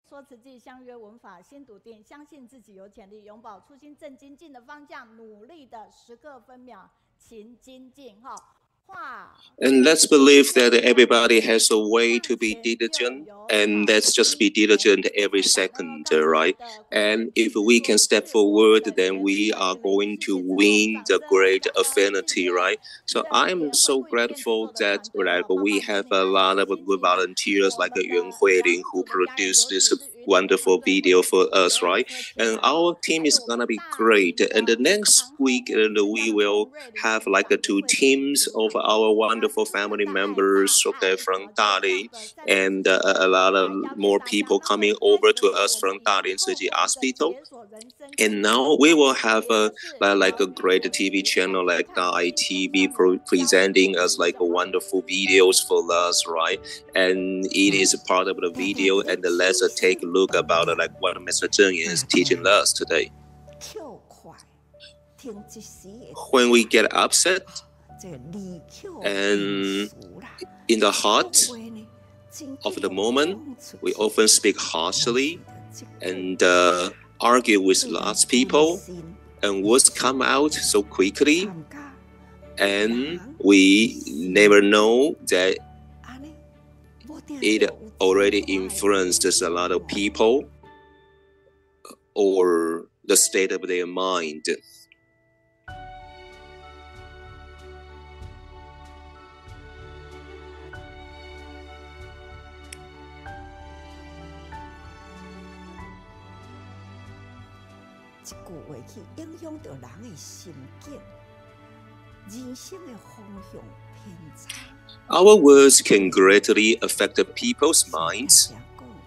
说辞记相约文法心笃定，相信自己有潜力，永葆初心正精进的方向，努力的时刻分秒勤精进。哈。And let's believe that everybody has a way to be diligent, and let's just be diligent every second, right? And if we can step forward, then we are going to win the great affinity, right? So I'm so grateful that we have a lot of good volunteers like Yuan Huiling who produced this wonderful video for us, right? And our team is gonna be great. And the next week, we will have like 2 teams of our wonderful family members, okay, from Dali, and a lot of more people coming over to us from Dali City Hospital. And now we will have like a great TV channel like Dai TV presenting us like wonderful videos for us, right? And it is a part of the video. And let's take a look about like what Mr. Zheng is teaching us today. When we get upset, and in the heart of the moment, we often speak harshly and argue with lots of people, and words come out so quickly, and we never know that it already influences a lot of people or the state of their mind. Our words can greatly affect people's minds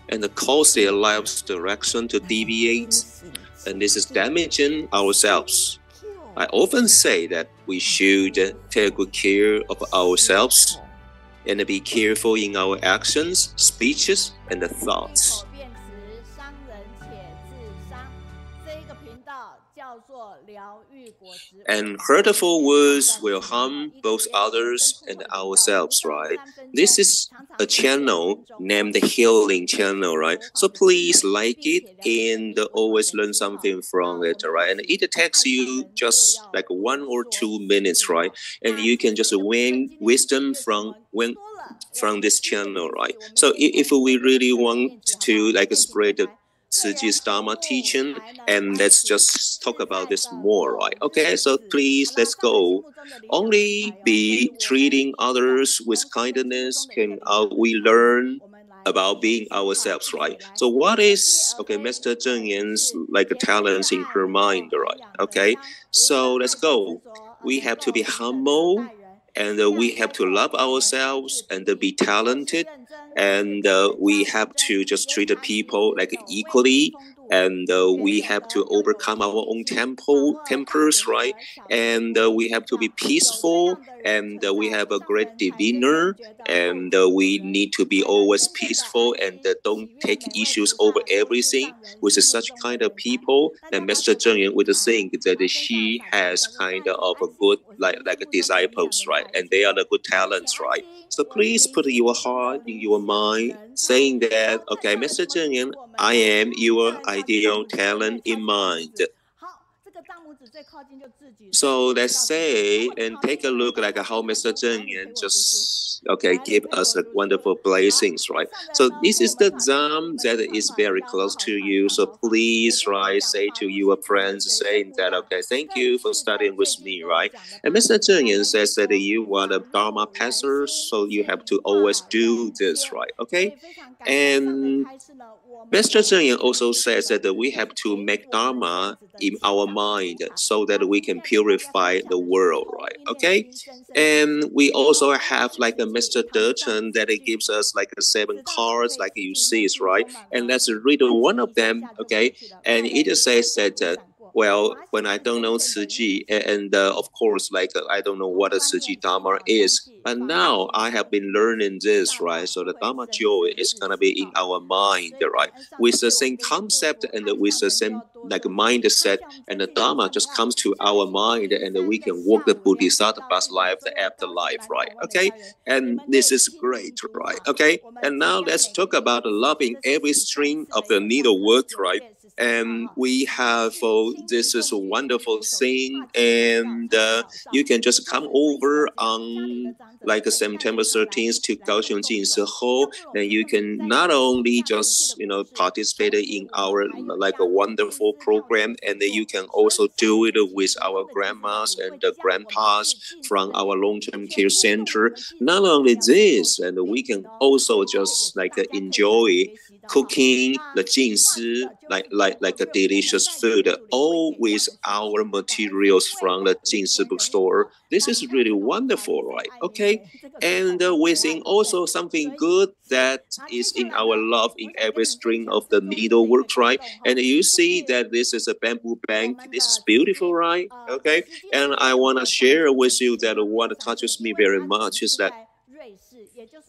and cause their life's direction to deviate, and this is damaging ourselves. I often say that we should take good care of ourselves and be careful in our actions, speeches, and thoughts. And hurtful words will harm both others and ourselves, right? This is a channel named the Healing Channel, right? So please like it and always learn something from it, right? And it takes you just like 1 or 2 minutes, right? And you can just win wisdom from this channel, right? So if we really want to like spread the Tzuji's Dharma teaching, and let's just talk about this more, right? Okay, so please, let's go. Only be treating others with kindness can we learn about being ourselves, right? So what is, okay, Mr. Zheng Yan's like talents in her mind, right? Okay, so let's go. We have to be humble, and we have to love ourselves and be talented, and we have to just treat the people like equally, and we have to overcome our own tempers, right? And we have to be peaceful, and we have a great demeanor, and we need to be always peaceful and don't take issues over everything. With such kind of people, and Mr. Zheng Yan would think that she has kind of a good like disciples, right? And they are the good talents, right? So please put your heart in your mind, saying that, okay, Mr. Zheng Yan, I am your ideal talent in mind. So let's say and take a look like how Mr. Zheng Yan just give us wonderful blessings, right? So this is the Dharma that is very close to you. So please, right, say to your friends, saying that, okay, thank you for studying with me, right? And Mr. Zheng Yan says that you are the Dharma passer, so you have to always do this, right? Okay, and Mr. Zheng Yan also says that we have to make Dharma in our mind so that we can purify the world, right? Okay, and we also have like a Mr. Chen that it gives us like 7 cards, like you see, right? And let's read one of them, okay? And it says that well, when I don't know Ciji, and of course, like I don't know what a Ciji Dharma is, but now I have been learning this, right? So the Dharma joy is gonna be in our mind, right? With the same concept and with the same like mindset, and the Dharma just comes to our mind, and we can walk the Bodhisattva's life, the afterlife, right? Okay, and this is great, right? Okay, and now let's talk about loving every string of the needlework, right? And we have this is a wonderful thing, and you can just come over on like September 13th to Kaohsiung Jinsi Hall, and you can not only just participate in our like a wonderful program, and you can also do it with our grandmas and grandpas from our long-term care center. Not only this, and we can also just like enjoy cooking the jinsi, like a delicious food, all with our materials from the jinsi bookstore. This is really wonderful, right? Okay, and within also something good that is in our love in every string of the needlework, right? And you see that this is a bamboo bank. This is beautiful, right? Okay, and I want to share with you that what touches me very much is that.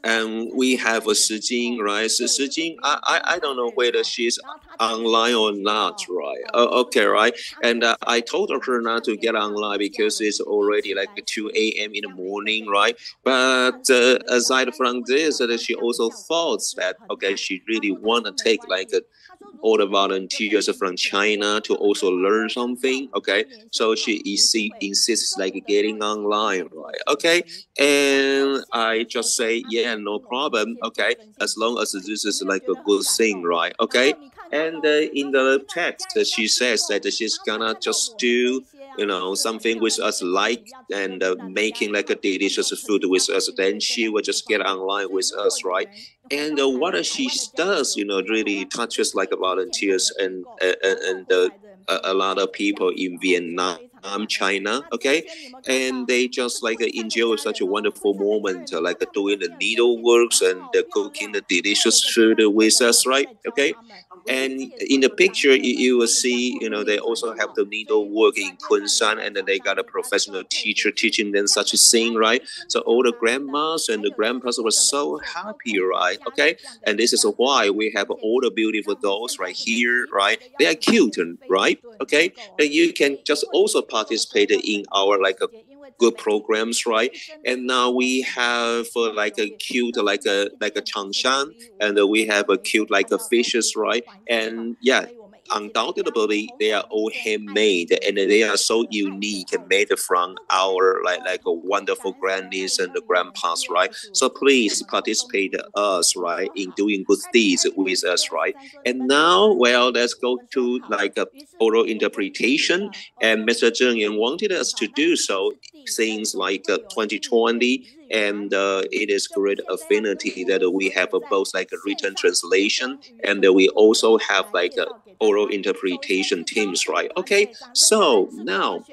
And we have a Suzhen, right? So Suzhen, I don't know whether she's online or not, right? Okay, right? And I told her not to get online because it's already like 2 a.m. in the morning, right? But aside from this, she also thought that, okay, she really want to take like all the volunteers from China to also learn something, okay? So she insists like getting online, right? Okay, and I just say, yeah, no problem, okay, as long as this is like a good thing, right? Okay, and in the text, she says that she's gonna just do something with us, like and making like a delicious food with us. Then she will just get online with us, right? And what she does, really touches like volunteers and a lot of people in Vietnam, China, okay, and they just like enjoy such a wonderful moment, like doing the needleworks and cooking the delicious food with us, right? Okay, and in the picture you will see, they also have the needlework in Kunsan, and then they got a professional teacher teaching them such a thing, right? So all the grandmas and the grandpas were so happy, right? Okay, and this is why we have all the beautiful dolls right here, right? They are cute, right? Okay, and you can just also participate in our like a good programs, right? And now we have like a cute like a changshan, and we have a cute like a fishes, right? And yeah, undoubtedly they are all handmade, and they are so unique and made from our like a wonderful grannies and the grandpas, right? So please participate us, right, in doing good deeds with us, right? And now, well, let's go to like a oral interpretation, and Mr. Zheng Yan wanted us to do so since like 2020, and it is great affinity that we have both like a written translation, and we also have like oral interpretation teams, right? Okay, so now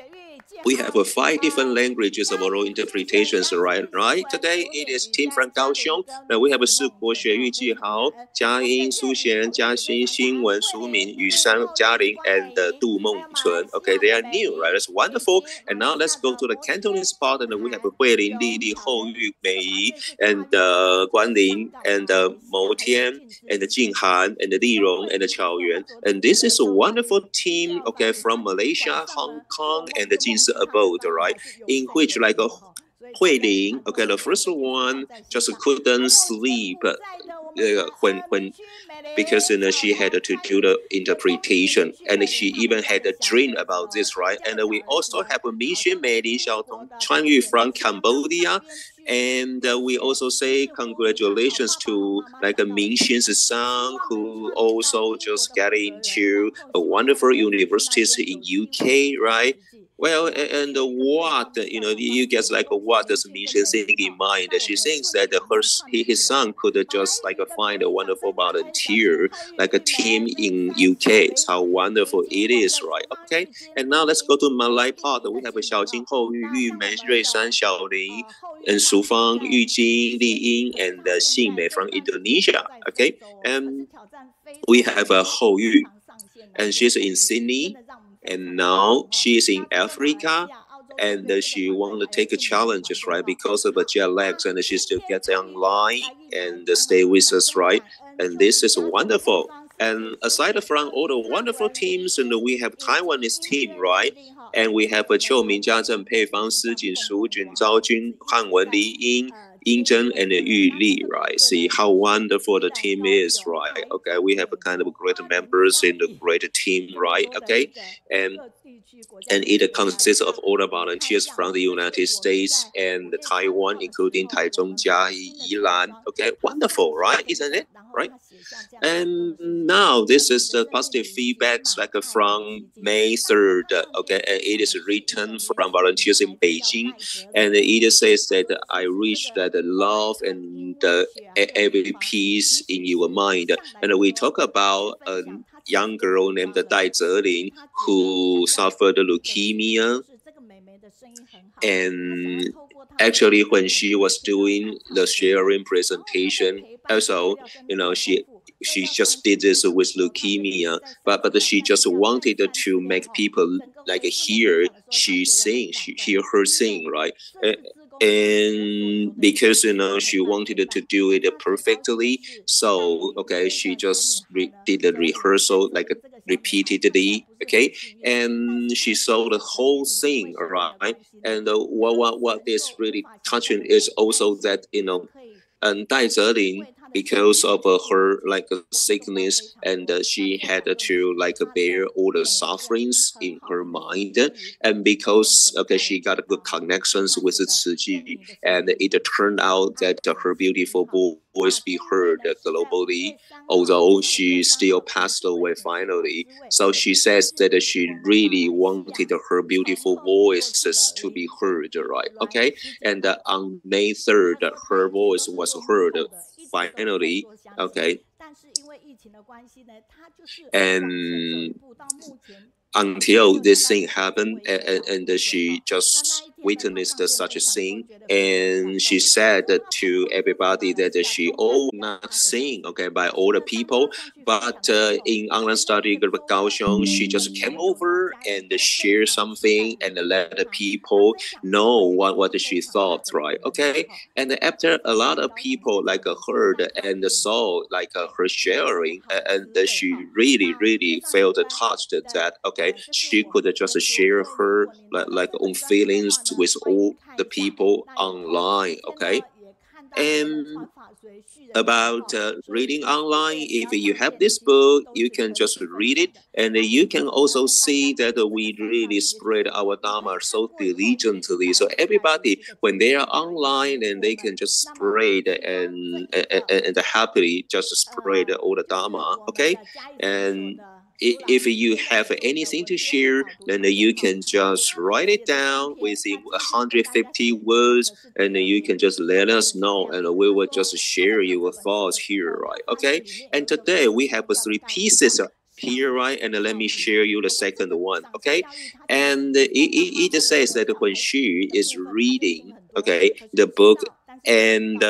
we have 5 different languages of oral interpretations, right? Today it is team from Kaohsiung. Now we have 4国学语记豪、佳音、苏贤、嘉欣、新文、苏敏、雨山、嘉玲, and Du Meng Chun. Okay, they are new, right? That's wonderful. And now let's go to the Cantonese part, and we have Huilin, Li Li, Hou Yu, Meiyi, and Guan Ling, and Mo Tian, and Jinghan, and Li Rong, and Qiao Yuan. And this is a wonderful team, okay, from Malaysia, Hong Kong, and the Jinsi abode, right? In which like a Huilin, okay, the first one just couldn't sleep when because she had to do the interpretation, and she even had a dream about this, right? And we also have Meiyun, Li Xiaotong, Chuanyu from Cambodia. And we also say congratulations to like a Mingxin's son, who also just got into a wonderful universities in UK, right? Well, and what, you guess like what does Mingxin think in mind? She thinks that his son could just like find a wonderful volunteer, like a team in UK. It's how wonderful it is, right? Okay, and now let's go to Malay part. We have Xiaojing, Hou Yu, Yumei, Ruishan, Zhaoliang, and Su Fang, Yu Jing, Li Ying, and Qiumei from Indonesia. Okay, and we have Hou Yu, and she's in Sydney. and now she's in Africa, and she want to take a challenges, right? Because of the jet lags, and she still gets online and stay with us, right? And this is wonderful. And aside from all the wonderful teams, and we have Taiwanese team, right? And we have Qiumei, Jiazhen, Peifang, Sijin, Suzhen, Zhaoliang, Hanwen, Liying, Yingzhen, and Yuli, right? See how wonderful the team is, right? Okay, we have a kind of great members in the great team, right? Okay, and it consists of all the volunteers from the United States and Taiwan, including Taichung, Jiayi, Yilan. Okay, wonderful, right? Isn't it? Right? And now this is the positive feedbacks like from May 3rd. Okay, and it is written from volunteers in Beijing, and it says that I reached that love and every peace in your mind. And we talk about a young girl named Dai Zhiling who suffered leukemia, and actually when she was doing the sharing presentation, also, she just did this with leukemia, but she just wanted to make people like hear her sing, right? And because she wanted to do it perfectly, so okay, she just did the rehearsal like repeatedly, okay, and she saw the whole thing, right? And what is really touching is also that and Dai Zhiling, because of her like sickness, and she had to like bear all the sufferings in her mind, and because okay, she got good connections with Ciji, and it turned out that her beautiful voice be heard globally, although she still passed away finally. So she says that she really wanted her beautiful voices to be heard, right? Okay, and on May 3rd, her voice was heard finally, okay, and until this thing happened, and she just witnessed such a thing, and she said to everybody that she not sing, okay, by all the people, but in online study Kaohsiung, she just came over and shared something and let the people know what she thought, right? Okay, and after a lot of people like heard and saw like her sharing, and she really felt touched that okay, she could just share her like own feelings with all the people online, okay. And about reading online, if you have this book, you can just read it, and you can also see that we really spread our Dharma so diligently. So everybody, when they are online, and they can just spread and happily just spread all the Dharma, okay? And if you have anything to share, then you can just write it down within 150 words, and you can just let us know, and we will just share your thoughts here, right? Okay. And today we have 3 pieces here, right? And let me share you the second one, okay? And it says that when she is reading, okay, the book, and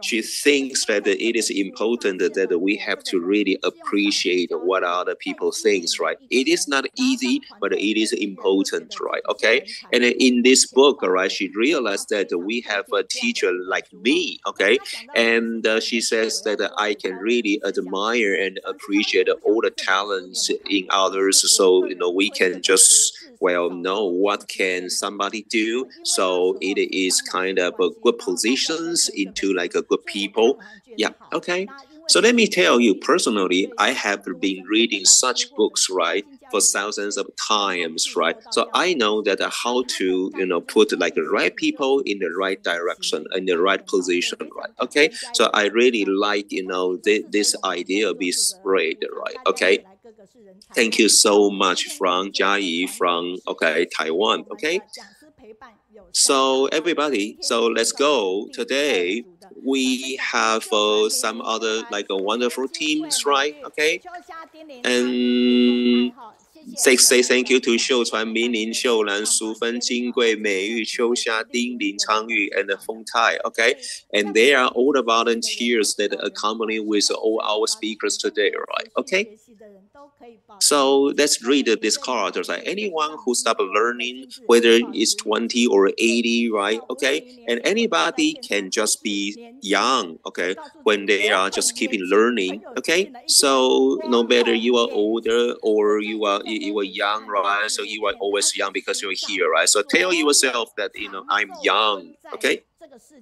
she thinks that it is important that we have to really appreciate what other people think, right? It is not easy, but it is important, right? Okay. And in this book, right, she realized that we have a teacher like me, okay, and she says that I can really admire and appreciate all the talents in others, so we can just know what can somebody do. So it is kind of a good positions into like a good people. Yeah, okay. So let me tell you personally, I have been reading such books, right, for thousands of times, right? So I know that how to, put like the right people in the right direction, in the right position, right? Okay. So I really like, this idea be spread, right? Okay. Thank you so much from Jiayi from, okay, Taiwan, okay? So everybody, so let's go. Today, we have some other like wonderful teams, right? Okay? And say thank you to Xiuchuan, Minlin, Xiulan, Sufen, Jingui, Meiyu, Qiuxia, Dinglin, Changyu, and Fengtai, okay? And they are all the volunteers that accompany with all our speakers today, right? Okay? So let's read this card. Like anyone who stopped learning, whether it's 20 or 80, right? Okay, and anybody can just be young, okay, when they are just keeping learning, okay. So no matter you are older or you are young, right? So you are always young because you're here, right? So tell yourself that I'm young, okay.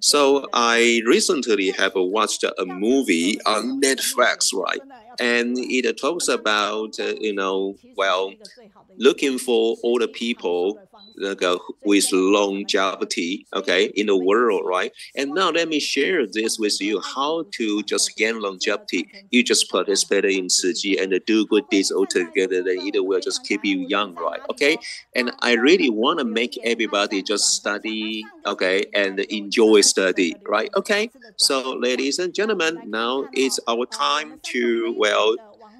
So I recently have watched a movie on Netflix, right? And it talks about, well, looking for older people with longevity, okay, in the world, right? And now let me share this with you, how to just gain longevity. You just participate in Ciji and do good deeds altogether, then it will just keep you young, right? Okay, and I really want to make everybody just study, okay, and enjoy study, right? Okay, so ladies and gentlemen, now it's our time to, well,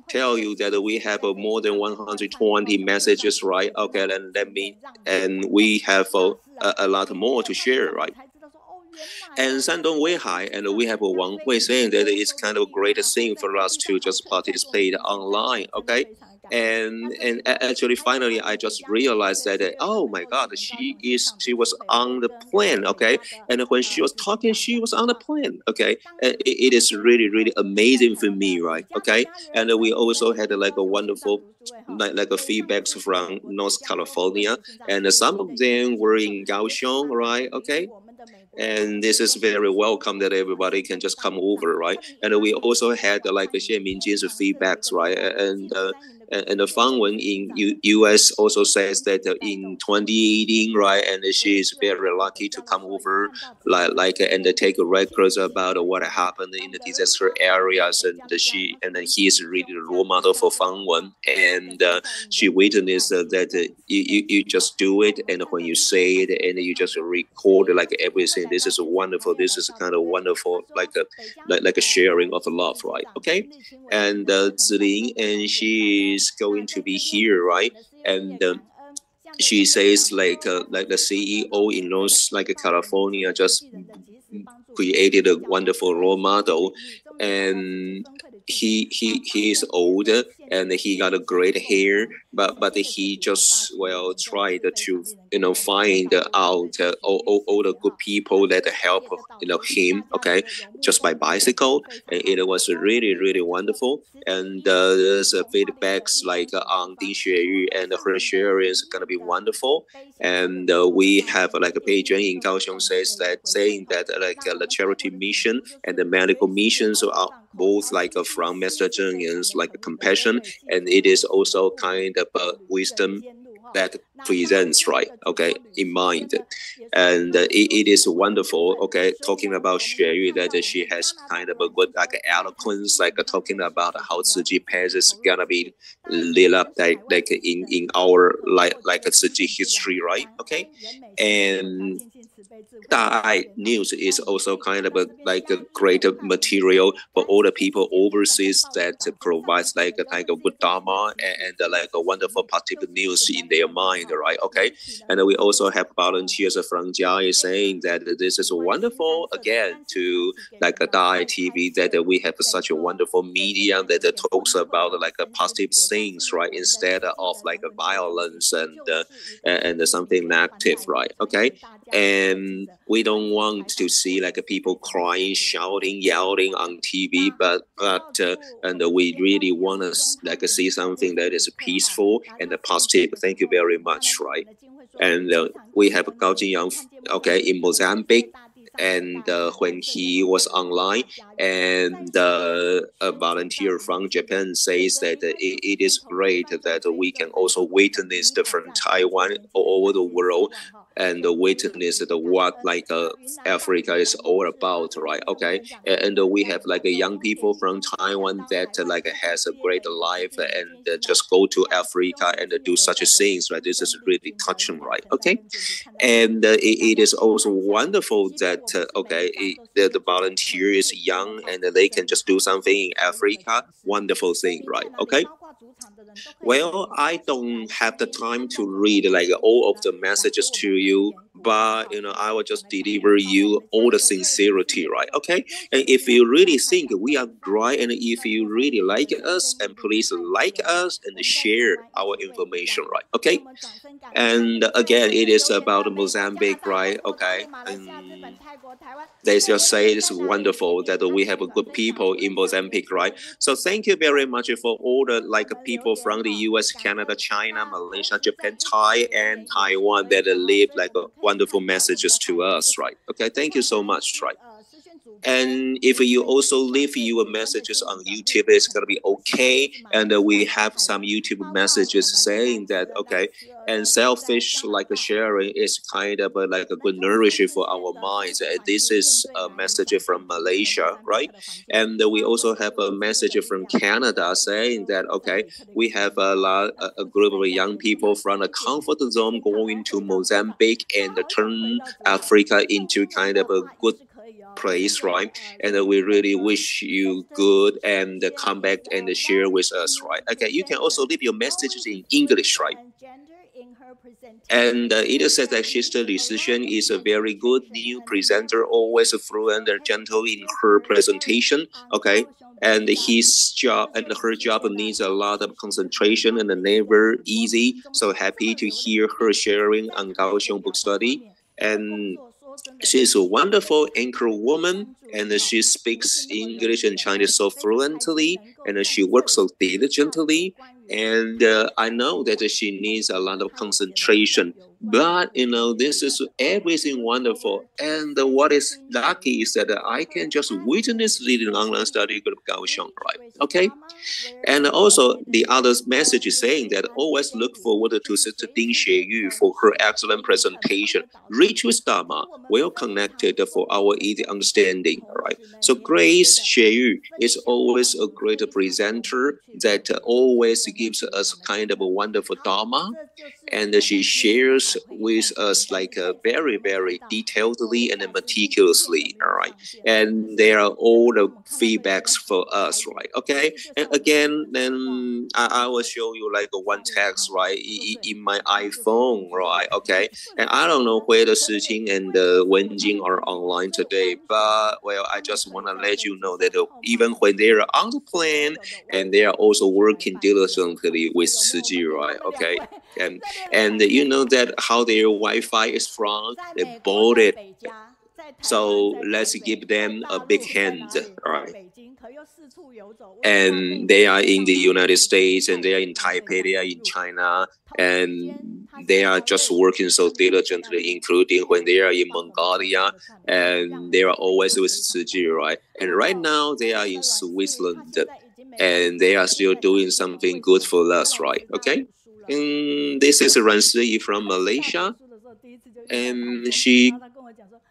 tell you that we have more than 120 messages, right? Okay, and we have a lot more to share, right? And Shandong Weihai and we have Wang Hui saying that it's kind of a great thing for us to just participate online, okay? And actually, finally, I just realized that oh my God, she was on the plane, okay. And when she was talking, she was on the plane, okay. It is really amazing for me, right? Okay. And we also had like a wonderful like a feedbacks from North California, and some of them were in Kaohsiung, right? Okay. And this is very welcome that everybody can just come over, right? And we also had like a Xie Minjin's feedbacks, right? And the fun one in US also says that in 2018, right? And she is very lucky to come over, and take records about what happened in the disaster areas, and he is really the role model for fun one, and she witnessed that you just do it, and when you say it, and you just record like everything. This is wonderful. This is kind of wonderful, like a sharing of love, right? Okay, and Zhiling, and she is going to be here, right? And she says like the CEO in North California just created a wonderful role model, and he is older and he got a great hair, but he just tried to find out all the good people that help him, okay, just by bicycle, and it was really wonderful. And there's feedbacks on Ding Xueyu, and her sharing is gonna be wonderful. And we have like a Peiwen in Kaohsiung saying that the charity mission and the medical missions are both from Master Zheng is compassion, and it is also kind of wisdom that presents, right? Okay, in mind. And it is wonderful, okay, talking about Xueyu, that she has kind of a good eloquence, talking about how Ciji Pass is gonna be lit up in our Ciji history, right? Okay, and Dai news is also kind of a great material for all the people overseas that provides a good Dharma and a wonderful positive news in their mind, right? Okay, and we also have volunteers from Jia saying that this is wonderful again to a Dai TV, that we have such a wonderful media that talks about positive things, right, instead of violence and something negative, right? Okay, and we don't want to see people crying, shouting, yelling on TV, but and we really want to see something that is peaceful and positive. Thank you very much, right? And we have Gao Jinyang, okay, in Mozambique. And when he was online, and a volunteer from Japan says that it is great that we can also witness different Taiwan all over the world, and witness what Africa is all about, right? Okay, and we have young people from Taiwan that has a great life and just go to Africa and do such things, right? This is really touching, right? Okay, and it is also wonderful that the volunteer is young and they can just do something in Africa. Wonderful thing, right? Okay. Well, I don't have the time to read all of the messages to you, but I will just deliver you all the sincerity, right? Okay, and if you really think we are right, and if you really like us, and please like us and share our information, right? Okay, and again, it is about Mozambique, right? Okay, and they just say it's wonderful that we have good people in Mozambique, right? So thank you very much for all the people from the US, Canada, China, Malaysia, Japan, Thai, and Taiwan that leave wonderful messages to us, right? Okay, thank you so much, right? And if you also leave your messages on YouTube, it's gonna be okay. And we have some YouTube messages saying that okay, and selfish sharing is kind of a good nourishment for our minds. And this is a message from Malaysia, right? And we also have a message from Canada saying that okay, we have a group of young people from a comfort zone going to Mozambique and turn Africa into kind of a good place, right? And we really wish you good and come back and share with us, right? Okay, you can also leave your messages in English, right? And it says that Sister Suzhen is a very good new presenter, always fluent and gentle in her presentation. Okay, and his job and her job needs a lot of concentration and never easy. So happy to hear her sharing on Kaohsiung book study. And she's a wonderful anchor woman, and she speaks English and Chinese so fluently, and she works so diligently. And I know that she needs a lot of concentration. But, this is everything wonderful. And what is lucky is that I can just witness the online study group Kaohsiung, right? Okay? And also, the other message is saying that always look forward to Sister Ding Xieyu for her excellent presentation. Rich with Dharma, well connected for our easy understanding, right? So Grace Xieyu is always a great presenter that always gives us kind of a wonderful Dharma. And she shares with us very, very detailedly and meticulously, all right? And there are all the feedbacks for us, right? Okay, and again, then I will show you one text, right, in my iPhone, right? Okay, and I don't know whether Siqing and Wenjing are online today, but well, I just want to let you know that even when they are on the plane, and they are also working diligently with Siji, right? Okay. And you know that how their Wi-Fi is from? They bought it. So let's give them a big hand, right? And they are in the United States, and they are in Taipei, they are in China, and they are just working so diligently, including when they are in Mongolia, and they are always with Siji, right? And right now they are in Switzerland, and they are still doing something good for us, right? Okay. And this is Ransi from Malaysia, and she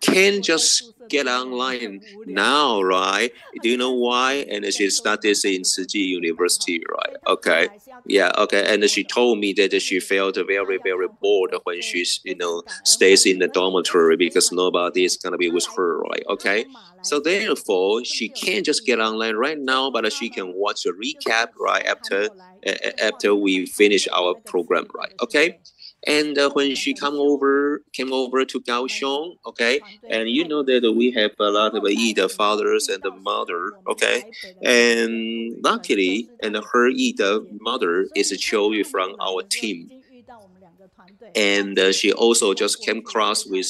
can just get online now, right? Do you know why? And she studies in Siji University, right? Okay, yeah, okay. And she told me that she felt very, very bored when she, stays in the dormitory because nobody is gonna be with her, right? Okay. So therefore, she can't just get online right now, but she can watch a recap right after we finish our program, right? Okay. And when she came over to Kaohsiung, okay, and you know that we have a lot of Yide fathers and the mother, okay, and luckily, and her Yide mother is Qiumei from our team. And she also just came across with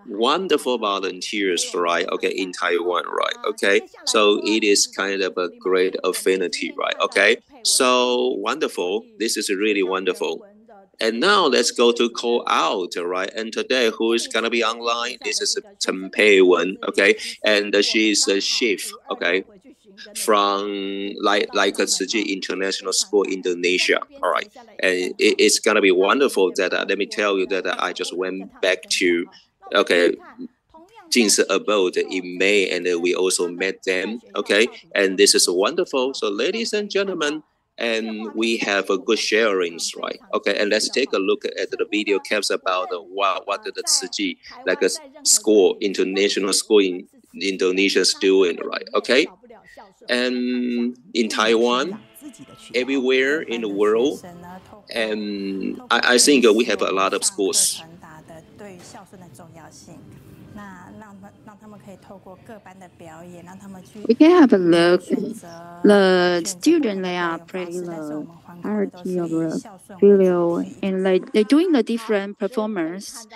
wonderful volunteers, right? Okay, in Taiwan, right? Okay, so it is kind of a great affinity, right? Okay, so wonderful. This is really wonderful. And now let's go to call out, right? And today, who is gonna be online? This is Chen Peiwen, okay, and she's a chef, okay, from like a Tzu International School, Indonesia. All right, and it's gonna be wonderful that let me tell you that I just went back to Jin's abode in May, and we also met them. Okay, and this is wonderful. So, ladies and gentlemen. And we have a good sharings, right? Okay, and let's take a look at the video caps about what the Tzu like a school, international school in Indonesia is doing, right? Okay, and in Taiwan, everywhere in the world, and I think we have a lot of schools. We can have a look. The students, they are playing the hierarchy of the Filial, and they're doing the different performance,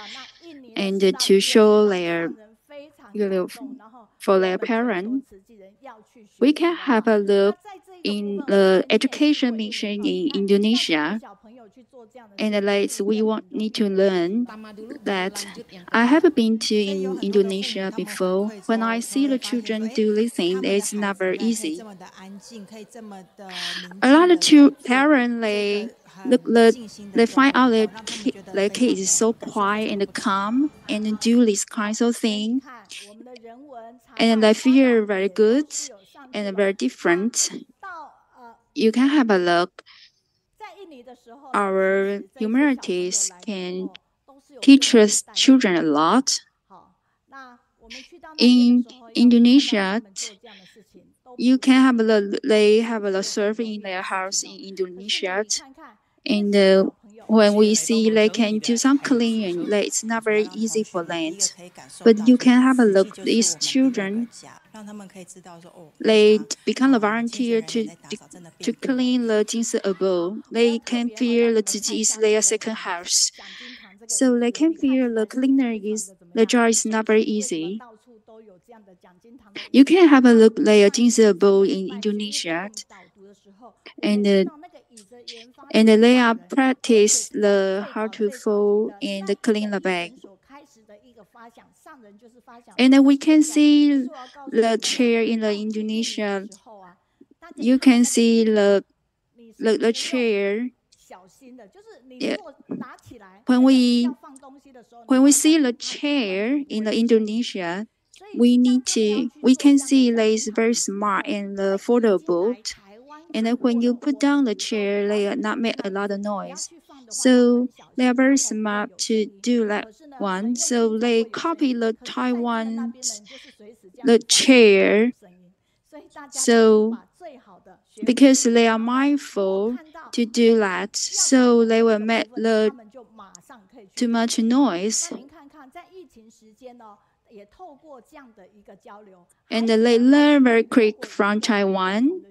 and to show their for their parents. We can have a look in the education mission in Indonesia, and we need to learn that. I have been to in Indonesia before. When I see the children do this thing, it's never easy. A lot of parents they find out that their kid is so quiet and calm and do this kinds of thing, and they feel very good and very different. You can have a look. Our humanities can teach us children a lot. In Indonesia, you can have they have a surfing in their house in Indonesia, and when we see they can do some cleaning, it's not very easy for them. But you can have a look. These children, they become a volunteer to clean the Jinsi abode. They can feel that it is their second house. So they can feel the job is not very easy. You can have a look at Jinsi abode in Indonesia, and they are practice how to fold and clean the bag. And then we can see the chair in the Indonesia. You can see the chair. Yeah. When we see the chair in the Indonesia, we can see that it's very smart and foldable. And then when you put down the chair, they are not make a lot of noise. So they are very smart to do that one. So they copy the Taiwan the chair. So because they are mindful to do that, so they will make too much noise. And they learn very quick from Taiwan.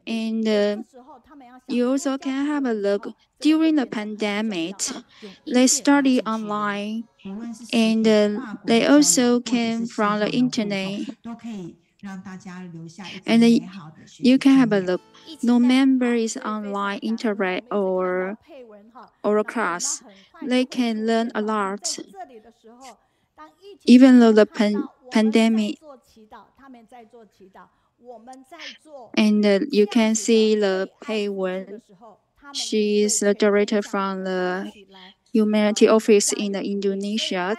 And you also can have a look. During the pandemic, they study online, and they also came from the internet. And you can have a look. No member is online, internet, or a class. They can learn a lot. Even though the pandemic. And you can see the Peiwen. She is the director from the Humanity Office in Indonesia.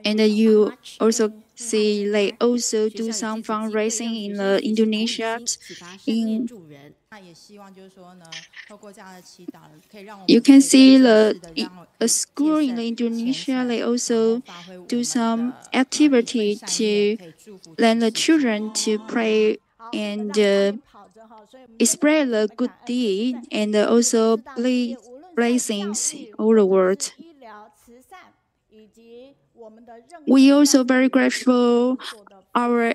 And you also see they also do some fundraising in Indonesia. You can see a school in Indonesia. They also do some activity to learn the children to pray and spread the good deed, and also blessings all the world. We also very grateful our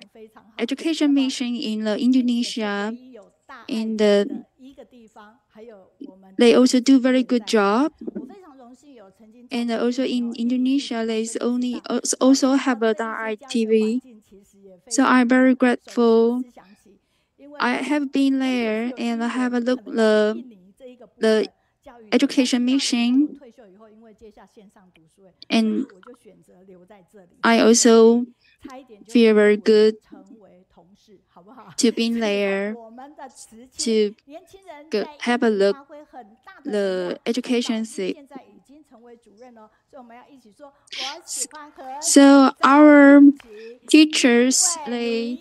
education mission in Indonesia, and they also do very good job. And also in Indonesia, they also have a Dharma TV. So I'm very grateful. I have been there and I have a look the education mission, and I also feel very good to be there to have a look the education thing. So our teachers, they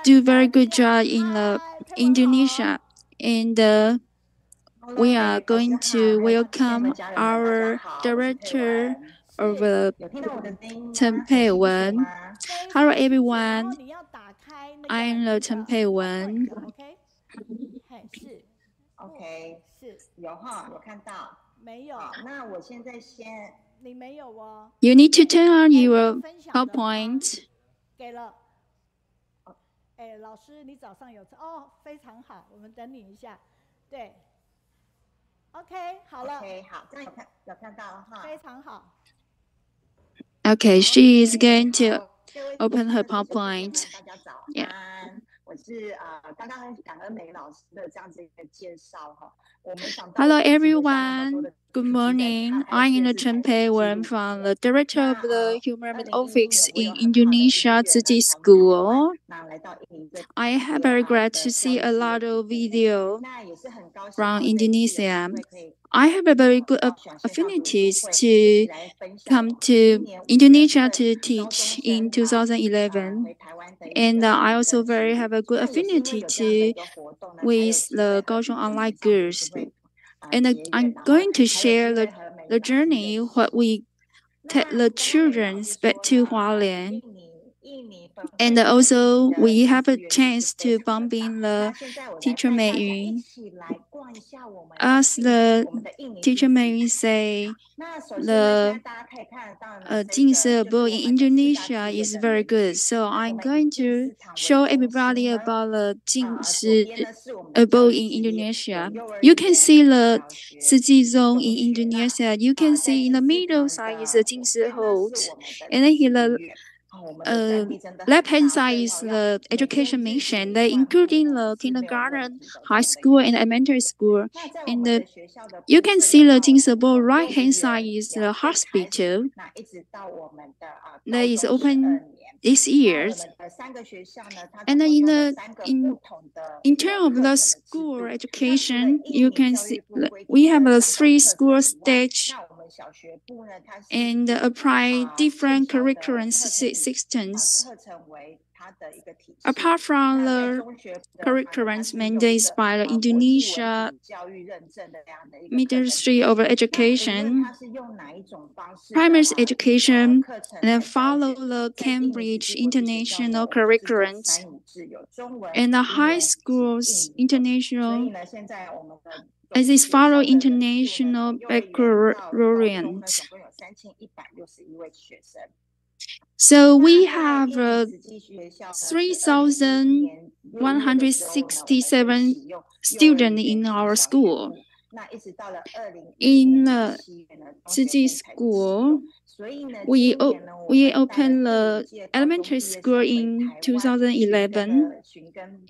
do very good job in Indonesia, and we are going to welcome our director of Chen Peiwen. Hello everyone, I'm Chen Peiwen. OK，有哈，有看到。You need to turn on your PowerPoint. 给了。老师，你早上有非常好，我们等你一下。对 ，OK， 好了。OK， 好，这样有看到了哈。非常好。Okay, she is going to open her PowerPoint. Yeah. 我是刚刚很感恩梅老师的这样子一个介绍哈。Hello everyone. Good morning. I'm Chen Peiwen from the Director of the Human Office in Indonesia Tzu School. I have very glad to see a lot of video from Indonesia. I have a very good affinities to come to Indonesia to teach in 2011. And I also have a good affinity with the Kaohsiung online girls. And I'm going to share the journey, what we take the children back to Hualien. And also, we have a chance to bump in the teacher Meiyun. As the teacher Meiyun say, the Jingsi abode in Indonesia is very good. So I'm going to show everybody about the Jingsi abode in Indonesia. You can see the Siji zone in Indonesia. You can see in the middle side is the Jingsi hold. And then here the left-hand side is the education mission, including the kindergarten, high school, and elementary school. And you can see the Jingsi right-hand side is the hospital that is open this year. And in terms of the school education, you can see we have a 3 school stage and apply different curriculum systems. Apart from the curriculums mandated by the Indonesia Ministry of Education, primary education and follow the Cambridge International curriculums, and the high schools international as is follow international baccalaureate. So we have 3,167 students in our school. In the Tzu school, we opened the elementary school in 2011,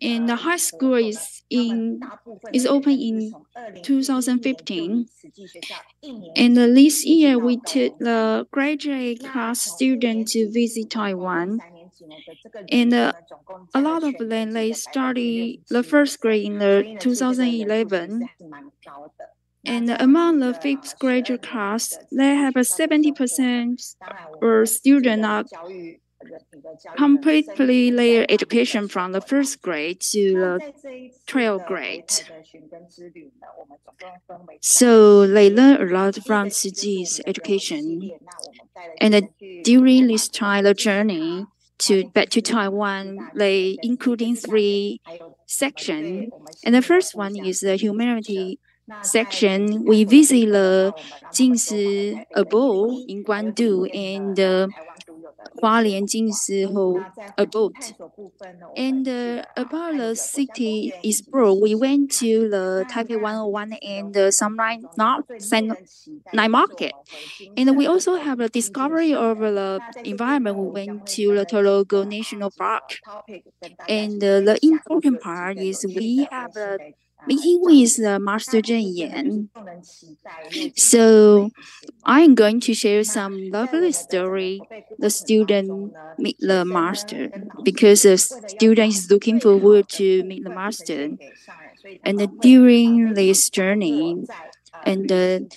and the high school is open in 2015. And this year, we took the graduate class students to visit Taiwan. And a lot of them, they study the first grade in the 2011. And among the 5th grade class, they have a 70% of students are completely their education from the 1st grade to the 12th grade. So they learn a lot from Tzu's education. And during this time, the journey back to Taiwan, they including 3 sections. And the first one is the humanity section. We visit the Jingsi abode in Guangdu and Hualien Jingsi abode. And about the city explore, we went to the Taipei 101 and the Sunrise Night Market. And we also have a discovery of the environment. We went to the Tologo National Park. And the important part is we have a meeting with Master Zhen Yan. So I'm going to share some lovely story. The student meet the master because the student is looking forward to meet the master. And during this journey, and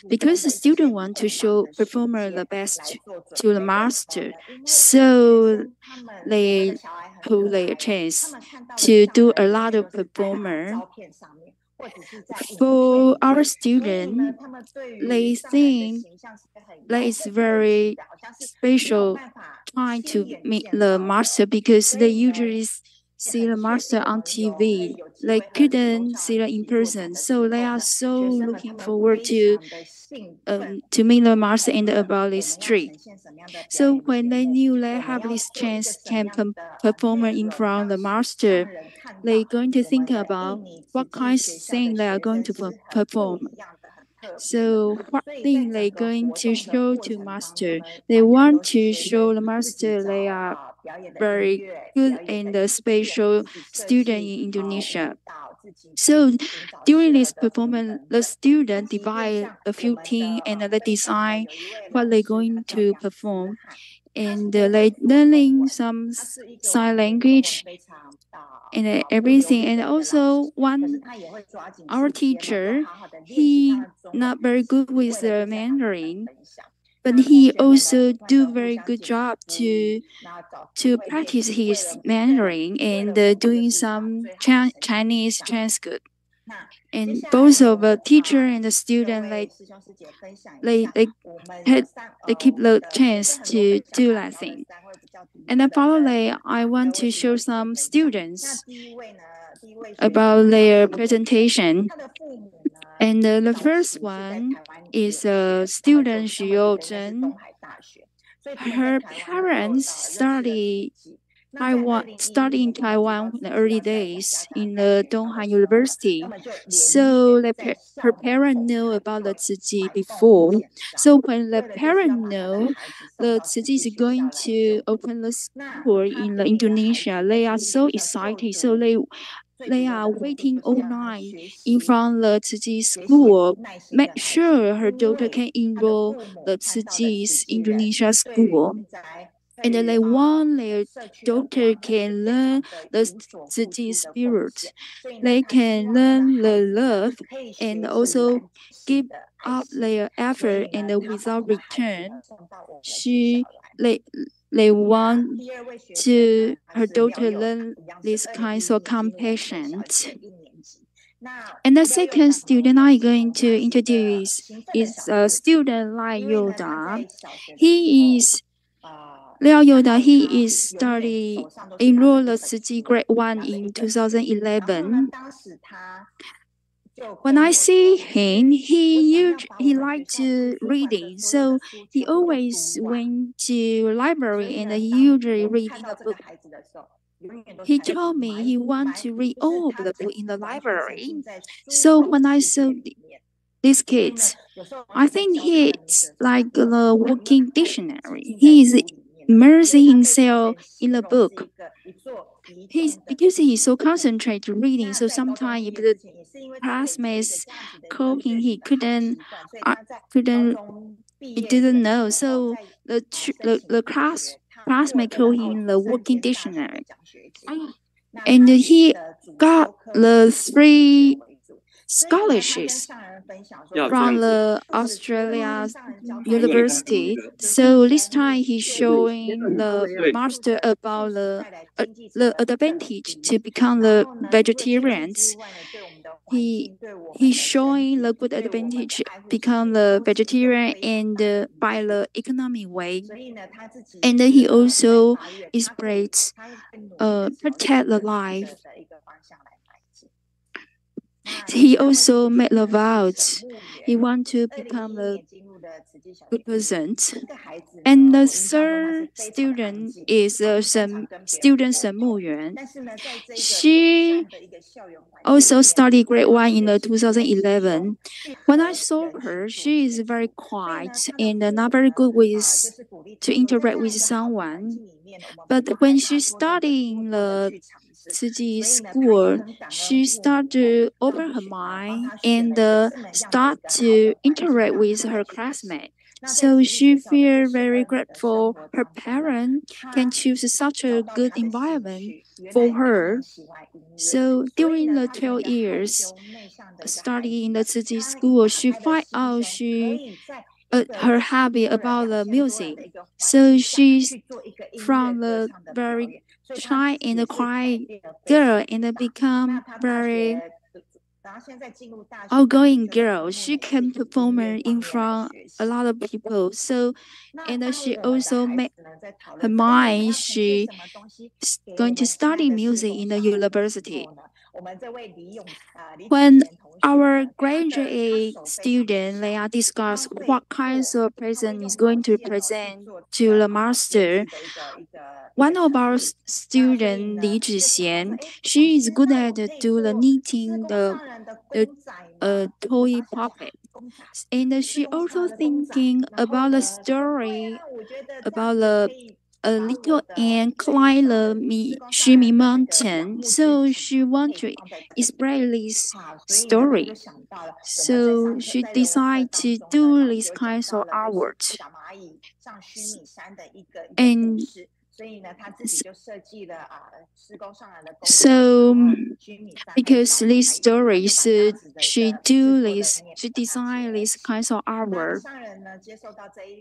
because the student want to perform the best to the master, so they hold their chance to do a lot of performer. For our students, they think that it's very special trying to meet the master because they usually see the master on TV. They couldn't see them in person, so they are so looking forward to meet the master in the abolish street. So when they knew they have this chance can perform in front of the master, they're going to think about what kind of thing they are going to perform. So what thing they going to show to master? They want to show the master they are very good and the special student in Indonesia. So during this performance, the student divide a few teams and they design what they're going to perform. And they learning some sign language and everything. And also our teacher, he not very good with the Mandarin, but he also do very good job to practice his Mandarin and doing some Chinese transcript. And both of the teacher and the student, they keep the chance to do that thing. And then finally, I want to show some students about their presentation. And the first one is a student Suzhen. Her parents studied in Taiwan in the early days in the Donghai University. So her parents know about the Tzu before. So when the parents know the Tzu is going to open the school in Indonesia, they are so excited. So they are waiting all night in front of the Tzu school, make sure her daughter can enroll the Tzu's Indonesia school. And they want their daughter can learn the Tzu spirit. They can learn the love and also give up their effort and without return. They want to her daughter learn this kind of compassion. And the second student I'm going to introduce is a student like Yoda. He is enrolled the Tzu grade 1 in 2011. When I see him, he liked to reading, so he always went to library and he usually reading a book. He told me he want to read all of the book in the library. So when I saw these kids, I think he's like a walking dictionary. He is immersing himself in the book. Because he's so concentrated reading, so sometimes if the classmates call him, he didn't know. So the classmate called him the walking dictionary. And he got the 3 scholarships from the Australia University. So this time he's showing the master about the advantage to become the vegetarians. He's showing the good advantage become the vegetarian and by the economic way. And then he also expressed protect the life. He also made the vows. He wants to become a good person. And the third student is student Shen Muyuan. She also studied grade 1 in 2011. When I saw her, she is very quiet and not very good to interact with someone. But when she studied in the Tzu school, she started to open her mind and start to interact with her classmates. So she feels very grateful her parents can choose such a good environment for her. So during the 12 years studying in the Tzu school, she find out her hobby about the music. So she's from the very shy and quiet girl and become very outgoing girl. She can perform in front a lot of people. So, and she also made her mind. She's going to study music in the university. When our graduate student, they are discuss what kinds of person is going to present to the master. One of our students, Li Zhixian, she is good at do the knitting the toy puppet, and she also thinking about the story about a little ant climb the Qiumei mountain. So she want to express this story. So she decided to do this kind of artwork. And so, because this story, so she designed this kind of artwork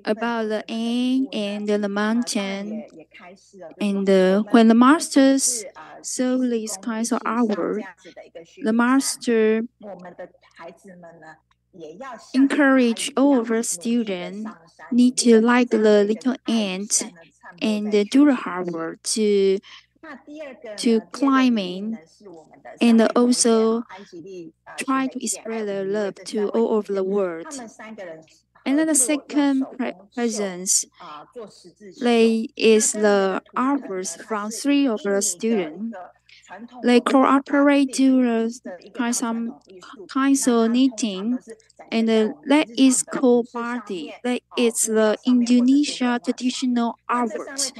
about the ant and the mountain. And when the masters saw this kind of artwork, the master encourage all of our students need to like the little ant and do the hard work to climbing, and also try to express their love to all over the world. And then the second presence is the artworks from 3 of the students. They cooperate to some kinds of knitting, and that is called Piety. That is the Indonesia traditional artwork.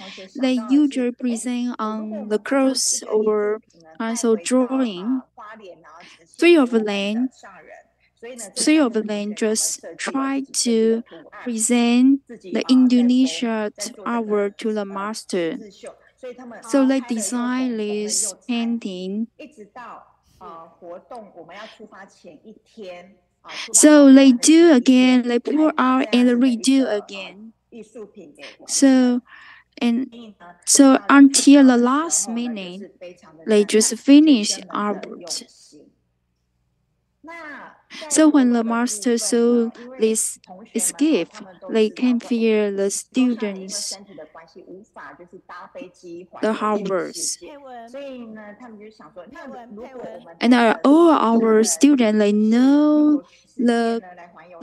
They usually present on the clothes or kinds of drawing. Three of them just try to present the Indonesia artwork to the master. So they design this painting. So they do again, they pull out and redo again. So until the last minute, they just finish artwork. So when the master saw this gift, they can feel the students, the hard work. And all our students, they know the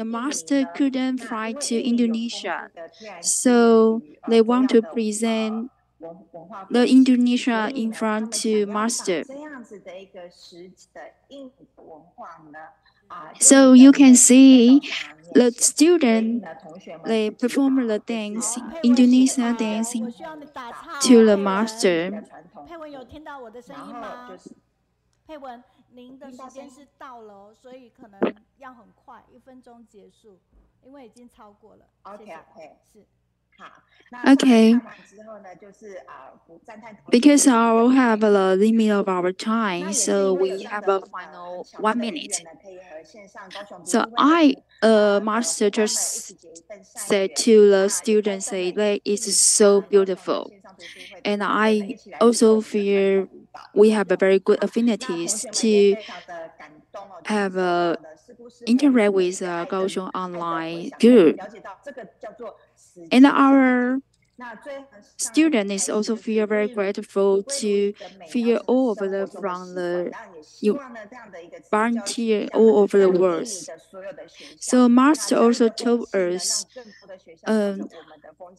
master couldn't fly to Indonesia, so they want to present the Indonesia in front to master. So you can see the student, they perform the dance, Indonesia dancing to the master. 佩文有听到我的声音吗？佩文，您的时间是到了哦，所以可能要很快，1分钟结束，因为已经超过了。OK， 是。 Okay. Because I'll have a limit of our time, so we have a final 1 minute. So master just said to the students that it's so beautiful, and I also feel we have a very good affinities to have interact with Kaohsiung online group. And our student is also feel very grateful to feel all over from the volunteer all over the world. So master also told us the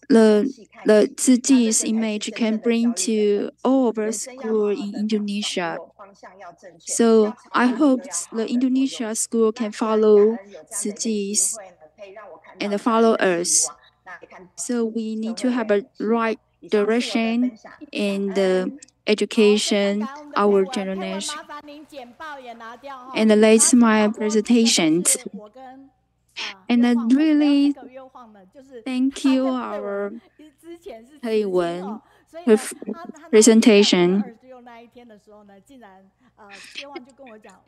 Ziji's image can bring to all over school in Indonesia. So I hope the Indonesia school can follow Ziji's and follow us. So we need to have a right direction in the education, our generation. And that's my presentation. And I really thank you, our Peiwen, presentation.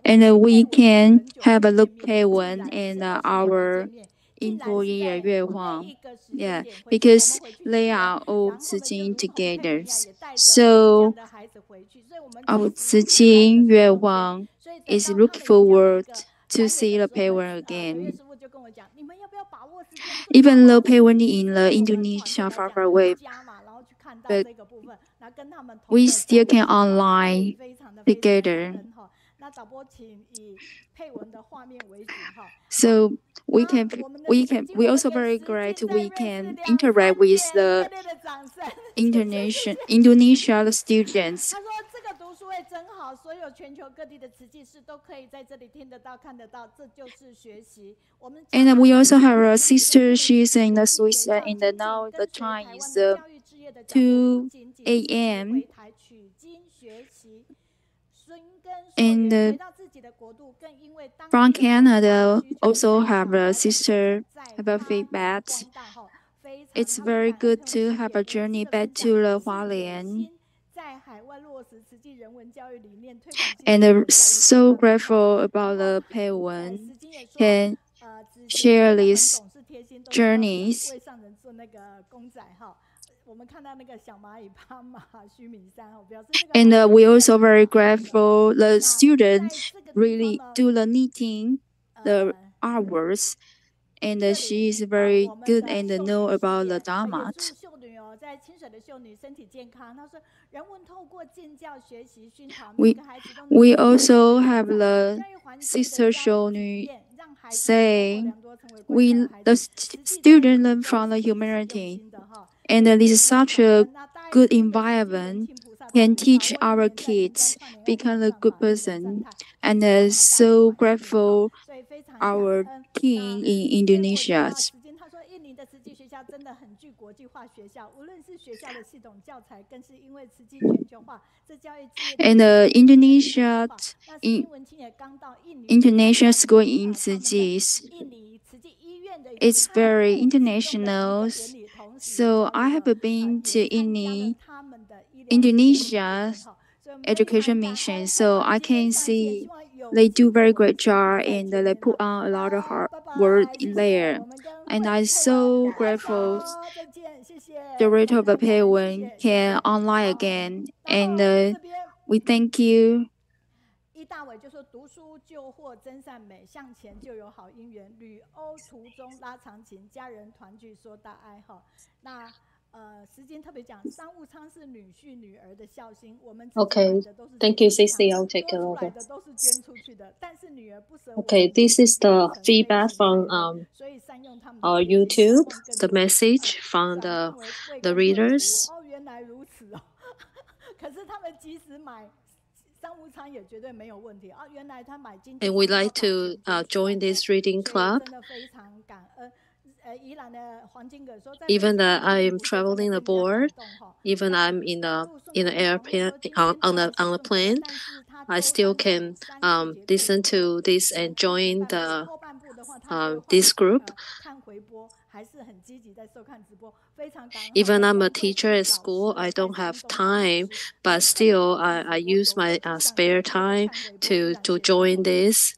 And we can have a look Peiwen and our employee Huang, yeah, because they are all Zhiling together. So our Zhiling, Huang, is looking forward to see the Peiwen again. Even though Peiwen in the Indonesia far away, but we still can online together. So we also very glad we can interact with the Indonesia students. And we also have a sister, she's in the Swiss, and now the time is 2 a.m. And from Canada, also have a sister about feedback. It's very good to have a journey back to the Hualien. And so grateful about the Peiwen can share these journeys. And we also very grateful the students really do the knitting, the artworks, and she is very good and know about the Dharma. We also have the sister Shounu say the student learn from the humanity, and this is such a good environment can teach our kids become a good person, and so grateful our team in Indonesia. And Indonesia international school in Tzu, it's very international. So I have been to Indonesia education mission, so I can see they do very great job and they put on a lot of hard work in there. And I'm so grateful the rate of the Peiwen can online again. And we thank you. Okay, thank you, Cici. I'll take it over. Okay, this is the feedback from our YouTube, the message from the readers. And we'd like to join this reading club. Even that I am traveling aboard, even I'm in the airplane on the plane, I still can listen to this and join the this group. Even I'm a teacher at school, I don't have time, but still I use my spare time to join this.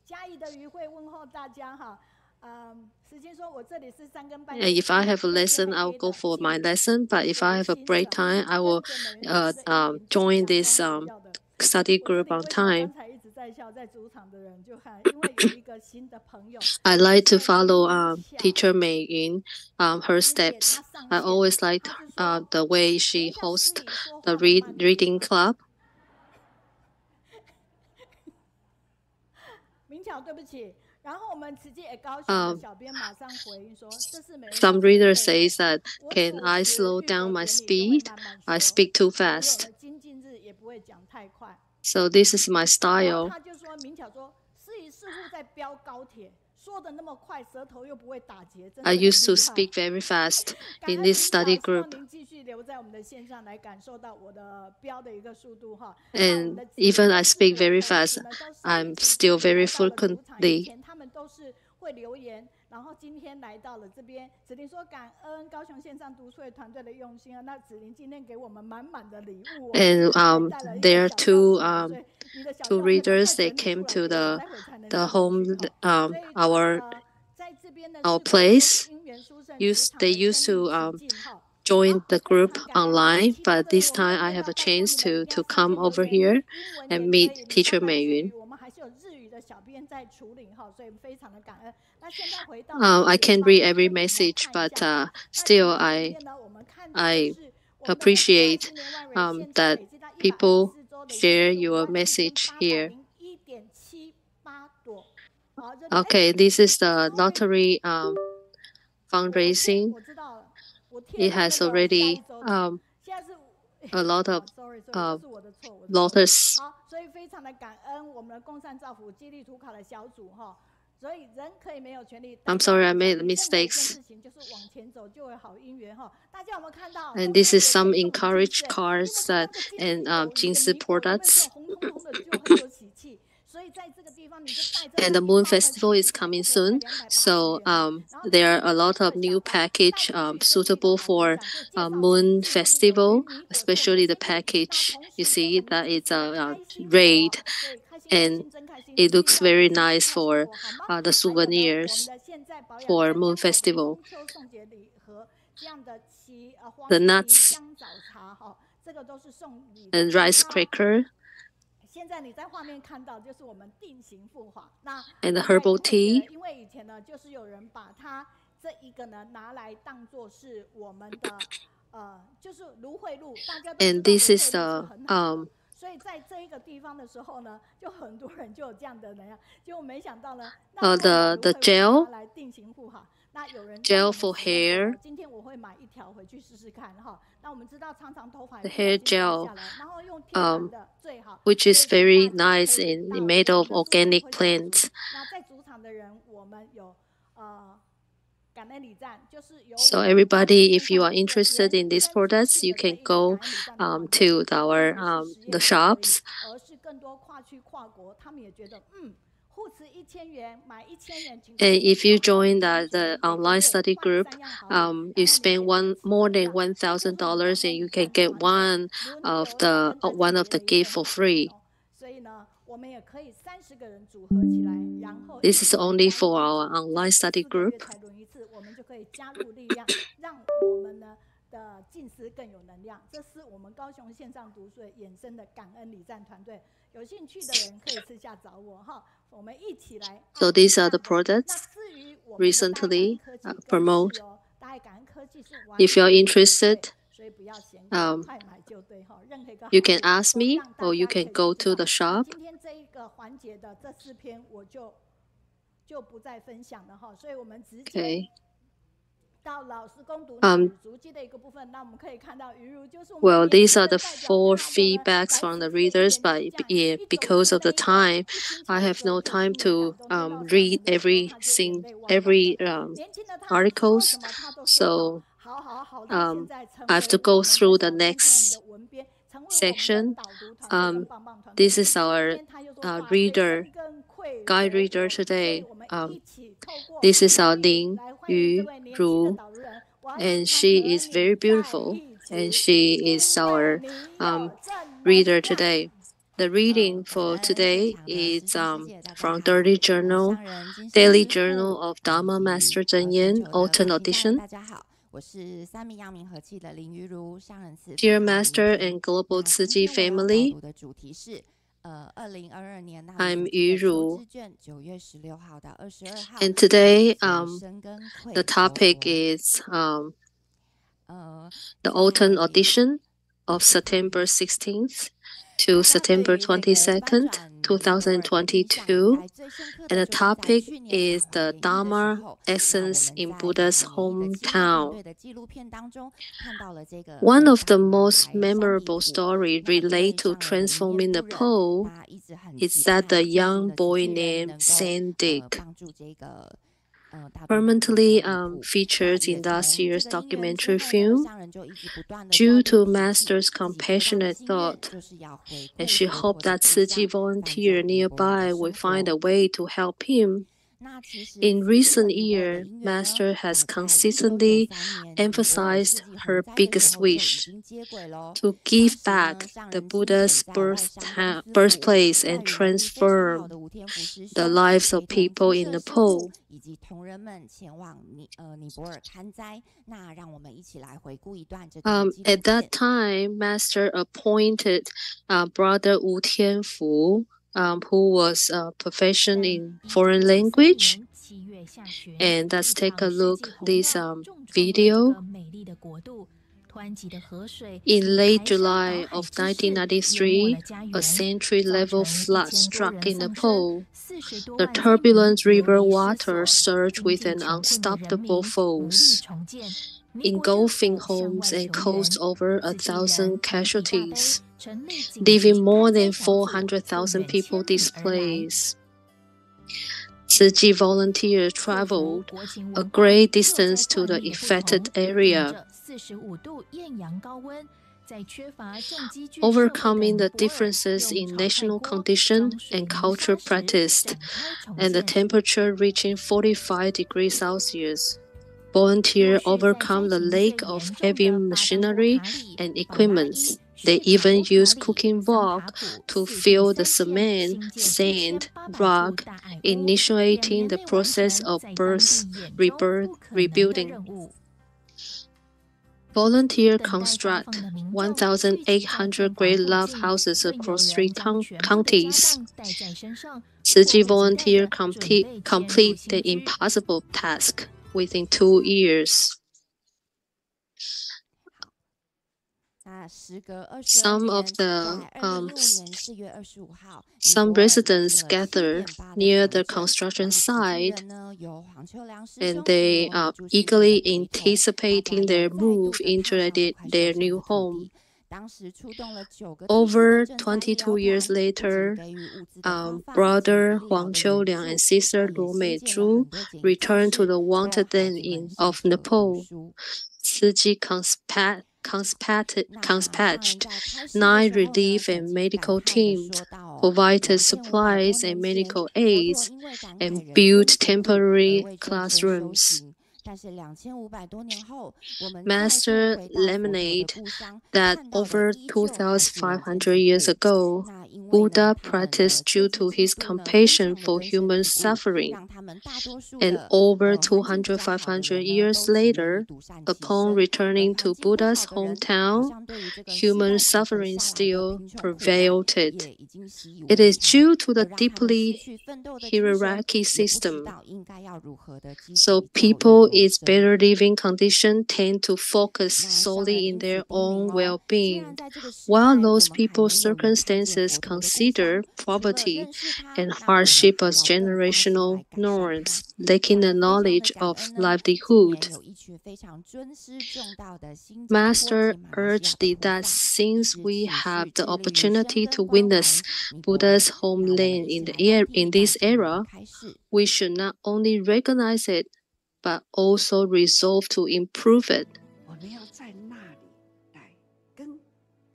If I have a lesson, I'll go for my lesson. But if I have a break time, I will join this study group on time. I like to follow teacher Meiyun, her steps. I always like the way she hosts the reading club. Some readers say that, can I slow down my speed? I speak too fast. So this is my style. I used to speak very fast in this study group. And even I speak very fast, I'm still very frequently. And there are two readers. They came to the home our place. They used to join the group online, but this time I have a chance to come over here and meet teacher Meiyun. I can't read every message, but still I appreciate that people share your message here. Okay, this is the lottery fundraising. It has already a lot of lotters. I'm sorry, I made mistakes. And this is some encouraged cards and Jinsi products. And the Moon Festival is coming soon, so there are a lot of new package suitable for Moon Festival, especially the package. You see that it's a red, and it looks very nice for the souvenirs for Moon Festival. The nuts and rice cracker. And the herbal tea. And this is the gel for hair. The hair gel, which is very nice and made of organic plants. So everybody, if you are interested in these products, you can go to our the shops. And if you join the online study group, you spend more than $1,000, and you can get one of the gift for free. This is only for our online study group. So these are the products recently promoted. If you're interested, you can ask me, or you can go to the shop. Okay. Well, these are the 4 feedbacks from the readers, but because of the time, I have no time to read every articles. So I have to go through the next section. This is our guide reader today. This is our Ling Yuru, and she is very beautiful, and she is our reader today. The reading for today is from Daily Journal of Dharma Master Zhen Autumn Edition. Dear Master and Global Tzu family, I'm Yuru, and today the topic is the autumn edition of September 16th to September 22nd, 2022, and the topic is the Dharma essence in Buddha's hometown. One of the most memorable stories related to transforming the pole is that the young boy named Chengde, permanently featured in last year's documentary film, due to Master's compassionate thought, and she hoped that Tzu volunteer nearby would find a way to help him. In recent years, Master has consistently emphasized her biggest wish to give back the Buddha's birthplace and transform the lives of people in Nepal. At that time, Master appointed Brother Wu Tianfu who was a profession in foreign language. And let's take a look this video. In late July of 1993, a century-level flood struck in Nepal. The turbulent river water surged with an unstoppable force, engulfing homes and caused over 1,000 casualties, leaving more than 400,000 people displaced. Tzu Chi volunteers traveled a great distance to the affected area, overcoming the differences in national condition and culture practiced, and the temperature reaching 45 degrees Celsius. Volunteers overcome the lack of heavy machinery and equipment. They even use cooking wok to fill the cement, sand, rock, initiating the process of rebuilding. Volunteers construct 1,800 great love houses across 3 counties. Tzu Chi volunteers complete the impossible task within 2 years. Some residents gathered near the construction site, and they are eagerly anticipating their move into their new home. Over 22 years later, brother Huang Zhaoliang and sister Lu Meizhu returned to the wanted land of Nepal. Tzu Chi dispatched 9 relief and medical teams, provided supplies and medical aids, and built temporary classrooms. Master lamented that over 2,500 years ago, Buddha practiced due to his compassion for human suffering. And over 200-500 years later, upon returning to Buddha's hometown, human suffering still prevailed. It is due to the deeply hierarchy system. So people in better living conditions tend to focus solely in their own well-being, while those people's circumstances consider poverty and hardship as generational norms, lacking the knowledge of livelihood. Master urged that since we have the opportunity to witness Buddha's homeland in this era, we should not only recognize it, but also resolve to improve it.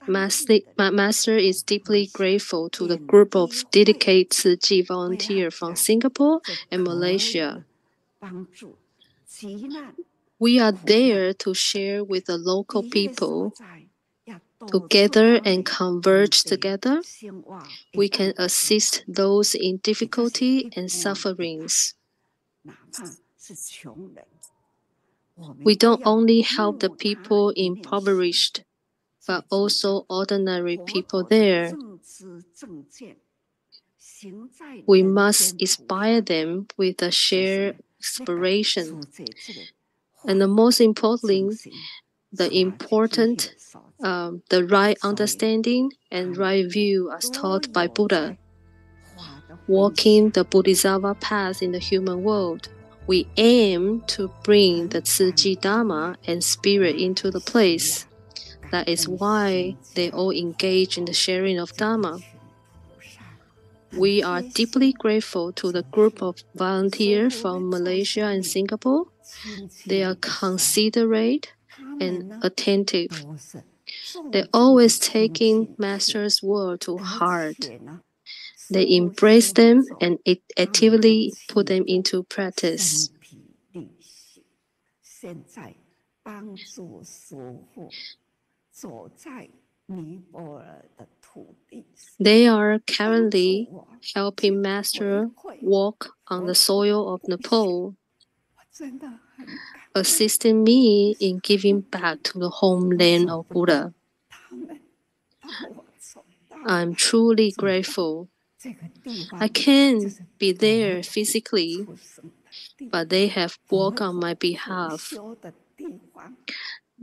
Master is deeply grateful to the group of dedicated Tzu Chi volunteers from Singapore and Malaysia. We are there to share with the local people. Together and converge together, we can assist those in difficulty and sufferings. We don't only help the people impoverished, but also ordinary people there. We must inspire them with a shared inspiration. And the most importantly, the right understanding and right view as taught by Buddha. Walking the Bodhisattva path in the human world, we aim to bring the Tzu Chi Dharma and spirit into the place. That is why they all engage in the sharing of Dharma. We are deeply grateful to the group of volunteers from Malaysia and Singapore. They are considerate and attentive. They're always taking Master's word to heart. They embrace them and actively put them into practice. They are currently helping Master walk on the soil of Nepal, assisting me in giving back to the homeland of Buddha. I'm truly grateful I can't be there physically, but they have walked on my behalf.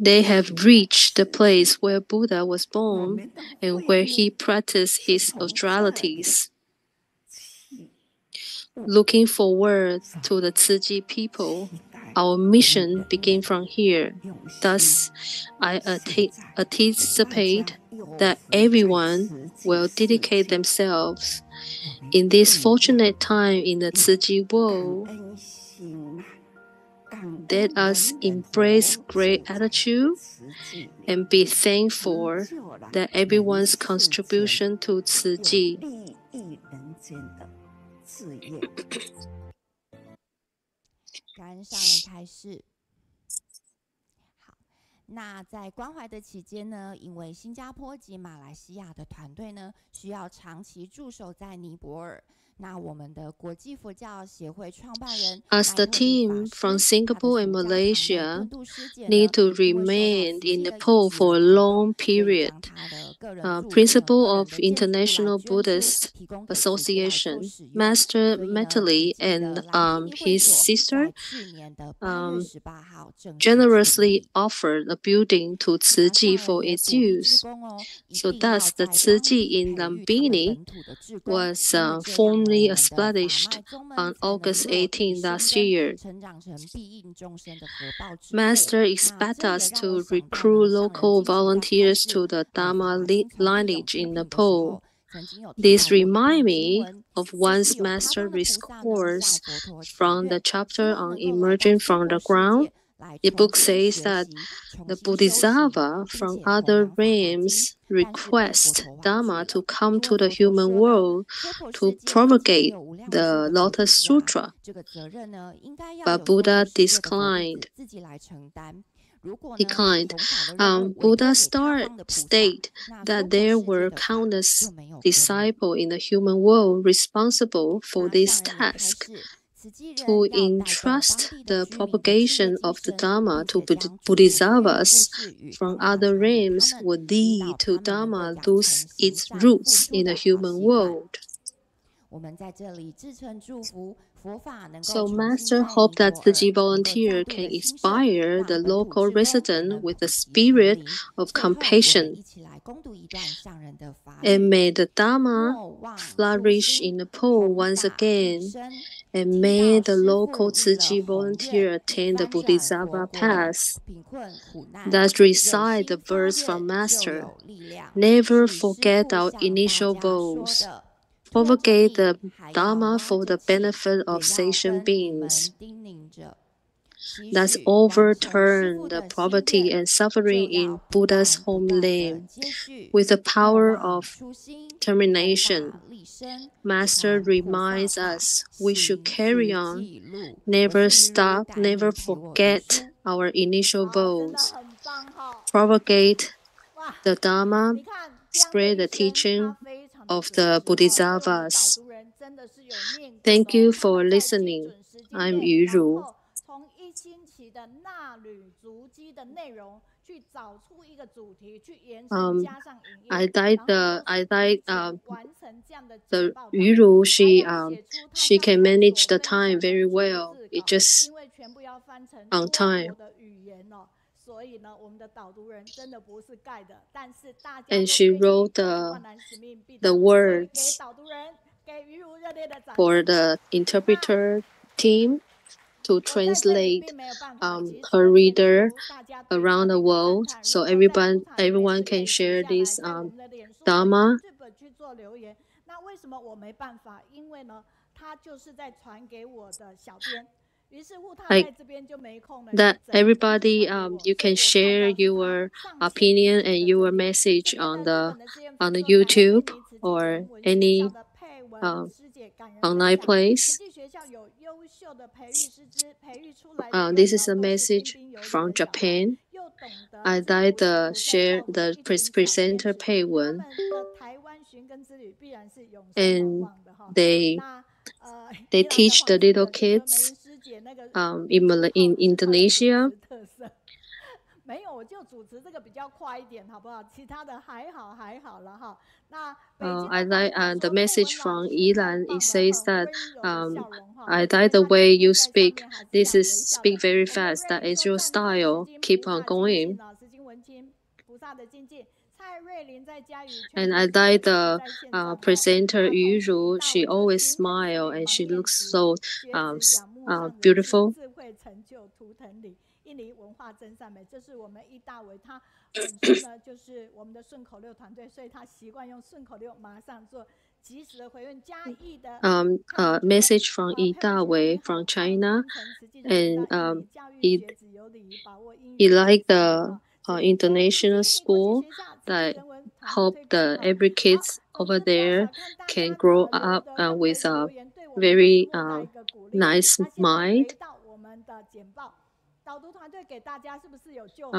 They have reached the place where Buddha was born and where he practiced his austeralities. Looking forward to the Ciji people, our mission begins from here. Thus, I anticipate that everyone will dedicate themselves in this fortunate time in the Ciji world. Let us embrace great attitude and be thankful that everyone's contribution to Ciji. 感恩上人开示。好，那在关怀的期间呢，因为新加坡及马来西亚的团队呢，需要长期驻守在尼泊尔。As the team from Singapore and Malaysia need to remain in Nepal for a long period, principal of International Buddhist Association, Master Metali and his sister generously offered a building to Ciji for its use. So thus the Ciji in Lumbini was formally established on August 18 last year. Master expects us to recruit local volunteers to the Dharma lineage in Nepal. This reminds me of one's master discourse from the chapter on emerging from the ground. The book says that the Bodhisattva from other realms request Dharma to come to the human world to propagate the Lotus Sutra. But Buddha declined. Buddha stated that there were countless disciples in the human world responsible for this task. To entrust the propagation of the Dharma to Bodhisattvas from other realms would lead to Dharma lose its roots in the human world. So Master hopes that Ciji volunteer can inspire the local resident with the spirit of compassion. And may the Dharma flourish in Nepal once again. And may the local Ciji volunteer attain the Bodhisattva path. That recite the verse from Master. Never forget our initial goals. Propagate the Dharma for the benefit of sentient beings. Thus overturn the poverty and suffering in Buddha's homeland with the power of determination. Master reminds us we should carry on, never stop, never forget our initial goals. Propagate the Dharma, spread the teaching of the Bodhisattvas. Thank you for listening. I'm Yuru. The Yuru, she can manage the time very well. It just on time. And she wrote the words for the interpreter team to translate her reader around the world, so everyone can share this Dharma. Like that, everybody, you can share your opinion and your message on the YouTube or any online place. This is a message from Japan. I like to share the presenter Peiwen, and they teach the little kids in Indonesia I like the message from Yilan. It says that I like the way you speak. This is speak very fast. That is your style. Keep on going. And I like the presenter Yuru. She always smile and she looks so beautiful. Message from Yi Dawei from China, and he like the international school. That hope that every kids over there can grow up with a very nice mind.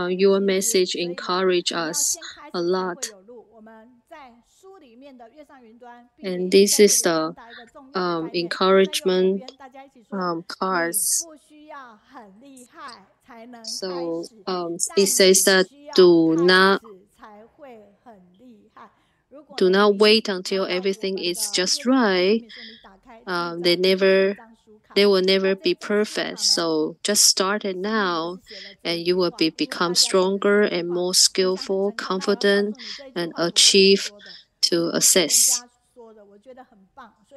Your message encourage us a lot. And this is the encouragement cards. So it says that do not wait until everything is just right. They will never be perfect. So just start it now, and you will become stronger and more skillful, confident, and achieve to assess.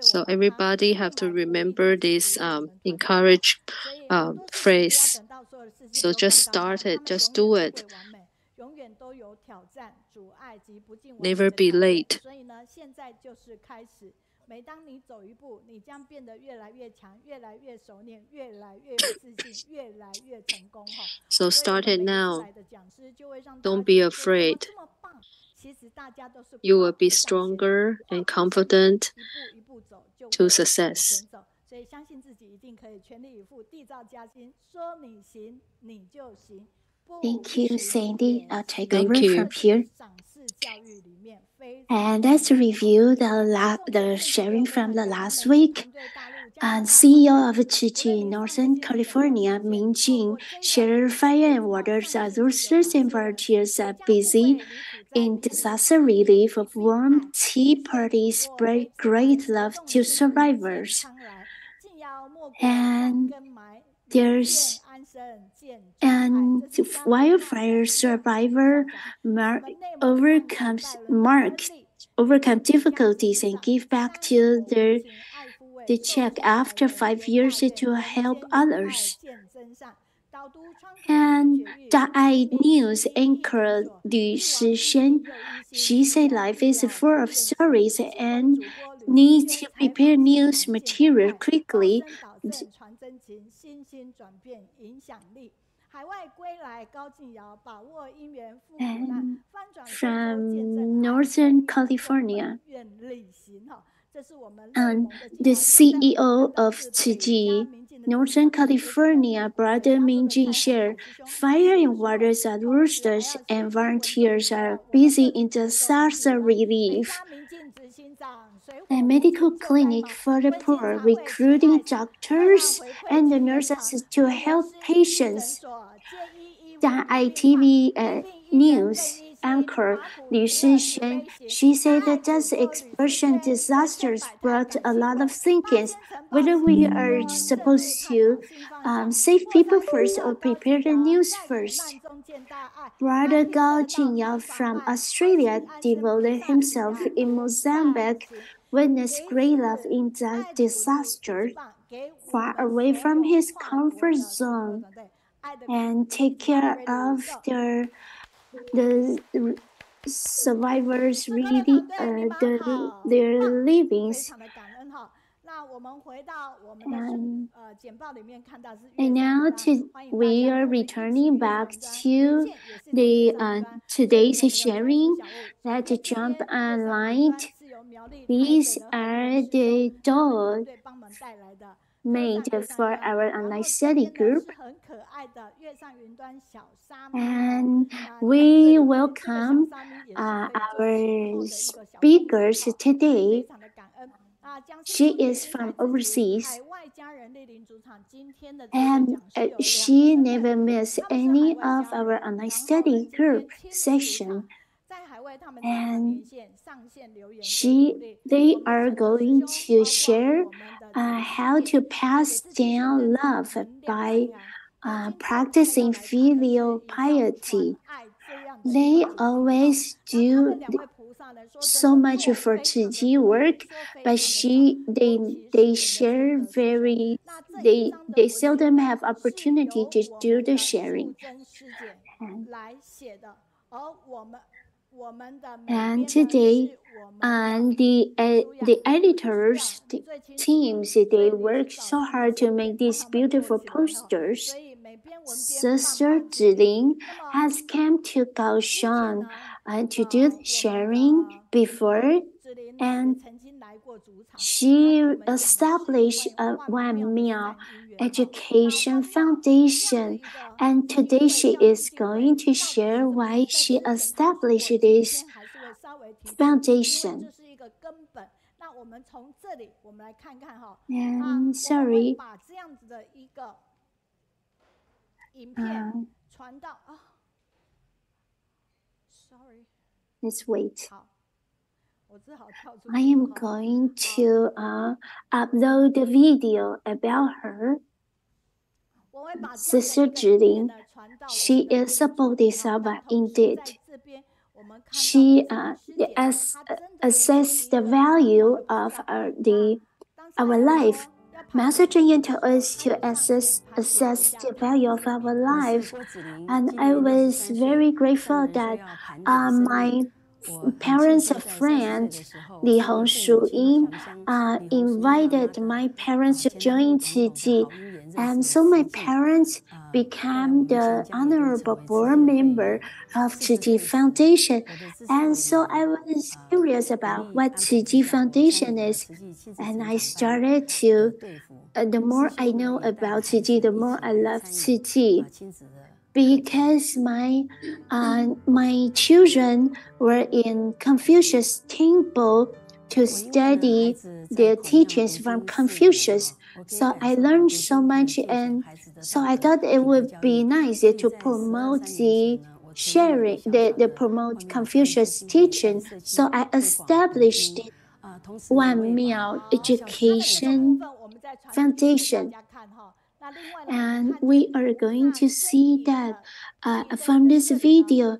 So everybody have to remember this encourage phrase. So just start it, just do it. Never be late. So start it now. Don't be afraid. You will be stronger and confident to success. Thank you, Sandy. I'll take over from here. And let's review the sharing from the last week. And CEO of Qiumei, Northern California, Meiyun, shared fire and water disasters and volunteers are busy in disaster relief. Of warm tea parties spread great love to survivors. And wildfire survivor overcome difficulties and give back to the check after 5 years to help others. And Da'ai News anchor Suzhen, she said life is full of stories and need to prepare news material quickly. And from Northern California, and the CEO of Qiumei, Northern California, Brother Meiyun shared fire and water disasters and volunteers are busy in disaster relief. A medical clinic for the poor, recruiting doctors and nurses to help patients. The ITV news anchor Liu Shen, she said that this expression disasters brought a lot of thinking whether we are supposed to save people first or prepare the news first. Brother Gao Jingyao from Australia devoted himself in Mozambique, witnessed great love in the disaster, far away from his comfort zone, and take care of the survivors their livings. And now we are returning back to the today's sharing. Let's jump online. These are the dolls made for our online study group. And we welcome our speakers today. She is from overseas, and she never missed any of our online study group session. And they are going to share how to pass down love by practicing filial piety. They always do so much for Qiji work, but they share they seldom have opportunity to do the sharing. And today, the editors, the teams, they work so hard to make these beautiful posters. Sister Zhiling has come to Kaohsiung to do the sharing before, and she established a Wan Miao Education Foundation, and today she is going to share why she established this foundation. And sorry. Let's wait. I am going to upload the video about her. Sister Zhiling, she is a bodhisattva indeed. She assessed the value of our life. Master Chen told us to assess the value of our life, and I was very grateful that my parents' friend, Li Hongshu invited my parents to join Qiji, and so my parents became the honorable board member of Qiji Foundation. And so I was curious about what Qiji Foundation is, and I started to. The more I know about Qiji, the more I love Qiji. Because my children were in Confucius temple to study the teachings from Confucius. So I learned so much, and so I thought it would be nice to promote the sharing, the promote Confucius teaching. So I established the Wan Miao Education Foundation. And we are going to see that from this video,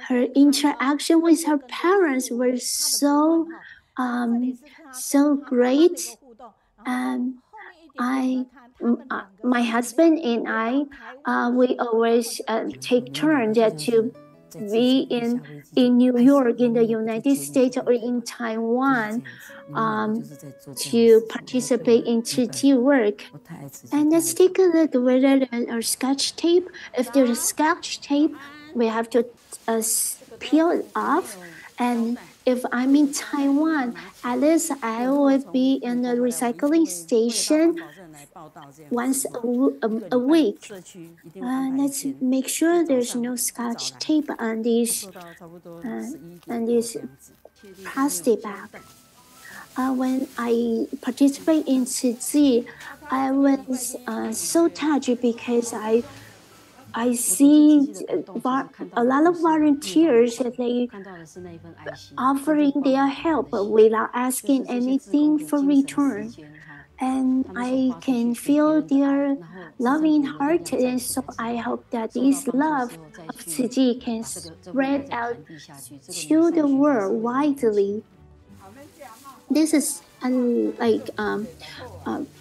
her interaction with her parents were so great. And my husband and I, we always take turns to be in New York, in the United States, or in Taiwan to participate in Qiji work. And let's take a look whether there are scotch tape. If there's scotch tape, we have to peel it off. And if I'm in Taiwan, at least I would be in the recycling station once a week. Let's make sure there's no scotch tape on this plastic bag. When I participate in Qiji, I was so touched because I see a lot of volunteers that they offering their help without asking anything for return. And I can feel their loving heart, and so I hope that this love of Qiji can spread out to the world widely. This is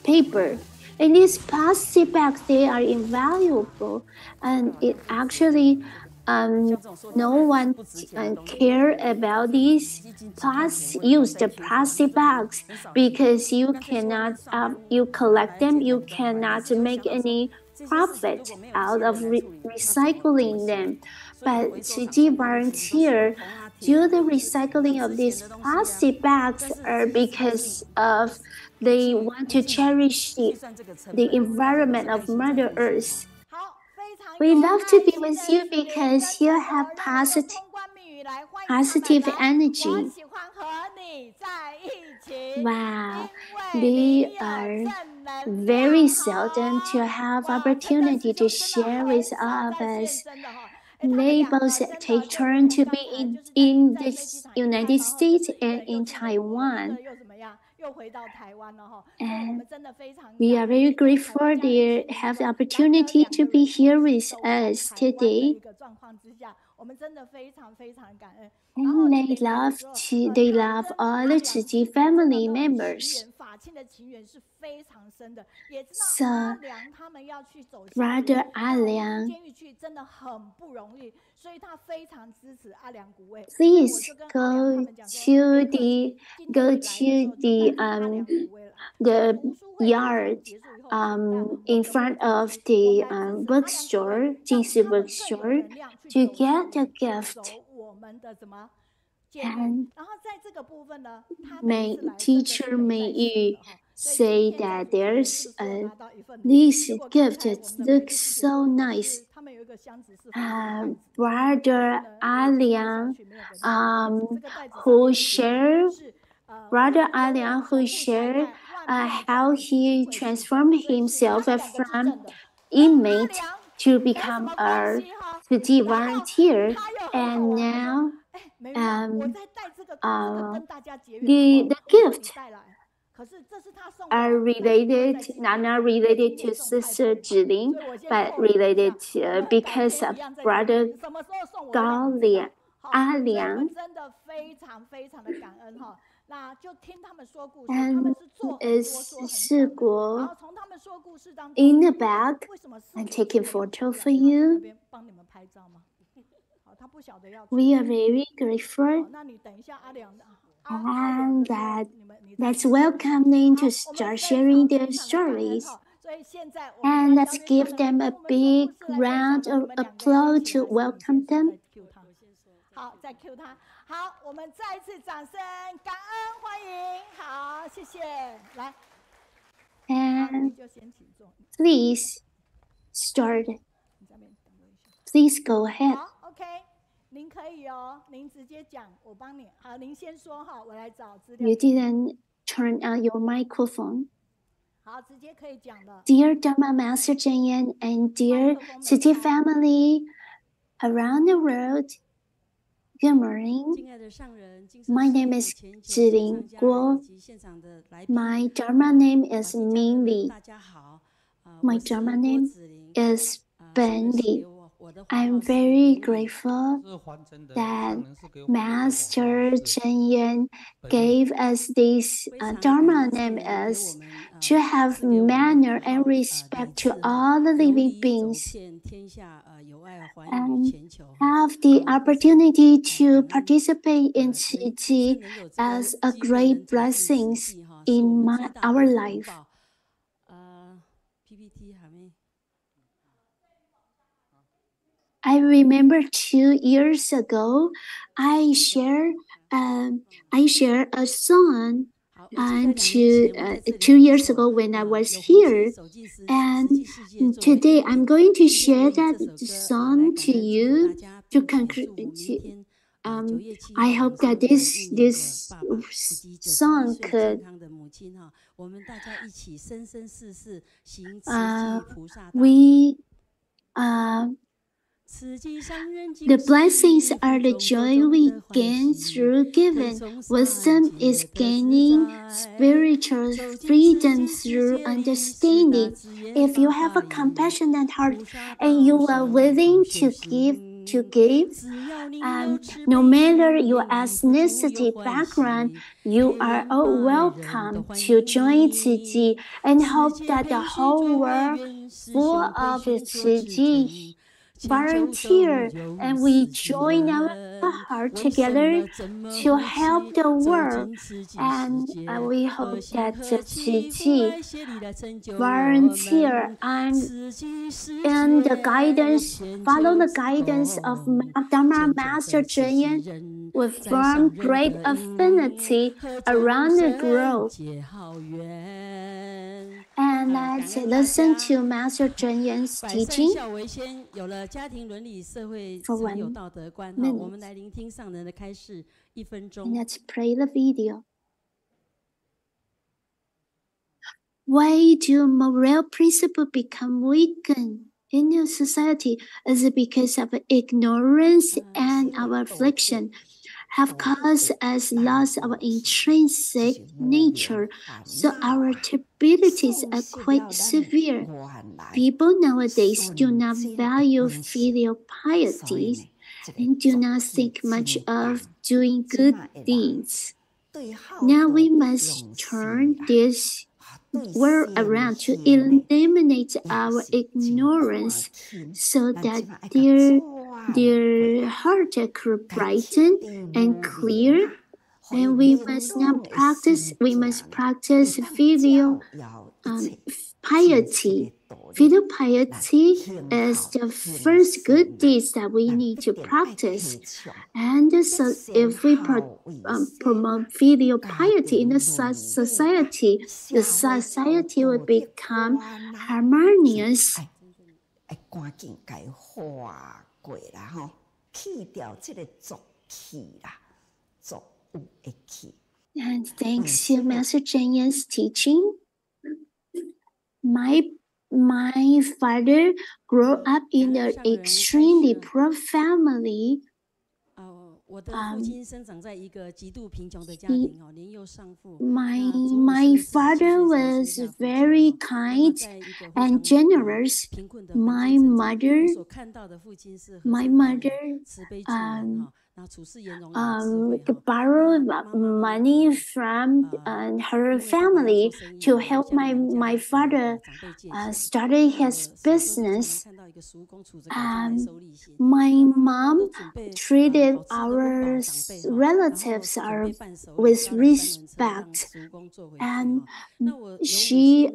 paper. And these plastic bags, they are invaluable, and it actually no one care about these used plastic bags because you cannot you collect them, you cannot make any profit out of recycling them. But Qiji volunteer do the recycling of these plastic bags because of they want to cherish the environment of Mother Earth. We love to be with you because you have positive energy. Wow, they are very seldom to have opportunity to share with all of us. They both take turn to be in the United States and in Taiwan. And we are very grateful they have the opportunity to be here with us today. And they love all the Ziji family members. So, Brother Aliang, please go to the yard in front of the bookstore, Jinsu bookstore, to get a gift. And teacher Meiyun say that there's this gift that looks so nice. Brother Aliang, who shared how he transformed himself from inmate to become a Ziji volunteer, and now the gift are not related to Sister Zhiling, but related to, because of Brother Aliang. And is Shiguo in the back and taking photo for you. We are very grateful, and let's welcome them to start sharing their stories. And let's give them a big round of applause to welcome them. And please start. Please go ahead. You didn't turn on your microphone. Dear Dharma Master Chen and dear Ziji family around the world, good morning. My name is Zhiling Guang. My Dharma name is Mingli. My Dharma name is Benli. I'm very grateful that Master Chen gave us this Dharma name as to have manner and respect to all the living beings, and have the opportunity to participate in Ziji as a great blessing in our life. I remember 2 years ago, I shared a song and 2 years ago when I was here, and today I'm going to share that song to you to conclude. I hope that this song could the blessings are the joy we gain through giving. Wisdom is gaining spiritual freedom through understanding. If you have a compassionate heart and you are willing to give, no matter your ethnicity background, you are all welcome to join Ziji, and hope that the whole world full of Ziji volunteer, and we join our heart together to help the world. And we hope that the Ziji volunteer and the guidance, follow the guidance of Dharma Master Chen, will form great affinity around the globe. And let's listen to Master Chen's teaching for 1 minute. And let's play the video. Why do moral principles become weakened in the society? Is it because of ignorance and our affliction have caused us loss of intrinsic nature, so our abilities are quite severe. People nowadays do not value filial piety and do not think much of doing good deeds. Now we must turn this world around to eliminate our ignorance so that their heart could brighten and clear. And we must practice filial piety. Filial piety is the first good deeds that we need to practice. And so if we promote filial piety in the society, the society will become harmonious. And thanks to Master Chen Yan's teaching, my father grew up in an extremely poor family. My father was very kind and generous. My mother borrowed money from her family to help my father started his business. My mom treated our relatives with respect, and she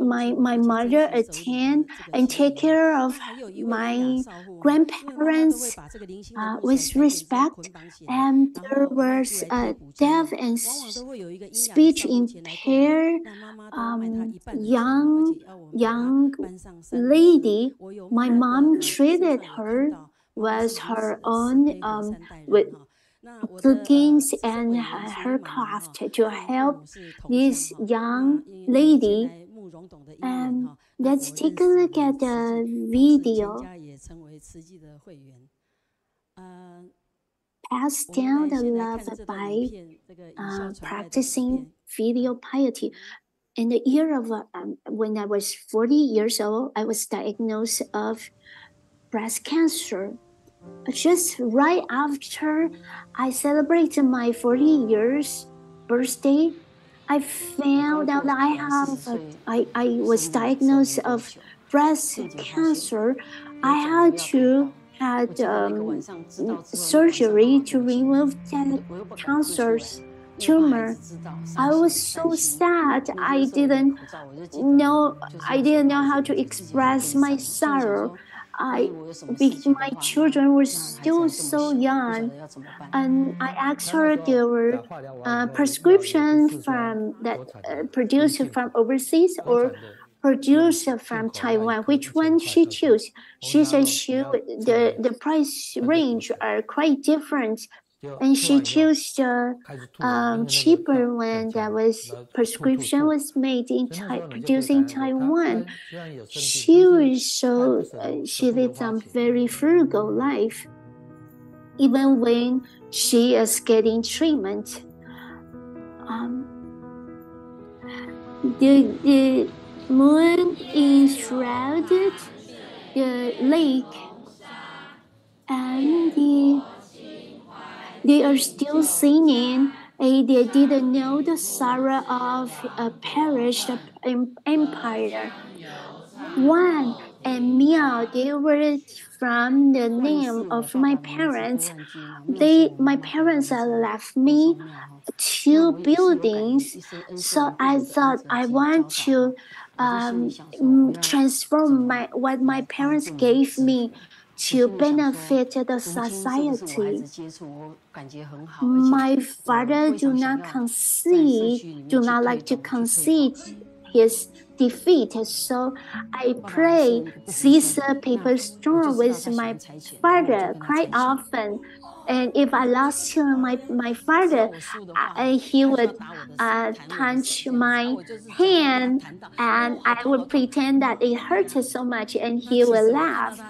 my mother attend and take care of my grandparents with respect, and there was a deaf and speech impaired young lady. My mom treated her with her own with cookings and her craft to help this young lady. And let's take a look at the video. Pass down the love by practicing filial piety. In the year of when I was 40 years old, I was diagnosed of breast cancer. Just right after I celebrated my 40 years birthday, I found out that I was diagnosed of breast cancer. I had to have surgery to remove that cancer's tumor. I was so sad. I didn't know how to express my sorrow. My children were still so young, and I asked her there were prescriptions from that produced from overseas or produced from Taiwan. Which one she chose? She said the price range are quite different, and she chose the cheaper one that was prescription was made in produced in Taiwan. She lives a very frugal life, even when she is getting treatment. The moon enshrouded the lake, and they are still singing. They didn't know the sorrow of a perished empire. Huang and Miao, they were from the name of my parents. My parents left me 2 buildings, so I thought I want to transform what my parents gave me to benefit the society. My father do not like to concede his defeat, so I play scissor paper stone with my father quite often. And if I lost to my father, he would punch my hand, and I would pretend that it hurts so much, and he will laugh.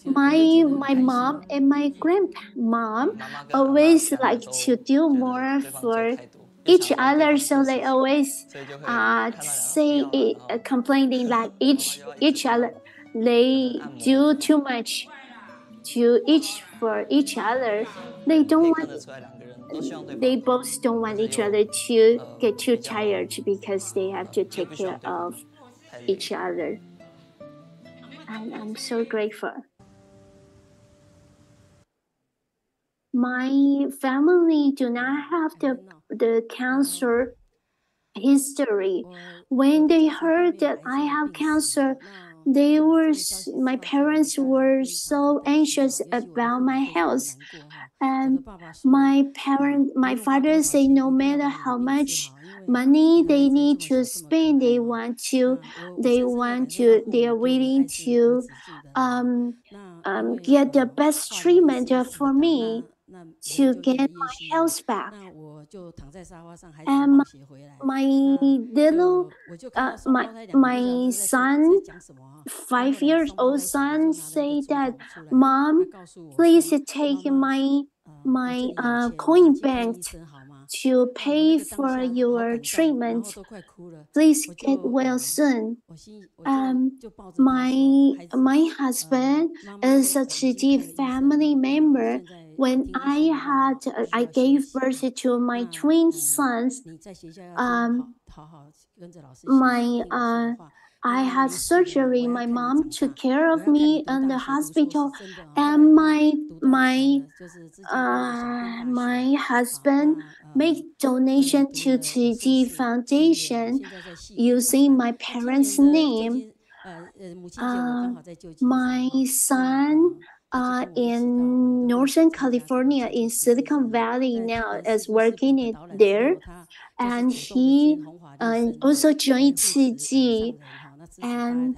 My mom and my grandmom always like to do more for each other, so they always say complaining that each other they do too much to for each other. They both don't want each other to get too tired because they have to take care of each other. And I'm so grateful. My family do not have the cancer history. When they heard that I have cancer, my parents were so anxious about my health. And my father said no matter how much money they need to spend, they are willing to get the best treatment for me to get my health back. And my son, 5-year-old son, say that, Mom, please take my coin bank to pay for your treatment. Please get well soon. My husband is a Chiji family member. When I gave birth to my twin sons, I had surgery. My mom took care of me in the hospital, and my husband made donation to Chiji Foundation using my parents' name. My son in Northern California, in Silicon Valley now, is working there, and he also joined Chiji and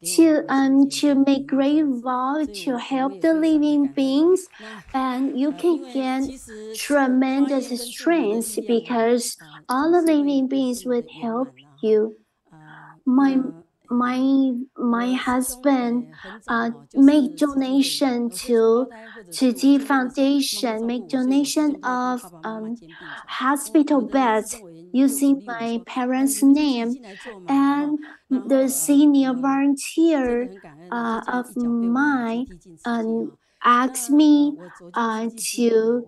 to make great vow to help the living beings, and you can get tremendous strength because all the living beings would help you. My husband make donation to the foundation, make donation of hospital beds using my parents' name, and the senior volunteer of mine asked me to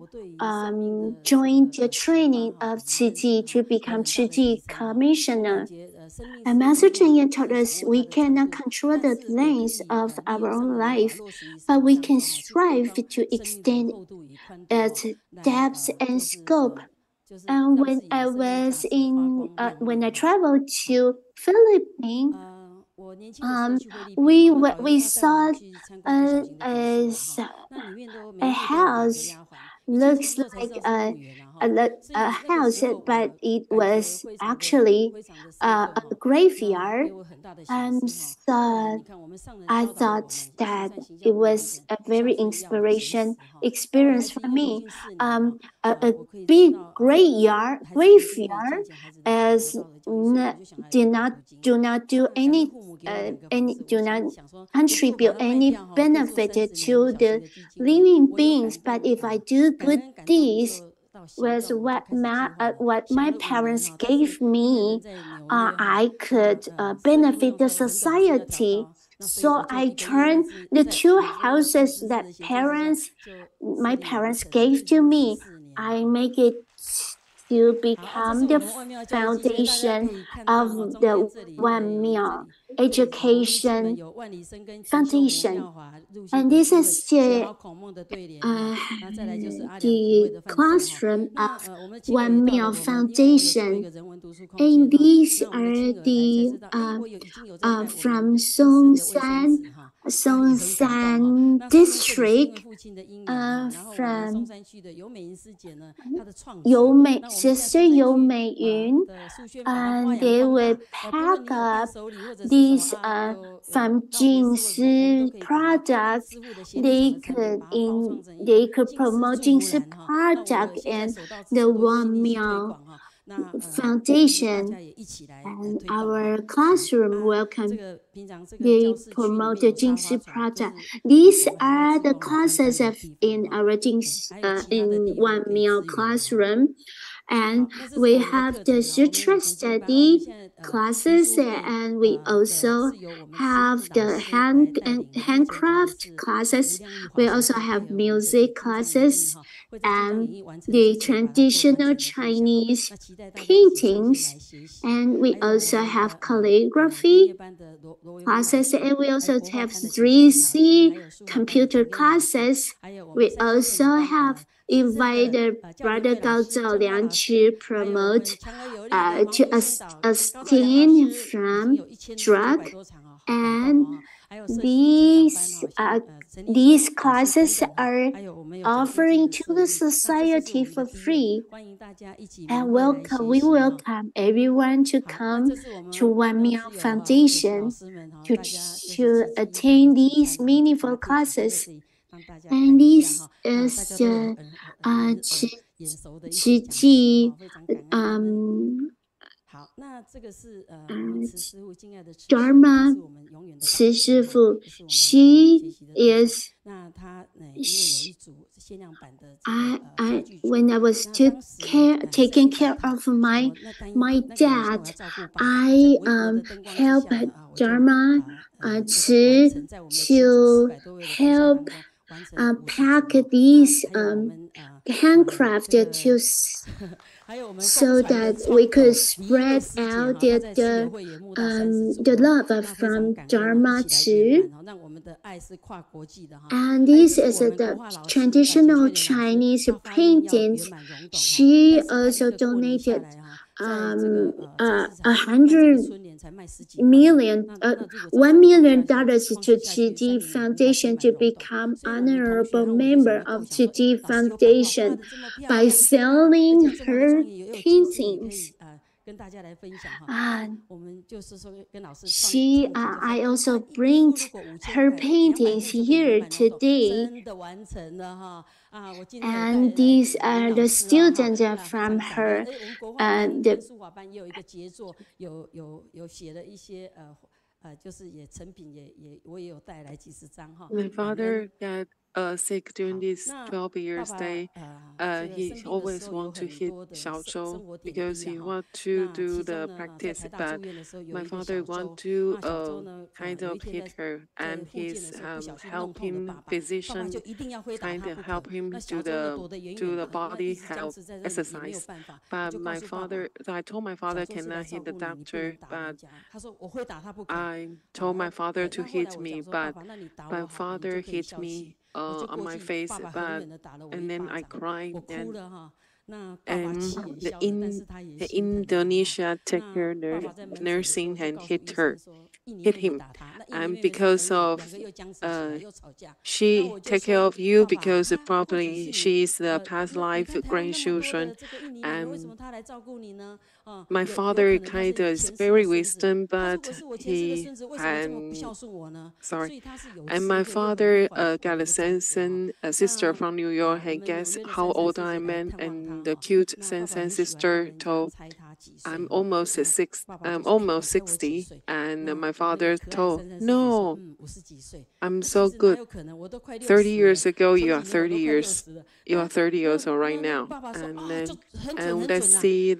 join the training of Chiji to become Chiji commissioner. And Master Chen taught us we cannot control the length of our own life, but we can strive to extend its depth and scope. And when I traveled to Philippines, we saw a house, looks like a house, but it was actually a graveyard. And so I thought that it was a very inspiration experience for me. A big graveyard do not contribute any benefit to the living beings. But if I do good deeds with what my parents gave me, I could benefit the society. So I turned the two houses that my parents gave to me, I make it to become the foundation of the One Miao Education Foundation. And this is the classroom of One Miao Foundation. And these are the from Songsan Songshan district from Sister Meiyun, and they will pack up these from Jingshi products. They could promote Jingshi product and the One Miao Foundation, and our classroom welcome. They promote the Jingshi project. These are the classes in our in One Miao classroom, and we have the sutra study classes, and we also have the handcraft classes. We also have music classes and the traditional Chinese paintings, and we also have calligraphy classes, and we also have 3C computer classes. We also have invited Brother Gao Zhaoliang to promote to abstain from drug, and these classes are offering to the society for free. And we welcome everyone to come to One Miao Foundation to attend these meaningful classes. And this is Dharma Ci She is when I was taking care of my dad, I helped Dharma to help pack these handcrafted so that we could spread out the love from Dharma too. And this is the traditional Chinese paintings. She also donated $1 million to Chengde Foundation to become honorable member of Chengde Foundation by selling her paintings. I also bring her paintings here today. And these are the students from her. My father got sick during these 12 years day. He always want to hit Xiaozhou because he want to do the practice, but my father want to kind of hit her, and his helping physician kind of help him do the body health exercise. But I told my father cannot hit the doctor, but I told my father to hit me, but my father hit me on my face, and then I cried, and the Indonesia take her nursing and hit him, and because of she take care of you because probably she is the past life grandchildren, and my father kind of is very wisdom, but he and my father got a sister from New York, and guess how old I am, and the cute Sen sister told I'm almost 60, and my father told, no, I'm so good. 30 years ago, you are 30 years old right now. And let's see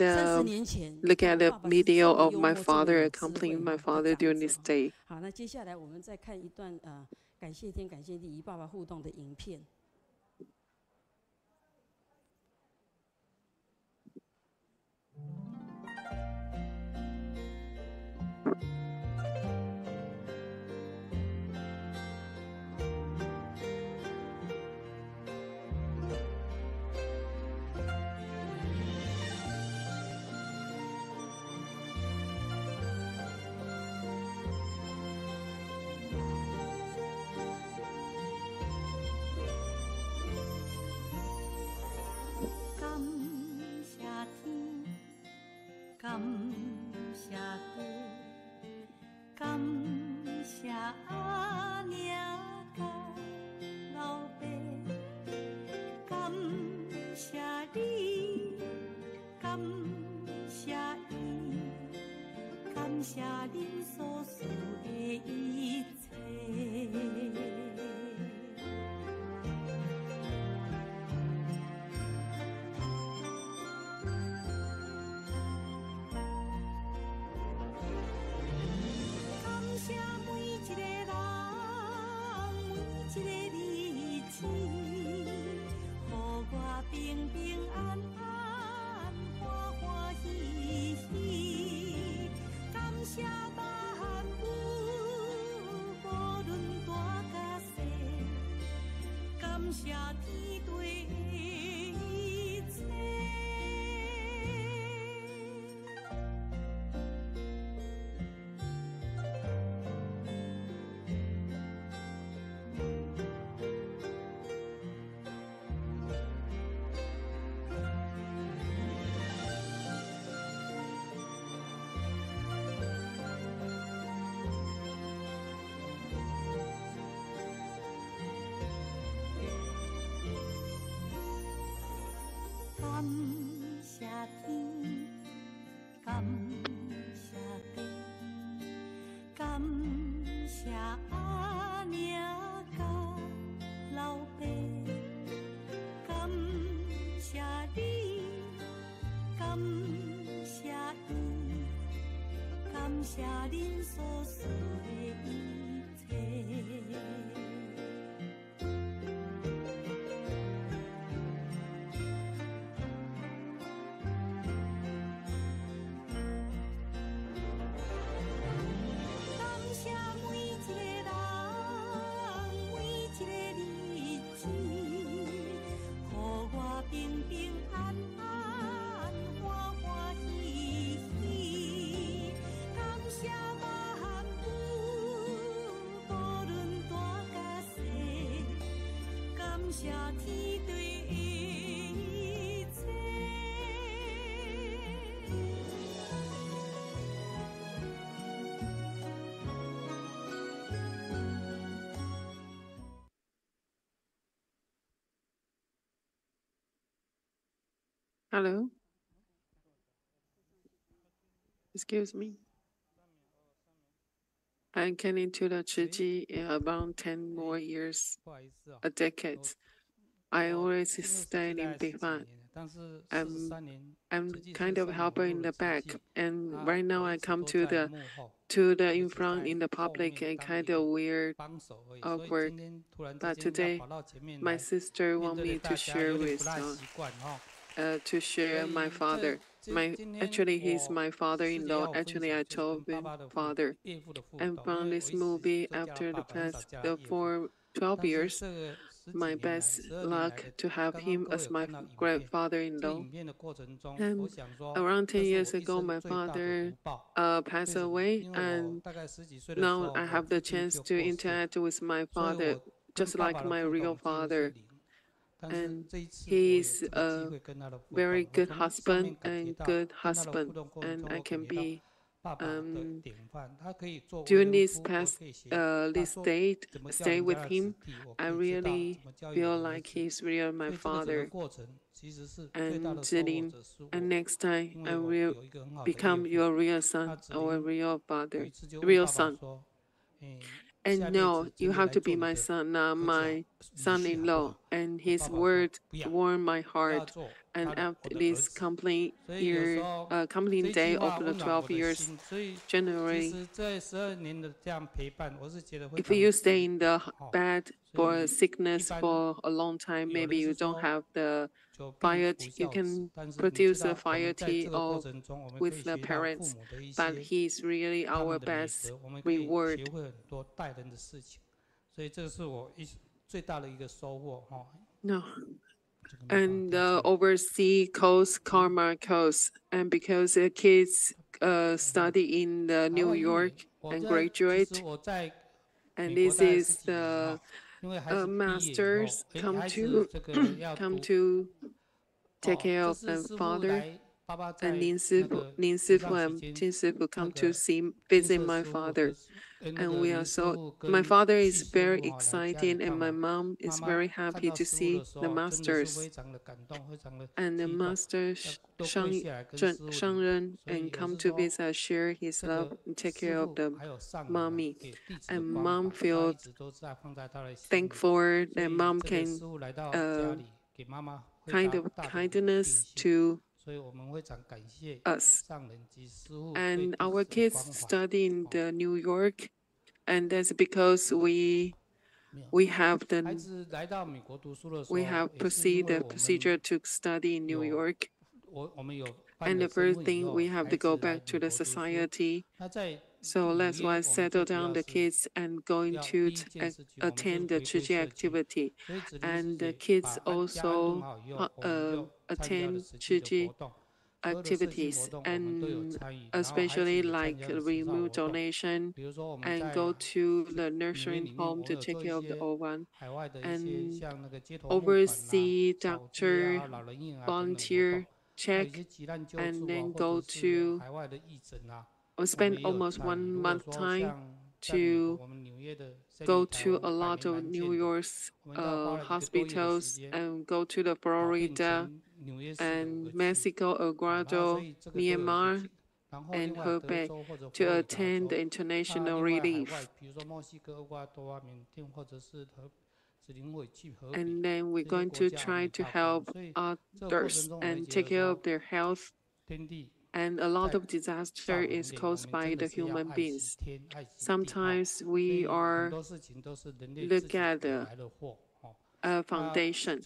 look at the video of my father, accompanying my father during this day. 好，那接下来我们再看一段感谢天感谢地与爸爸互动的影片。Hello. Excuse me. I'm getting to the Chiji in about 10 more years, a decade. I always stay in Peiwen. I'm kind of helper in the back, and right now I come to the in front in the public and kind of weird, awkward. But today, my sister want me to share with my father. Actually, he's my father-in-law. Actually, I told him father. And from this movie, after the past 12 years, my best luck to have him as my grandfather-in-law. And around 10 years ago, my father passed away, and now I have the chance to interact with my father, just like my real father. And he's a very good husband and and I can be during this past this date stay with him. I really feel like he's really my father and Zhiling, and next time I will become your real son or real father, real son. And no, you have to be my son, not my son-in-law. And his word warmed my heart. And after this complete day of the 12 years, January, if you stay in the bed for sickness for a long time, maybe you don't have the piety, you can produce a piety with the parents, but he's really our best reward. No. And the overseas coast, karma coast, and because the kids study in New York and graduate, and this is the masters come to take care of the father. and Lin Sifu and Jin Sifu come to visit my father. And we are so, my father is very excited and my mom is very happy to see the masters. And the master Shangren and come to visit, share his love and take care of the mommy. And mom feels thankful that mom can kind of kindness to us. And our kids study in New York, and that's because we have proceed the procedure to study in New York. And the first thing, we have to go back to the society. So that's why I settle down the kids and going to attend the Chiji activity. And the kids also attend Chiji activities, and especially like remove donation and go to the nursing home to take care of the old one, and oversee doctor volunteer check, and then go to spend almost 1 month time to go to a lot of New York's hospitals, and go to the Florida and Mexico, Ecuador, Myanmar, and Hebei to attend the international relief. And then we're going to try to help others and take care of their health. And a lot of disaster is caused by the human beings. Sometimes we are look at the foundation,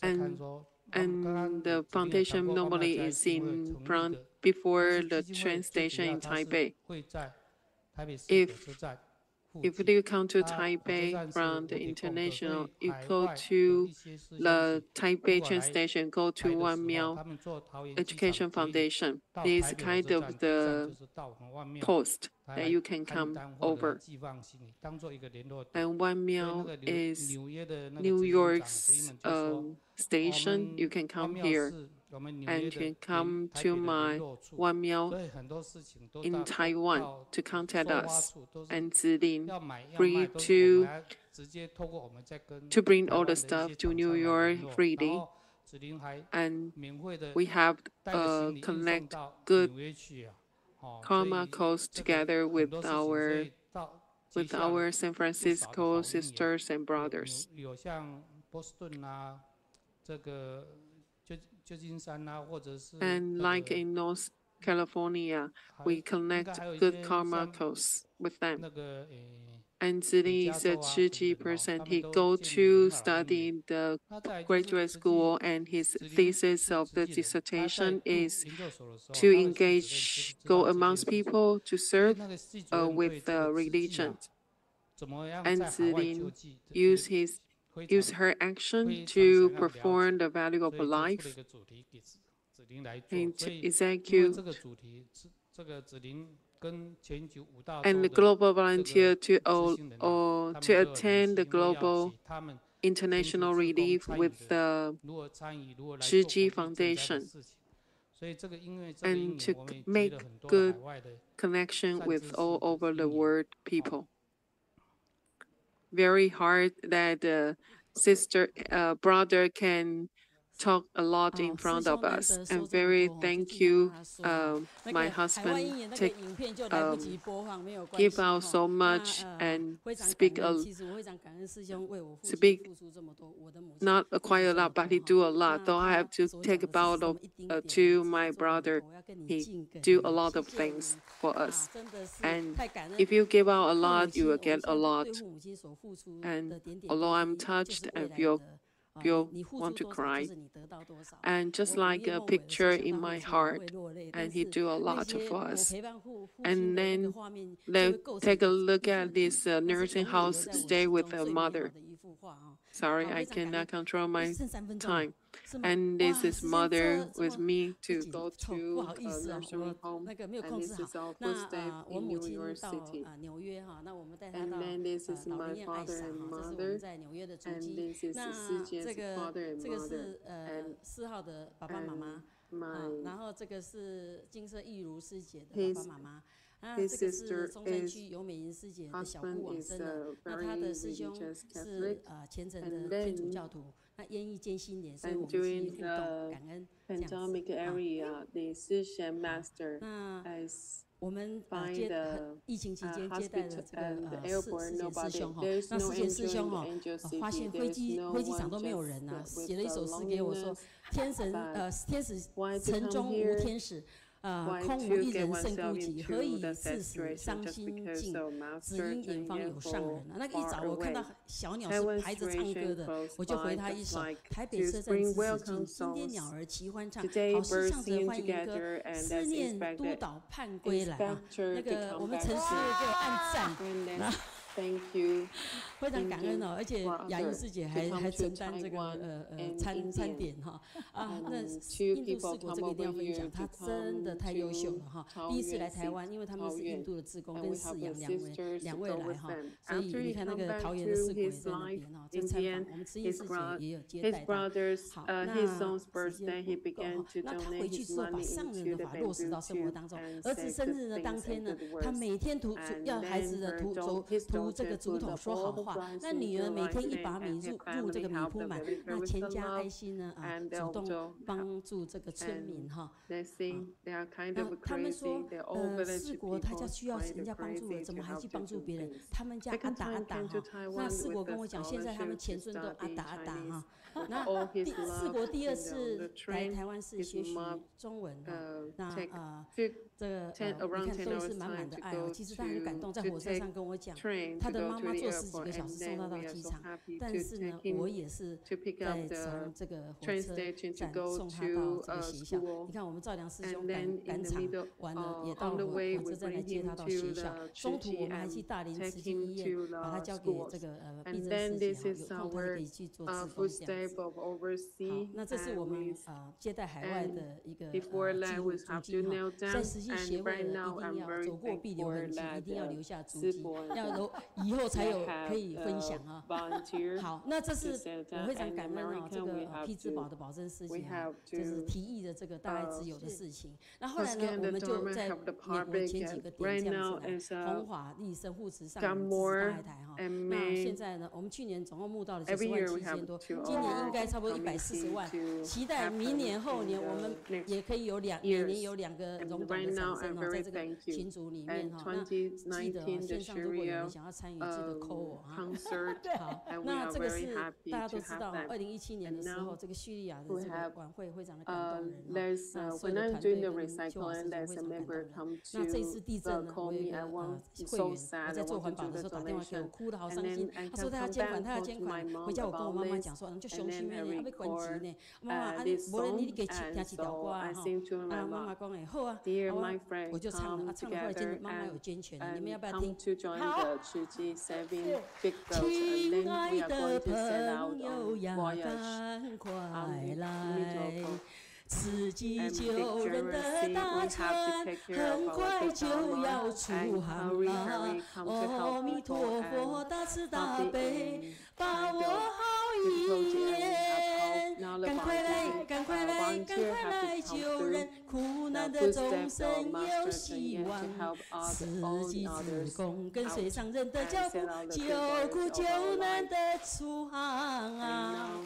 and the foundation normally is in front before the train station in Taipei. If you come to Taipei from the international, you go to the Taipei train station, go to Wanmiao Education Foundation. This is kind of the post that you can come over. And Wanmiao is New York's station. You can come here and you can come to my Wanmiao in Taiwan to contact us, and Zhiling free to bring all the stuff to New York freely. And we have connect good karma codes together with our San Francisco sisters and brothers. And like in North California, we connect good karma codes with them. And Zhiling is a Chiji person. He go to study in the graduate school, and his thesis of the dissertation is to engage, go amongst people to serve with religion. And Zhiling use her action to perform the value of life and to execute and the global volunteer to attend the global international relief with the Chiji Foundation, and to make good connection with all over the world people. Very hard that the brother can talk a lot in front of us, and very thank you, my husband give out so much and speak not quite a lot, but he do a lot. Though I have to take about to my brother, he do a lot of things for us. And if you give out a lot, you will get a lot. And although I'm touched and feel want to cry, and just like a picture in my heart, and he do a lot for us. And then take a look at this nursing house, stay with a mother. Sorry, I cannot control my time. And this is mother with me to go to a nursery home, and this is our first step in New York City. And then this is my father and mother, and this is Suzhen's father and mother, 然后这个是金色玉如师姐的爸爸妈妈。这个是中山区尤美云师姐的小姑往生了，那她的师兄是虔诚的天主教徒，那烟意见新年，所以我们是互动感恩这样子。那我们疫情期间接待了这个世贤师兄哈，那世贤师兄哈发现飞机场都没有人啊，写了一首诗给我说，天使城中无天使。空无一人胜孤寂，何以致死伤心尽？只因远方有上人啊！那个一早我看到小鸟是排着唱歌的，我就回他一首：台北车站知识经，今天鸟儿齐欢唱，好事唱着欢迎歌，思念督导盼归来啊！那个我们陈师给我按赞。Thank you， 非常感恩哦，而且雅玉师姐还承担这个餐点哈那印度四国这个一定要分享，她真的太优秀了哈！第一次来台湾，因为他们是印度的志工跟释阳两位来哈，所以你看那个桃园的四国也在那边哈，这参访我们慈义师姐也有接待到。好，那时间不够哈，那他回去之后把上人的法落实到生活当中。儿子生日的当天呢，他每天要孩子的涂这个竹筒说好话，那女儿每天1把米入这个米铺满，那全家爱心呢主动帮助这个村民哈。那他们说四国他家需要人家帮助了，怎么还去帮助别人？他们家阿达哈，那四国跟我讲，现在他们前孙都阿达哈。那四国第2次来台湾是学习中文的，那这个你看都是满满的爱哦。其实他很感动，在火车上跟我讲，他的妈妈坐10几个小时送他到机场，但是呢，我也是在从这个火车站送他到这个学校。你看，我们赵良师兄赶场完了，也到火车站来接他到学校。中途我们还去大林慈济医院，把他交给这个碧珍师姐哈，有空他可以去做志工这样子。好，那这是我们接待海外的一个记录足迹哈，在实际协会的一定要走过必留痕迹，一定要留下足迹，以后才有可以分享啊。好，那这是我非常感恩哦，这个批之宝的保证事情啊，就是提议的这个大爱之友的事情。那后来呢，我们就在美国前几个点这样子来，弘法利生护持上人支持大爱台哈。那现在呢，我们去年总共募到了90.7万多，今年应该差不多140万，期待明年后年我们也可以有每年有2个荣短的产生哦，在这个群组里面哈。那记得哦，线上如果有人想要参与，记得扣我哈。好，那这个是大家都知道，2017年的时候，这个叙利亚的这个晚会非常的感动人，那所有的团队跟邱老师非常感动人。那这一次地震呢，我有一个会员，我在做环保的时候打电话给我，哭得好伤心。他说他要捐款，他要捐款。回家我跟我妈妈讲说，就伤心的呢，要关钱呢。妈妈，无论你给听几条歌啊哈。妈妈讲哎好啊，我就唱了，唱了后来真的妈妈有捐钱了，你们要不要听？好。亲爱的朋友呀，赶快来！慈济救人的大船很快就要出航了，阿弥陀佛大慈大悲，把握好一年，赶快来，赶快来，赶快来救人，苦难的众生有希望，慈济志工跟随上人的脚步，救苦救难的出航啊！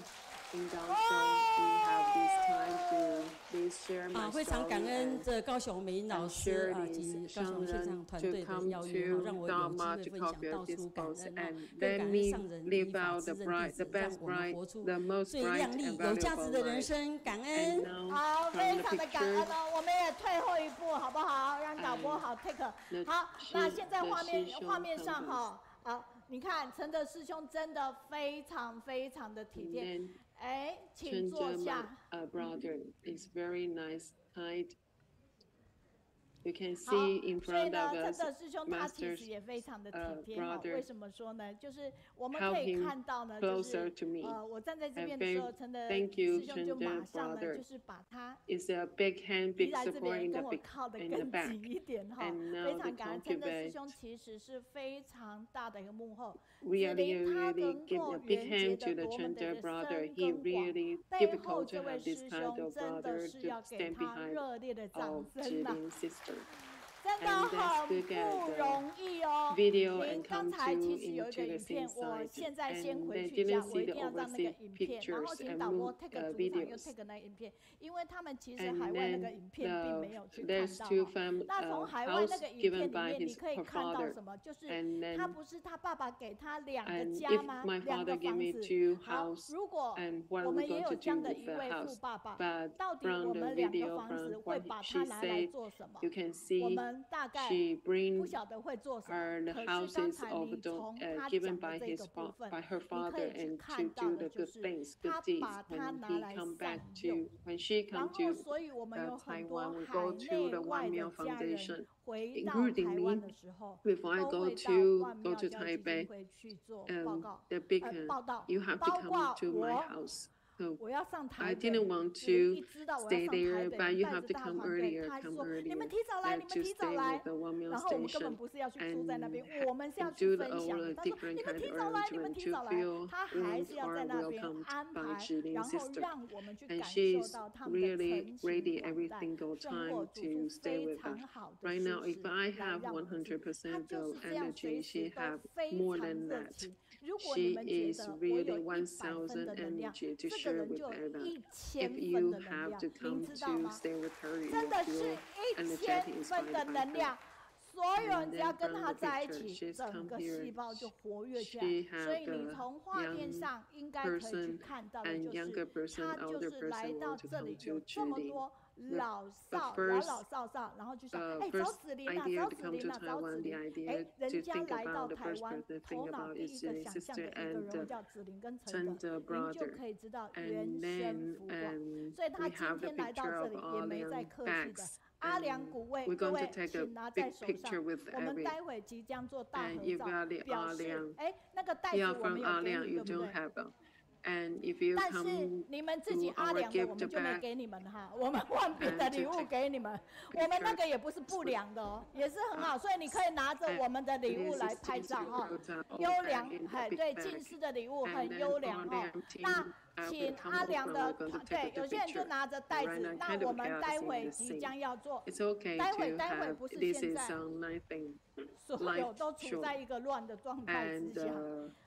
非常感恩这高雄美云老师及高雄线上团队的邀约让我有机会分享到处感恩更感恩上人依法之任弟子，让我们活出最亮丽有价值的人生，感恩。好，非常的感恩哦，我们也退后一步，好不好？让导播好 take。好，那现在画面上哈，好，你看陈德师兄真的非常非常的体贴。哎，请坐下。Brother is very nice, kind. You can see in front of us, 陈德师兄他其实也非常的体贴哈。为什么说呢？就是我们可以看到呢，就是我站在这边的时候，陈德师兄就马上呢，就是把他移来这边跟我靠得更紧一点哈。非常感恩陈德师兄，其实是非常大的一个幕后。Really give a big hand to the Chengde brother. He really difficult to have this kind of brother to stand behind our Zhiling sister. 真的很不容易哦。您刚才其实有一个影片，我现在先回去一下，我一定要让那个影片，然后请导播 take 组长又 take 那个影片，因为他们其实海外那个影片并没有去看到。那从海外那个影片里面，你可以看到什么？就是他不是他爸爸给他2个家吗？2个房子。好，如果我们也有这样的一位富爸爸，到底我们2个房子会把它拿来做什么？我们大概不晓得会做什么，可是刚才你从他讲的这个部分，你可以去看到的就是他把它拿来善用，然后所以我们有很多海内外的家人回到台湾的时候，都会到万庙教基金会去做报道，包括我要上台北， 一知道我要上台北，带着大团队，他说你们提早来，你们提早来，然后我们根本不是要去住在那边，我们是要去分享。他说你们提早来，你们提早来，他还是要在那边安排，然后让我们去感受到他们的诚情款待，生活煮出非常好的食食来让我们吃。他就是这样随时都非常热情。如果你们觉得我有100分的能量，这个人就有1000分的能量，您知道吗？真的是1000分的能量。所有人只要跟他在一起，整个细胞就活跃起来。所以你从画面上应该可以去看到的就是，他就是来到这里有这么多老少，然后就说，哎，找子琳啊，找子琳啊，找子琳。哎，人家来到台湾，头脑第一个想象的一个人物叫子琳跟陈德，您就可以知道原生福广。所以他今天来到这里也没再客气的。阿良古味，各位请拿在手上。我们待会即将做大合照，表示哎，那个袋子我们有给你，对不对？但是你们自己阿良的我们就没给你们哈，我们换别的礼物给你们。我们那个也不是不良的哦，也是很好，所以你可以拿着我们的礼物来拍照哈，优良，哎，对，近视的礼物很优良哦。那请阿良的，对，有些人就拿着袋子，那我们待会即将要做，待会不是现在，所有都处在一个乱的状态之下。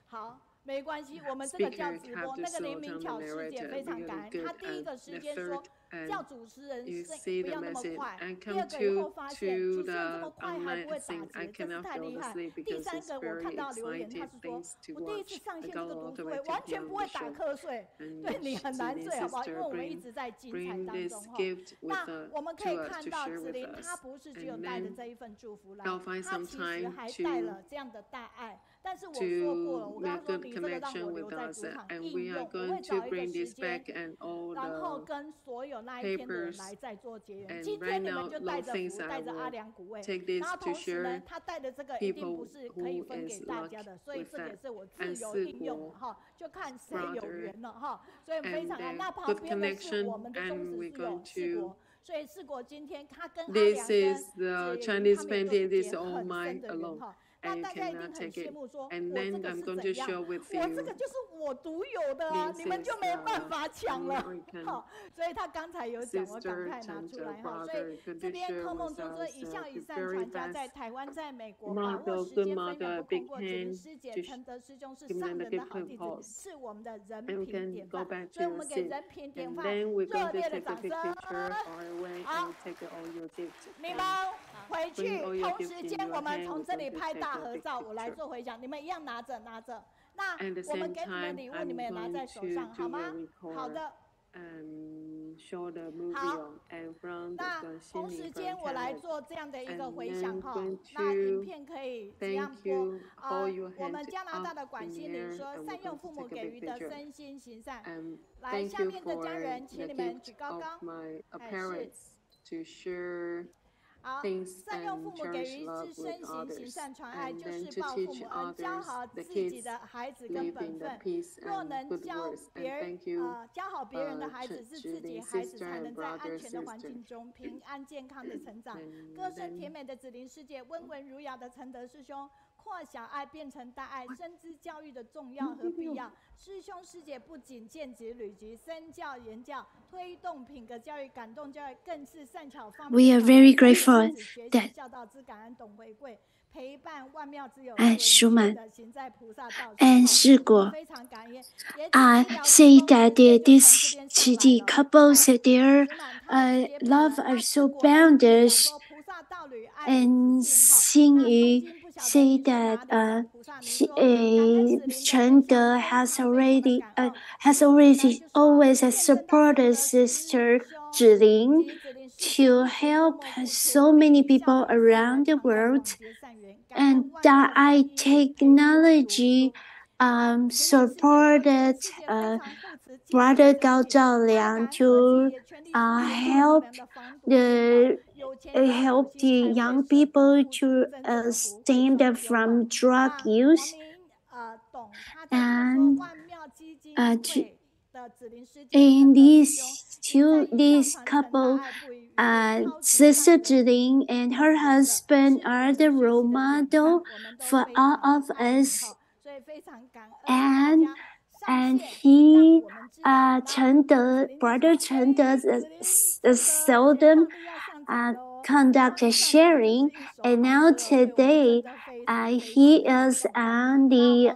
好。没关系，我们这个叫直播。那个林明巧师姐非常感恩，她第一个时间说叫主持人不要那么快。第二个以后发现主持人这么快还不会打结，真是太厉害。第三个我看到留言，他是说我第一次上线这个读书会完全不会打瞌睡，对你很难睡好不好？因为我们一直在精彩当中哈。那我们可以看到子琳，她不是只有带着这一份祝福来，她其实还带了这样的大爱。但是我说过了，我刚刚说你这个让我留在主场应用，我会找一个时间，然后跟所有那一天的人来再做结缘。今天你们就带着福，带着阿良古味，然后同时呢，他带的这个一定不是可以分给大家的，所以这也是我自由应用哈，就看谁有缘了哈。所以非常那旁边的是我们的宗旨是有四国，所以四国今天他跟阿良跟他们都是结很深的缘哈。那大家一定很羡慕说，我这个是怎样？我这个就是我独有的啊，你们就没办法抢了。好，所以他刚才有讲，我赶快拿出来哈。所以这边柯梦就说，一向以善传家，在台湾、在美国，把握时间分享不空过。子琳师姐、陈德师兄是上人的好弟子，是我们的人品典范。所以我们给人品典范热烈的掌声。好，你们回去，同时间我们从这里拍大合照，我来做回响，你们一样拿着。那我们给你们礼物，你们也拿在手上，好吗？好的。好，那同时间我来做这样的一个回响哈。那影片可以这样播我们加拿大的管心玲说，善用父母给予的身心行善。来，下面的家人，请你们举高高。是。好， things 善用 and 父母给 cherish 予 love 之 with 身行，行 others, 善传爱， and 就 then 是 to 报父 teach 母恩，教 others 好 the 自己 kids 的孩子跟 live 本 in the 分。 peace 若 and 能 good 教 words. 别 And 人 thank you, 教好别人的孩子，是自己 Zhiling 孩子 sister 才 and 能在安 brother 全的环 sister. 境中平安健康的成长。 And 歌声 then 甜美的子林师姐，温文儒雅的承德师兄，扩小爱变成大爱，深知教育的重要和必要。师兄师姐不仅见职履职，身教言教，推动品格教育、感动教育，更是善巧方便。 We are very grateful 学习 that 孝道之感恩，懂回馈，陪伴万妙之友， and Schumann 行在菩萨道。 and 世果 非常感恩。 say that these Chidi couples, their love are so boundless. And Xingyu say that Chengde has always supported sister Zhiling to help so many people around the world, and that I technology supported Brother Gao Zhaoliang to help the young people to stand from drug use, and in this couple, Sister Zhiling and her husband are the role model for all of us, and he, Brother Chengde, seldom conduct a sharing, and now today he is on the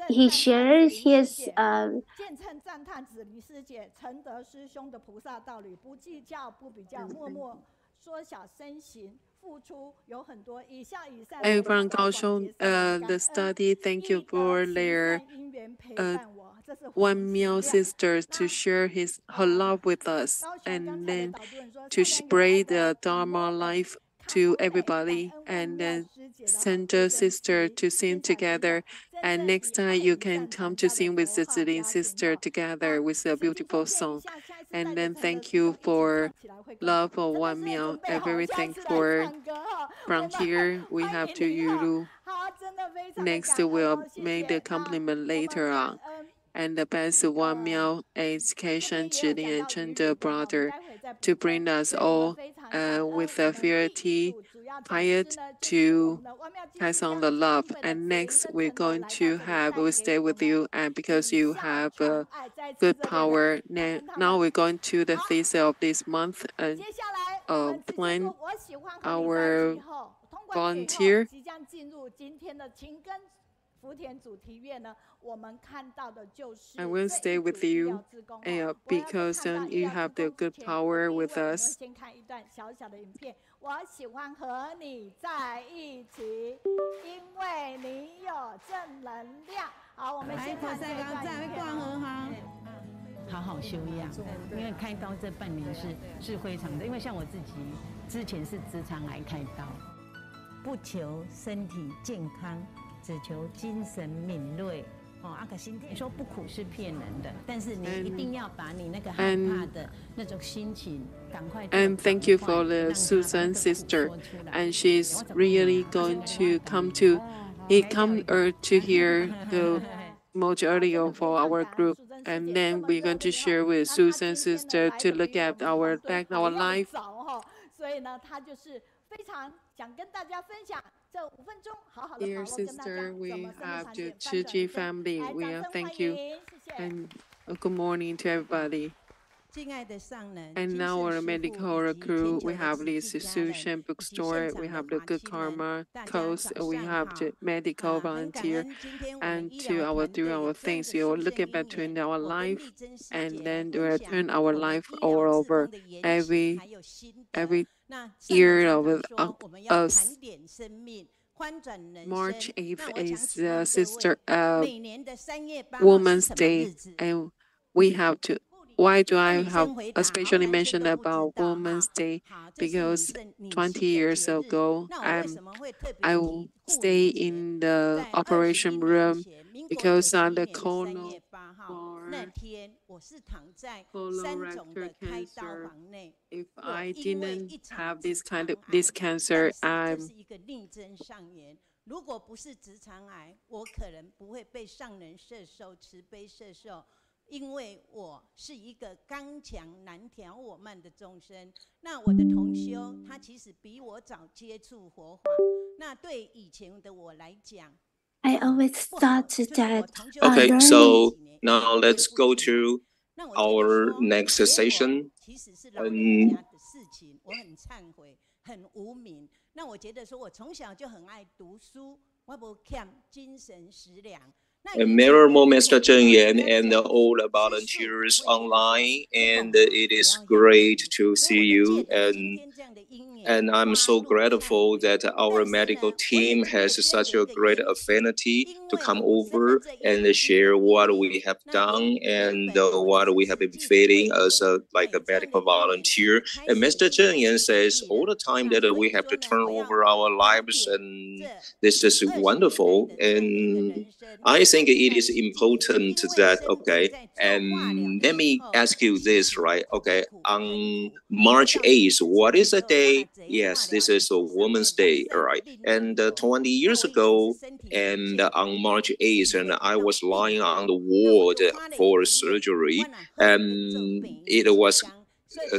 he shares his 见证赞叹子林师姐、承德师兄的菩萨道理，不计较不比较，默默缩小身形。 I found Kaohsiung the study. Thank you for their one Miao sisters to share her love with us, and then to spread the Dharma life to everybody, and then send a sister to sing together. And next time you can come to sing with the Zhiling sister together with a beautiful song. And then thank you for love of one Miao. I'm very thankful. From here we have to Yuru. Next we'll make the compliment later on. And the best one Miao education Zhiling and Chengde brother to bring us all with the Piety to pass on the love. And next we're going to we stay with you, and because you have good power. Now we're going to the thesis of this month and plan our volunteer. I will stay with you because then you have the good power with us. 我喜欢和你在一起，因为你有正能量。好，我们先看这一段影片。好好修养，因为开刀这半年是非常的，因为像我自己之前是直肠癌开刀，不求身体健康，只求精神敏锐。可心你说不苦是骗人的，但是你一定要把你那个害怕的那种心情赶快。And thank you for the Suzhen sister, and she's really going to come to hear the majority of our group, and then we're going to share with Suzhen sister to look at our life. 所以呢，他就是非常想跟大家分享。 Dear sister, we have the Chiji family. We thank you, and good morning to everybody. And now our medical crew, we have this Suzhen bookstore, we have the Good Karma coast, we have the medical volunteer, and do our things. We will look at between our life, and then we will turn our life all over every year of us. March 8th is Sister Women's Day, and we have to. Why do I have especially mentioned about Women's Day? Because 20 years ago, I will stay in the operation room because the coroner colorectal cancer. If I didn't have this cancer, 如果不是直肠癌，我可能不会被上人摄受、慈悲摄受，因为我是一个刚强难调我慢的众生。那我的同修，他其实比我早接触佛法。那对以前的我来讲 I always thought that. Okay, so now let's go to our next session. 我很忏悔，很无名。那我觉得说，我从小就很爱读书，我不欠精神食粮。And mirror Mr. Zheng Yan and all the volunteers online, and it is great to see you. And I'm so grateful that our medical team has such a great affinity to come over and share what we have done and what we have been feeling as a medical volunteer. And Mr. Zheng Yan says all the time that we have to turn over our lives, and this is wonderful. And I think it is important that, okay, and let me ask you this, right? Okay, on March 8th, what is the day? Yes, this is a Women's Day, all right? And 20 years ago, and on March 8th, and I was lying on the ward for surgery, and it was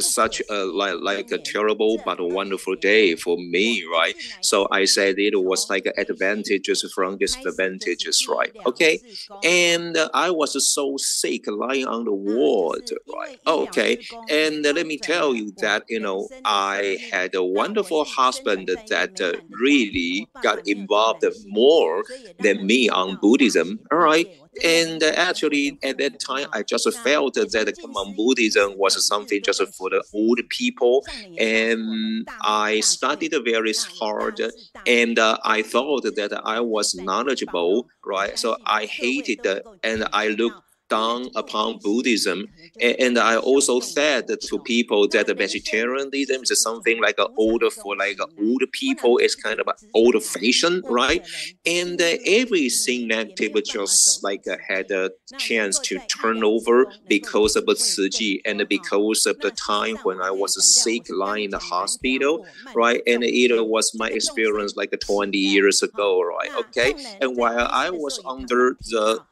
such a terrible but a wonderful day for me, right? So I said it was like advantages from disadvantages, right? Okay, and I was so sick lying on the ward, right? Okay, and let me tell you that, you know, I had a wonderful husband that really got involved more than me on Buddhism, all right? And actually, at that time, I just felt that Buddhism was something just for the old people. And I studied very hard, and I thought that I was knowledgeable, right? So I hated and I looked down upon Buddhism, and I also said to people that vegetarianism is something like older for old people. It's kind of old-fashioned, right? And everything negative just had a chance to turn over because of Tzu Chi and because of the time when I was sick, lying in the hospital, right? And it was my experience 20 years ago, right? Okay, and while I was under the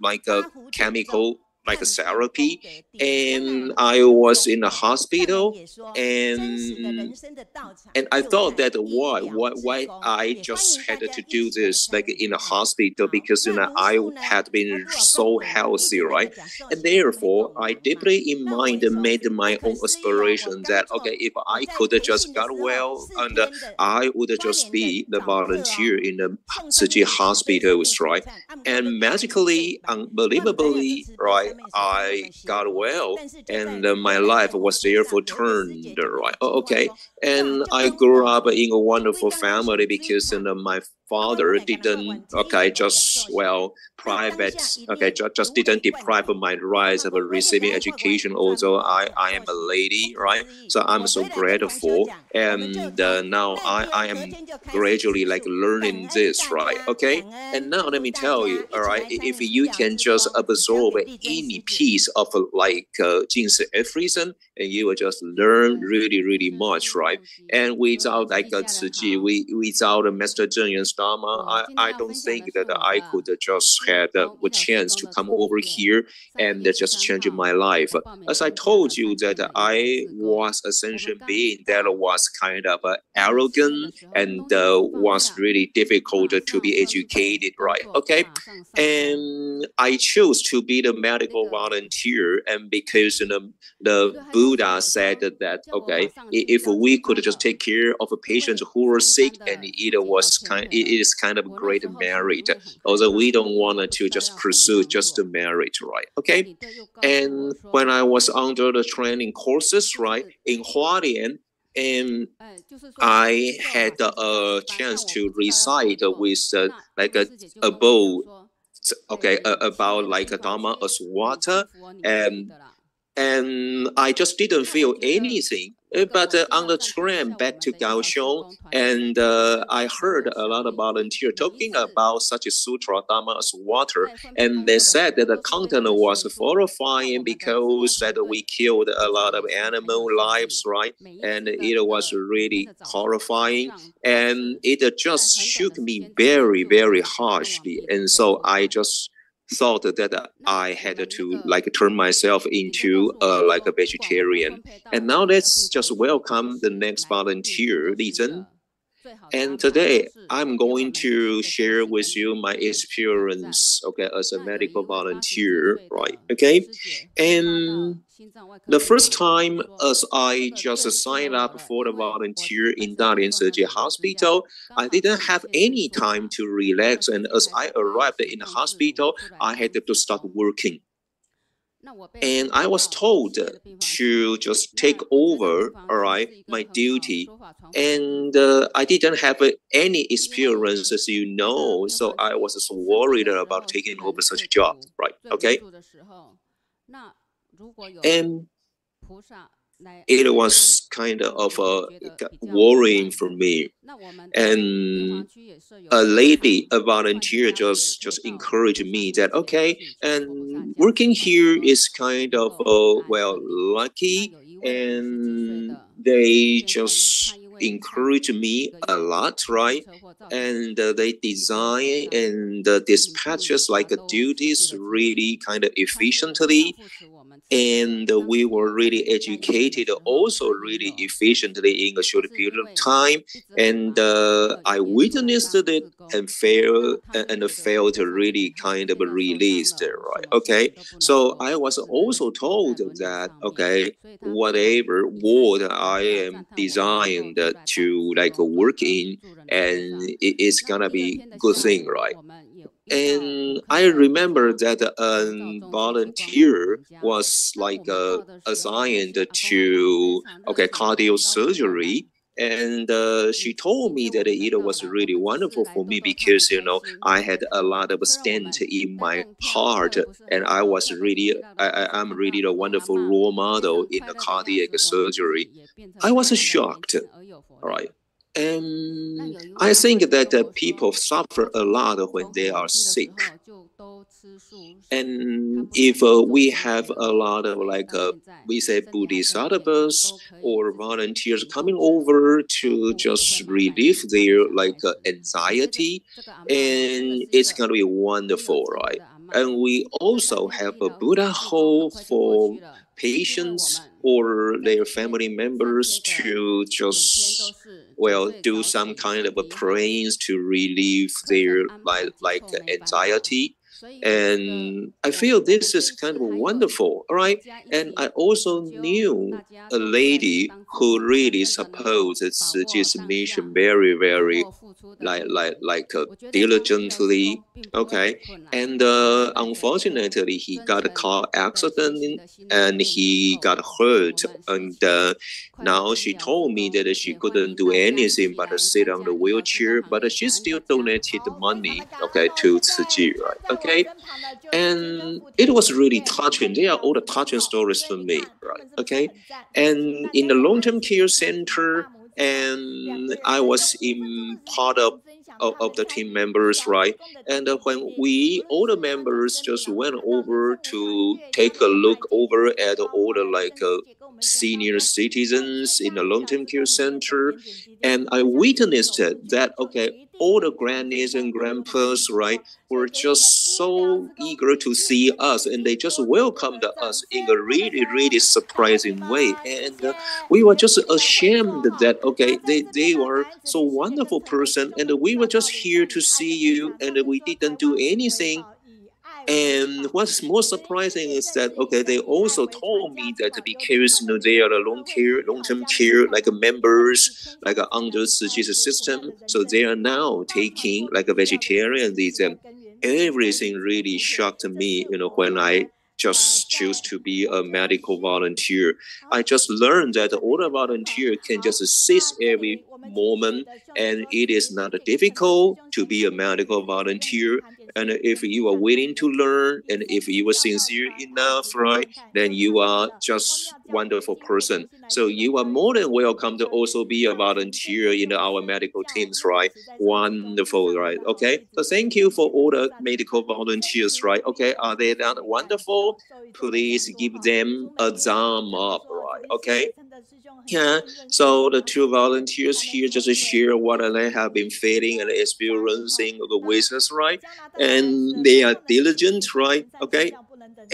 chemical therapy, and I was in a hospital, and I thought that why I just had to do this in a hospital, because I had been so healthy, right? And therefore I deeply in mind made my own aspiration that, okay, if I could just got well, and I would just be the volunteer in the Tzu Chi hospitals, right? And magically, unbelievably, right, I got well, and my life was therefore turned, right? Okay, and I grew up in a wonderful family because my father didn't, just didn't deprive my rights of receiving education, although I am a lady, right? So I'm so grateful, and now I am gradually learning this, right? Okay, and now let me tell you, all right, if you can just absorb any piece of Jingsi everything, and you will just learn really, really much, right? And without Tzu Chi, without Master Zheng Yan's Dharma, I don't think that I could just had a chance to come over here and just change my life. As I told you that I was a sentient being that was kind of arrogant and was really difficult to be educated, right? Okay, and I chose to be the medical volunteer, and because the Buddha said that, okay, if we could just take care of patients who were sick, and it is kind of great merit, although we don't want to just pursue just the merit, right? Okay, and when I was under the training courses, right, in Hualien, and I had a chance to recite with a bowl, about Dharma as water, and I just didn't feel anything. But on the tram back to Kaohsiung, and I heard a lot of volunteers talking about such a sutra, Dharma as water, and they said that the content was horrifying because that we killed a lot of animal lives, right? And it was really horrifying, and it just shook me very, very harshly. And so I just thought that I had to like turn myself into like a vegetarian. And now let's just welcome the next volunteer, Li Zhen. And today I'm going to share with you my experience, okay, as a medical volunteer, right? Okay, and the first time as I just signed up for the volunteer in Dalian Surgery Hospital, I didn't have any time to relax. And as I arrived in the hospital, I had to start working. And I was told to just take over, all right, my duty. And I didn't have any experience, as you know, so I was so worried about taking over such a job, right? Okay. And it was kind of worrying for me. And a lady, a volunteer, just encouraged me that, okay, and working here is kind of, well, lucky. And they just encourage me a lot, right? And they design and dispatches like duties really kind of efficiently. And we were really educated also really efficiently in a short period of time. And I witnessed it and felt really kind of released, right? Okay. So I was also told that, okay, whatever ward I am designed to like work in, and it's gonna be good thing, right? And I remember that a volunteer was like assigned to, okay, cardio surgery. And she told me that it was really wonderful for me because, you know, I had a lot of stent in my heart, and I was really, I'm really a wonderful role model in the cardiac surgery. I was shocked, all right. And I think that people suffer a lot when they are sick. And if we have a lot of like, we say bodhisattvas or volunteers coming over to just relieve their like anxiety, and it's going to be wonderful, right? And we also have a Buddha hall for patients or their family members to just, well, do some kind of a prayers to relieve their like anxiety. And I feel this is kind of wonderful, all right? And I also knew a lady who really supports this mission very, very diligently, okay? And unfortunately, he got a car accident and he got hurt. And now she told me that she couldn't do anything but sit on the wheelchair, but she still donated the money, okay, to Tzu Chi, right? Okay. And it was really touching. They are all the touching stories for me, right? Okay. And in the long-term care center, and I was in part of the team members, right? And when we, all the members just went over to take a look over at all the like senior citizens in the long-term care center, and I witnessed that, okay, all the grannies and grandpas, right, were just so eager to see us, and they just welcomed us in a really, really surprising way. And we were just ashamed that, okay, they were so wonderful person, and we were just here to see you, and we didn't do anything. And what's more surprising is that, okay, they also told me that because, you know, they are the long-term care, like members, like under Tzu Chi's system, so they are now taking like a vegetarianism. Everything really shocked me, you know, when I just choose to be a medical volunteer. I just learned that all the volunteer can just assist every moment, and it is not difficult to be a medical volunteer. And if you are willing to learn, and if you are sincere enough, right, then you are just wonderful person. So you are more than welcome to also be a volunteer in our medical teams, right? Wonderful, right? Okay. So thank you for all the medical volunteers, right? Okay. Are they done wonderful? Please give them a thumb up, right? Okay. Yeah, so the two volunteers here just share what they have been feeling and experiencing with us, right? And they are diligent, right? Okay.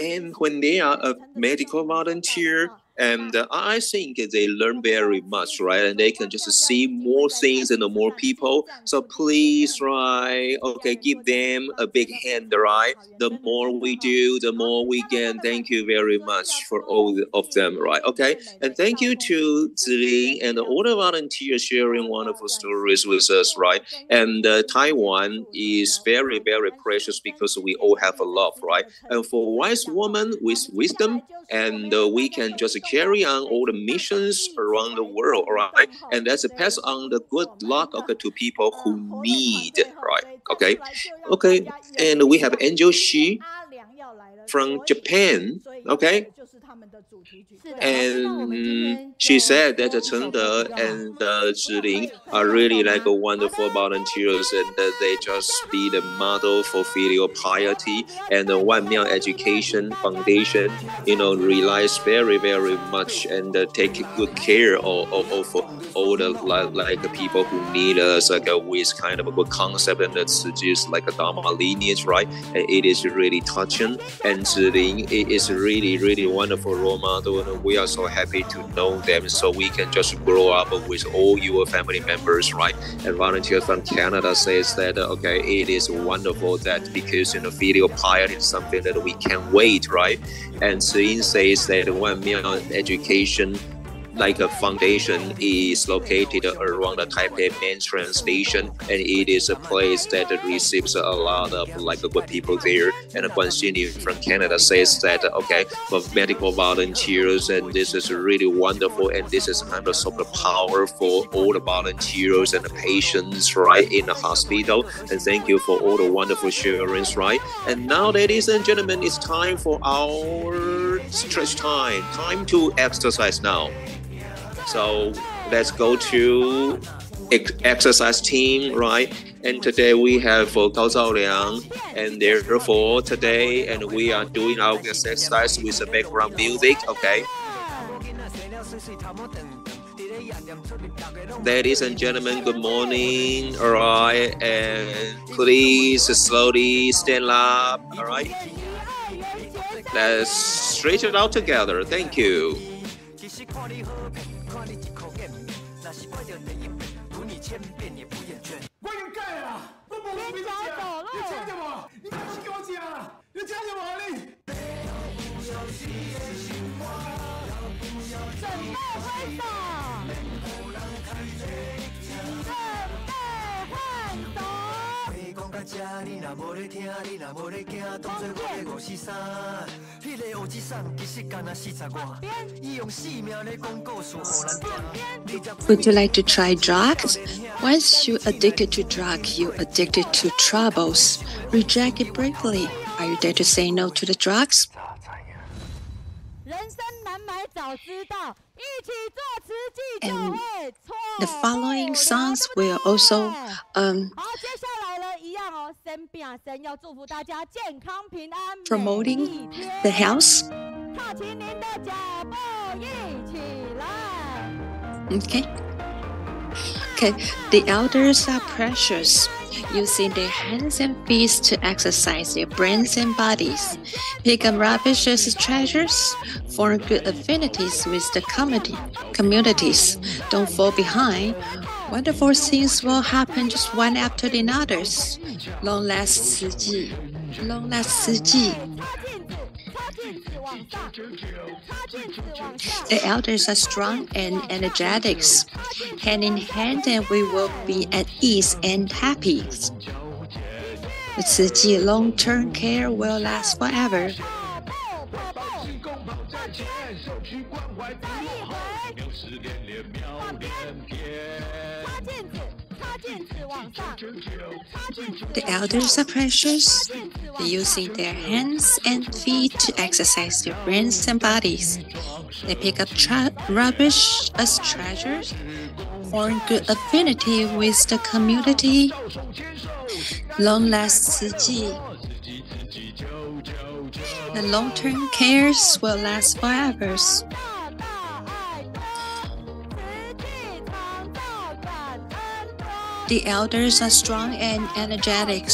And when they are a medical volunteer, and I think they learn very much, right? And they can just see more things and more people. So please, right? Okay, give them a big hand, right? The more we do, the more we gain. Thank you very much for all of them, right? Okay, and thank you to Zhiling and all the volunteers sharing wonderful stories with us, right? And Taiwan is very, very precious because we all have a love, right? And for wise woman with wisdom, and we can just carry on all the missions around the world, right? And that's pass on the good luck, okay, to people who need, right? Okay, okay. And we have Angel Shi from Japan, okay? And she said that Chengde and Zhiling are really like a wonderful volunteers, and they just be the model for filial piety. And the One Miao Education Foundation, relies very, very much and take good care of all the like people who need us, like with kind of a good concept, and that's just like a Dharma lineage, right? And it is really touching. And Zhiling is really, really wonderful role model, and we are so happy to know them, so we can just grow up with all your family members, right? And volunteers from Canada says that okay, it is wonderful that because filial piety is something that we can't wait, right? And Zhiling says that One Miao Education like a foundation is located around the Taipei main train station, and it is a place that receives a lot of like good people there. And Guang from Canada says that okay, for medical volunteers, and this is really wonderful, and this is kind of super power for all the volunteers and the patients, right, in the hospital. And thank you for all the wonderful sharings, right? And now, ladies and gentlemen, it's time for our stretch time to exercise now. So let's go to exercise team, right? And today we have Gao Zhaoliang, and therefore today, and we are doing our exercise with the background music, okay? Ladies and gentlemen, good morning, all right? And please slowly stand up, all right? Let's stretch it out together, thank you. Would you like to try drugs? Once you're addicted to drugs, you're addicted to troubles. Reject it bravely. Are you there to say no to the drugs? And the following songs will also promoting the health. Okay. The elders are precious, using their hands and feet to exercise their brains and bodies. Pick up rubbish as treasures, form good affinities with the communities. Don't fall behind. Wonderful things will happen just one after the others. Long last 四季, long last 四季. The elders are strong and energetic. Hand in hand, and we will be at ease and happy. The 四季 long-term care will last forever. The elders are precious, using their hands and feet to exercise their brains and bodies. They pick up rubbish as treasures, form good affinity with the community, long last 四季. The long-term cares will last forever. The elders are strong and energetic.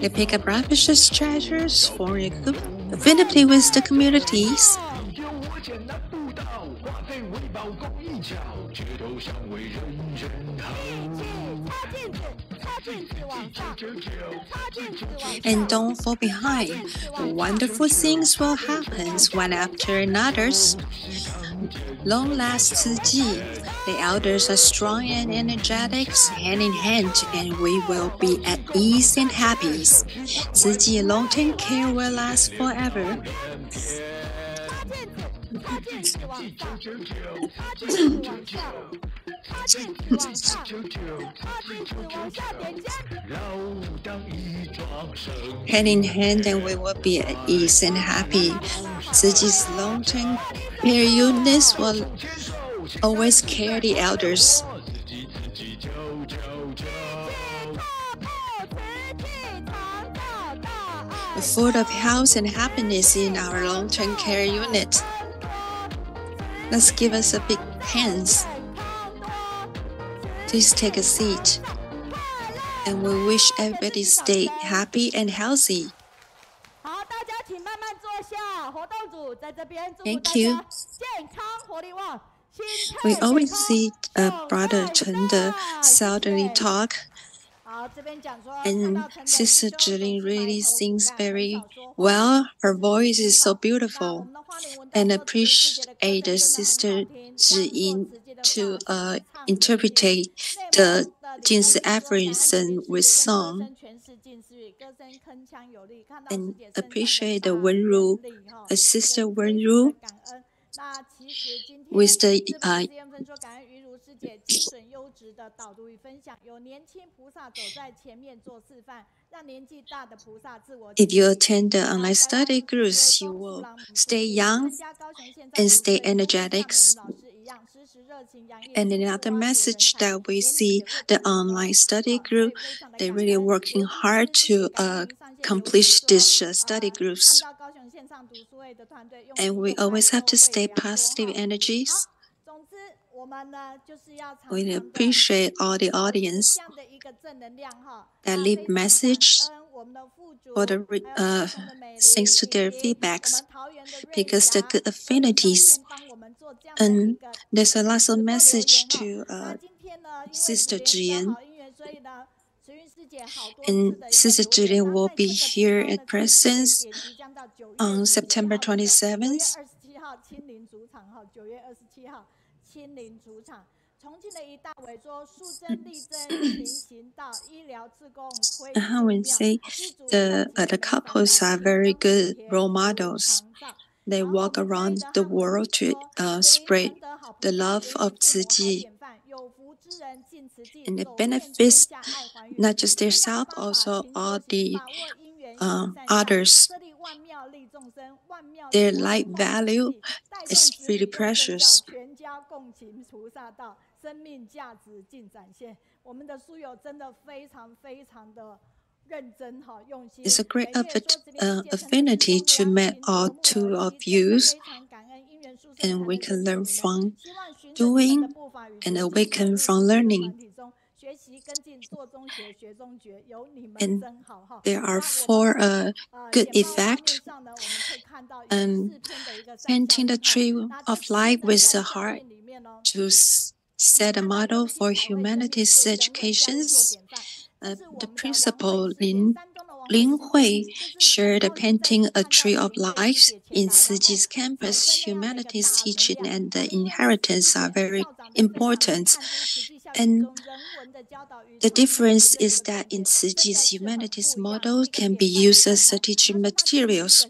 They pick up precious treasures, form a good affinity with the communities. And don't fall behind. Wonderful things will happen one after another. Long last 四季. The elders are strong and energetic, hand in hand, and we will be at ease and happy. 四季 long-term care will last forever. Hand in hand, and we will be at ease and happy. 四季's long-term care units will always care the elders. Full of health and happiness in our long-term care unit. Let's give us a big hands. Please take a seat. And we wish everybody stay happy and healthy. Thank you. We always see Brother Chengde seldomly talk. And Sister Zhiling really sings very well. Her voice is so beautiful. And appreciate Sister Zhiling to interpret the Jinsi affirmation with song. And appreciate the Wenru, Sister Wenru, with the if you attend the online study groups, you will stay young and stay energetic. And another message that we see the online study group, they're really working hard to complete these study groups. And we always have to stay positive energies. We appreciate all the audience that leave message for the thanks to their feedbacks, because the good affinities. And there's a lot of message to Sister Zhiling. And Sister Zhiling will be here at presence on September 27th. I would say the couples are very good role models. They walk around the world to spread the love of Tzu Chi. And it benefits not just themselves, also all the others. Their life value is really precious. It's a great affinity to meet all two of you, and we can learn from doing and awaken from learning. And there are 4 good effects. Painting the tree of life with the heart to set a model for humanity's educations. The principal Lin Hui shared painting a tree of life in Tzu Chi's campus. Humanities teaching and the inheritance are very important. And the difference is that in Tzu Chi's humanities model can be used as teaching materials.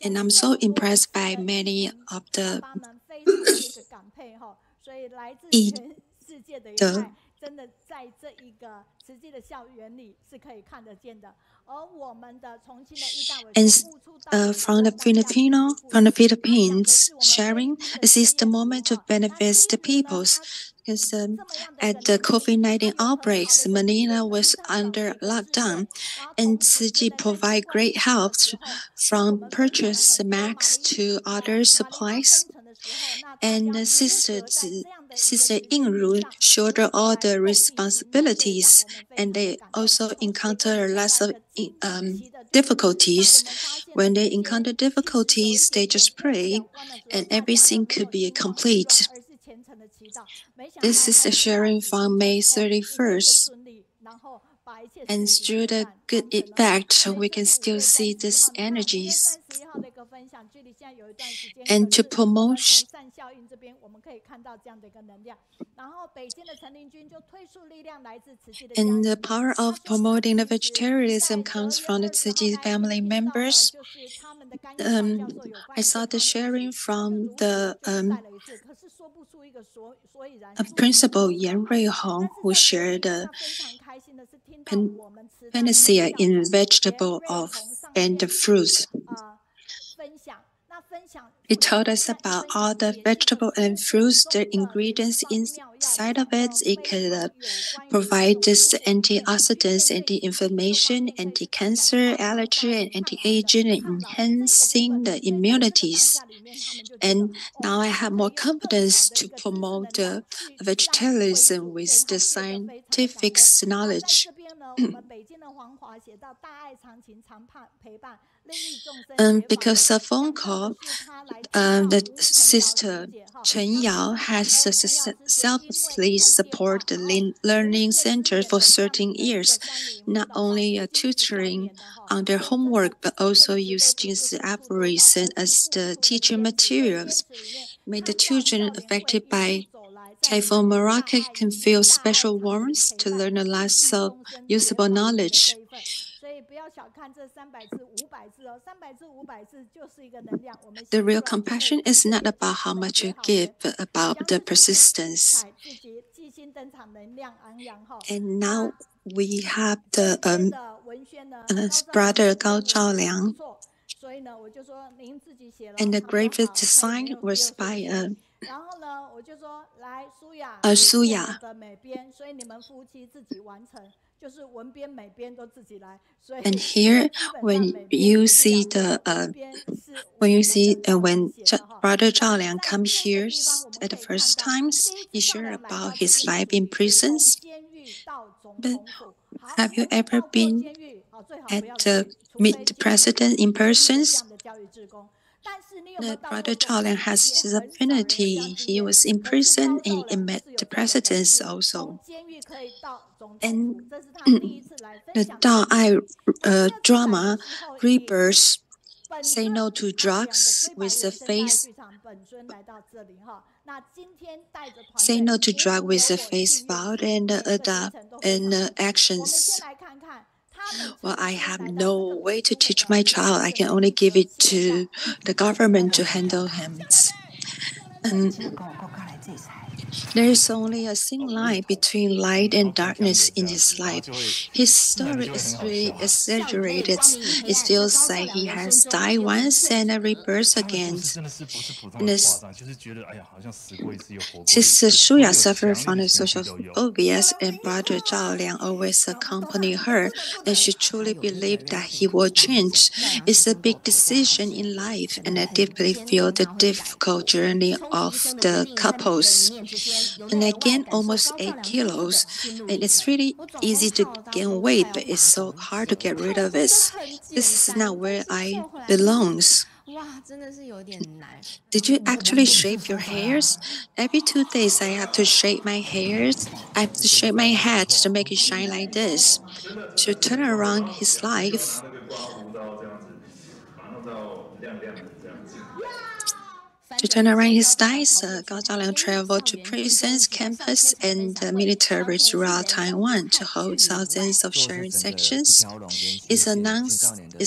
And I'm so impressed by many of the and from the Philippines, sharing is the moment to benefit the peoples. Because at the COVID-19 outbreaks, Manila was under lockdown, and Tzu Chi provide great help from purchase masks to other supplies. And Sister Yingru shoulder all the responsibilities, and they also encounter lots of difficulties. When they encounter difficulties, they just pray, and everything could be complete. This is a sharing from May 31st. And through the good effect, we can still see these energies. And to promote and the power of promoting the vegetarianism comes from the Tzu Chi family members. I saw the sharing from the Principal Yan Ruihong, who shared the panacea in vegetable and the fruits. He told us about all the vegetable and fruits, the ingredients inside of it. It could provide this antioxidants, anti-inflammation, anti-cancer, allergy, and anti-aging, and enhancing the immunities. And now I have more confidence to promote vegetarianism with the scientific knowledge. Because a phone call, the sister Chen Yao has selflessly supported the learning center for 13 years, not only tutoring on their homework, but also using the aphorism as the teaching materials. May the children affected by Typhoon Morocco can feel special warmth to learn a lot of usable knowledge. The real compassion is not about how much you give, but about the persistence. And now we have the brother Gao Zhaoliang. And the graphic design was by Suya. And here, when Brother Zhaoliang come here at the first times, he shared about his life in prisons. But have you ever been meet the president in person? Brother Zhaoliang has his affinity. He was in prison and he met the presidents also. And the drama Rebirth, Say No to Drugs with the face. Say no to drug with the face value and actions. Well, I have no way to teach my child. I can only give it to the government to handle him. There is only a thin line between light and darkness in his life. His story is really exaggerated. It feels like he has died once and rebirth again. Sister Shuya suffered from the social phobias, and Brother Zhaoliang always accompanied her, and she truly believed that he will change. It's a big decision in life, and I deeply feel the difficult journey of the couples. And I gained almost 8 kilos, and it's really easy to gain weight, but it's so hard to get rid of it. This is not where I belong. Did you actually shave your hairs? Every 2 days I have to shave my hairs. I have to shave my head to make it shine like this, to turn around his life. To turn around his dice, Gao Zhaoliang traveled to prisons, campus, and military throughout Taiwan to hold thousands of sharing sections. It's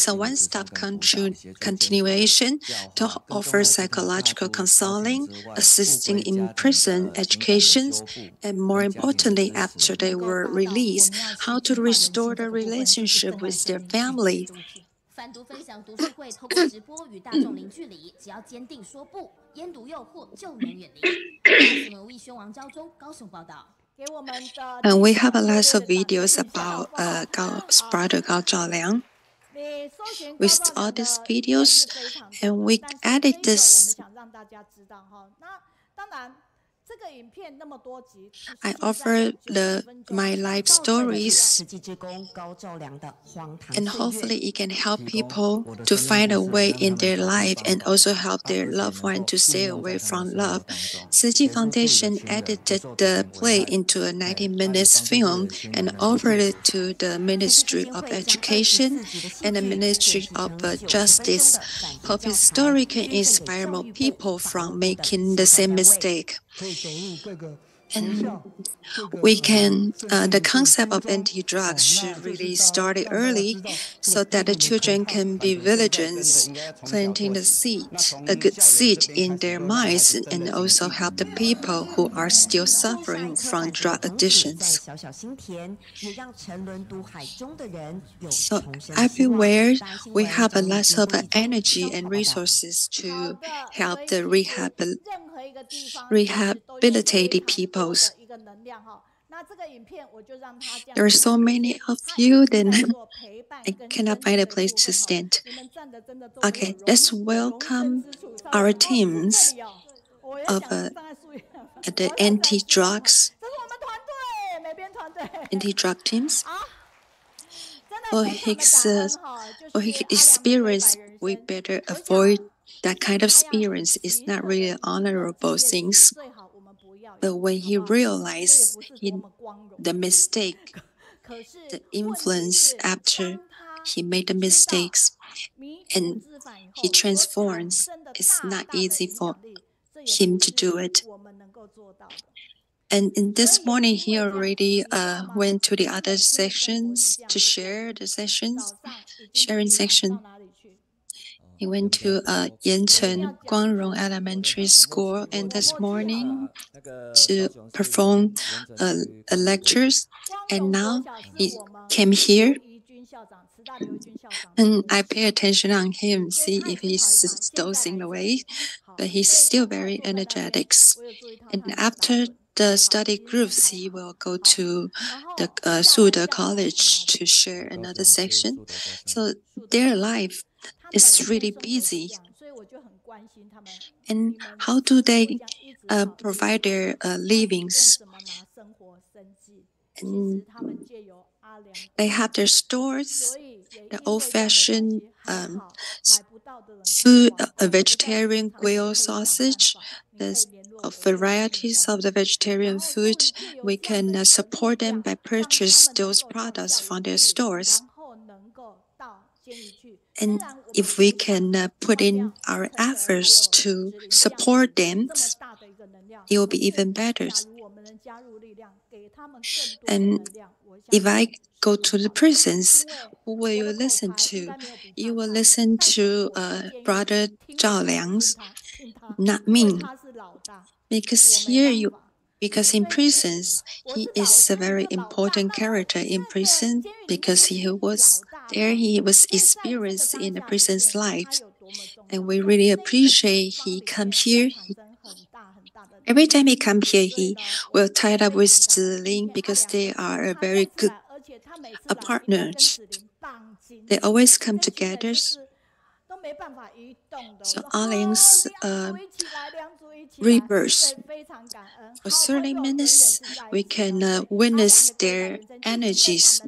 a one-stop continuation to offer psychological counseling, assisting in prison educations, and more importantly, after they were released, how to restore the relationship with their family. 贩毒分享读书会透过直播与大众零距离，只要坚定说不，烟毒诱惑就能远离。新闻为宣王昭忠高雄报道。And we have a lot of videos about Gao's brother Gao Zhaoliang. With all these videos, and we added this. I offer my life stories, and hopefully it can help people to find a way in their life and also help their loved one to stay away from love. Tzu Chi Foundation edited the play into a 90-minute film and offered it to the Ministry of Education and the Ministry of Justice. Hope his story can inspire more people from making the same mistake. And we can, the concept of anti-drugs should really start early so that the children can be vigilant, planting the seed, a good seed in their minds, and also help the people who are still suffering from drug addictions. So everywhere we have a lot of energy and resources to help the rehabilitated peoples. There are so many of you, then I cannot find a place to stand. Okay, let's welcome our teams of the anti-drug teams. For his experience, we better avoid that kind of experience. It's not really honorable things. But when he realized the mistake, the influence after he made the mistakes, and he transforms, it's not easy for him to do it. And in this morning, he already went to the other sections to share the sessions, sharing section. He went to Yancheng Guangrong Elementary School, and this morning to perform lectures. And now he came here, and I pay attention on him, see if he's dozing away. But he's still very energetic. And after the study groups, he will go to the Suzhen College to share another section. So their life is really busy. And how do they provide their livings? And they have their stores, the old-fashioned food, vegetarian grilled sausage. There's varieties of the vegetarian food. We can support them by purchase those products from their stores. And if we can put in our efforts to support them, it will be even better. And if I go to the prisons, who will you listen to? You will listen to Brother Zhaoliang's, not me. Because in prisons, he is a very important character in prison because he was there, he was experienced in the prison's life. And we really appreciate he come here. Every time he come here, he will tie up with Zhiling because they are a very good partners. They always come together. So Aling's rebirth. For 30 minutes, we can witness their energies.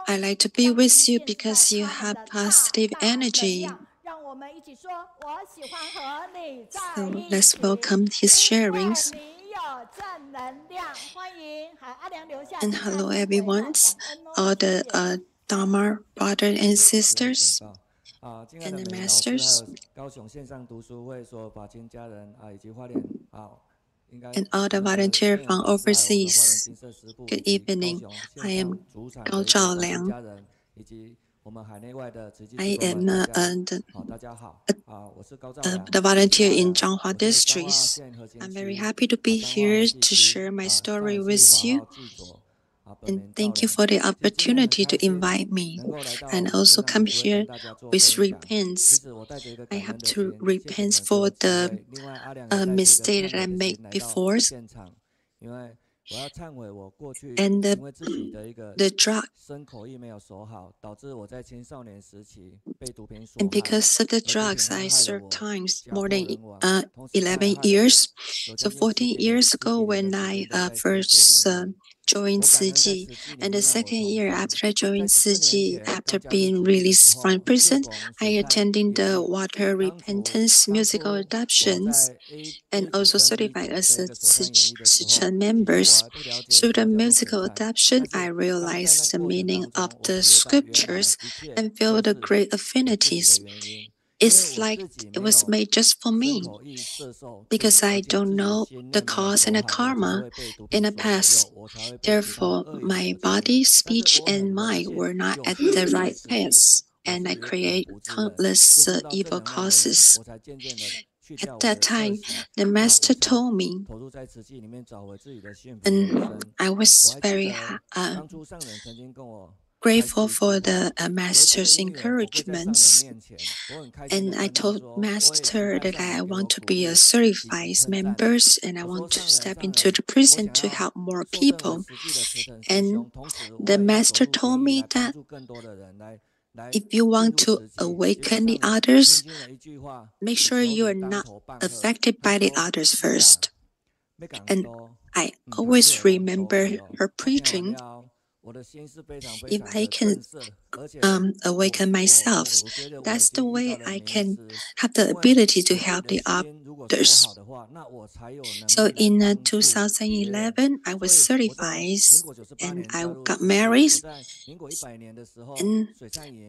I like to be with you because you have positive energy. So let's welcome his sharings. And hello everyone, all the Dharma brothers and sisters. and the masters, and all the volunteers from overseas. Good evening. I am Gao Zhaoliang. I am the volunteer in Changhua district. I'm very happy to be here to share my story with you. And thank you for the opportunity to invite me. And also come here with repentance. I have to repent for the mistake that I made before. And the drug. And because of the drugs, I served times more than 11 years. So 14 years ago when I first joined Siji, and the second year after I joined Siji, after being released from prison, I attended the water repentance musical adoptions and also certified as a Chen members. Through the musical adoption, I realized the meaning of the scriptures and felt the great affinities. It's like it was made just for me, because I don't know the cause and the karma in the past. Therefore, my body, speech, and mind were not at the right path, and I create countless evil causes. At that time, the master told me, and I was very grateful for the master's encouragements. And I told master that I want to be a certified member and I want to step into the prison to help more people. And the master told me that if you want to awaken the others, make sure you are not affected by the others first. And I always remember her preaching. If I can awaken myself, that's the way I can have the ability to help the others. So in 2011, I was certified and I got married. And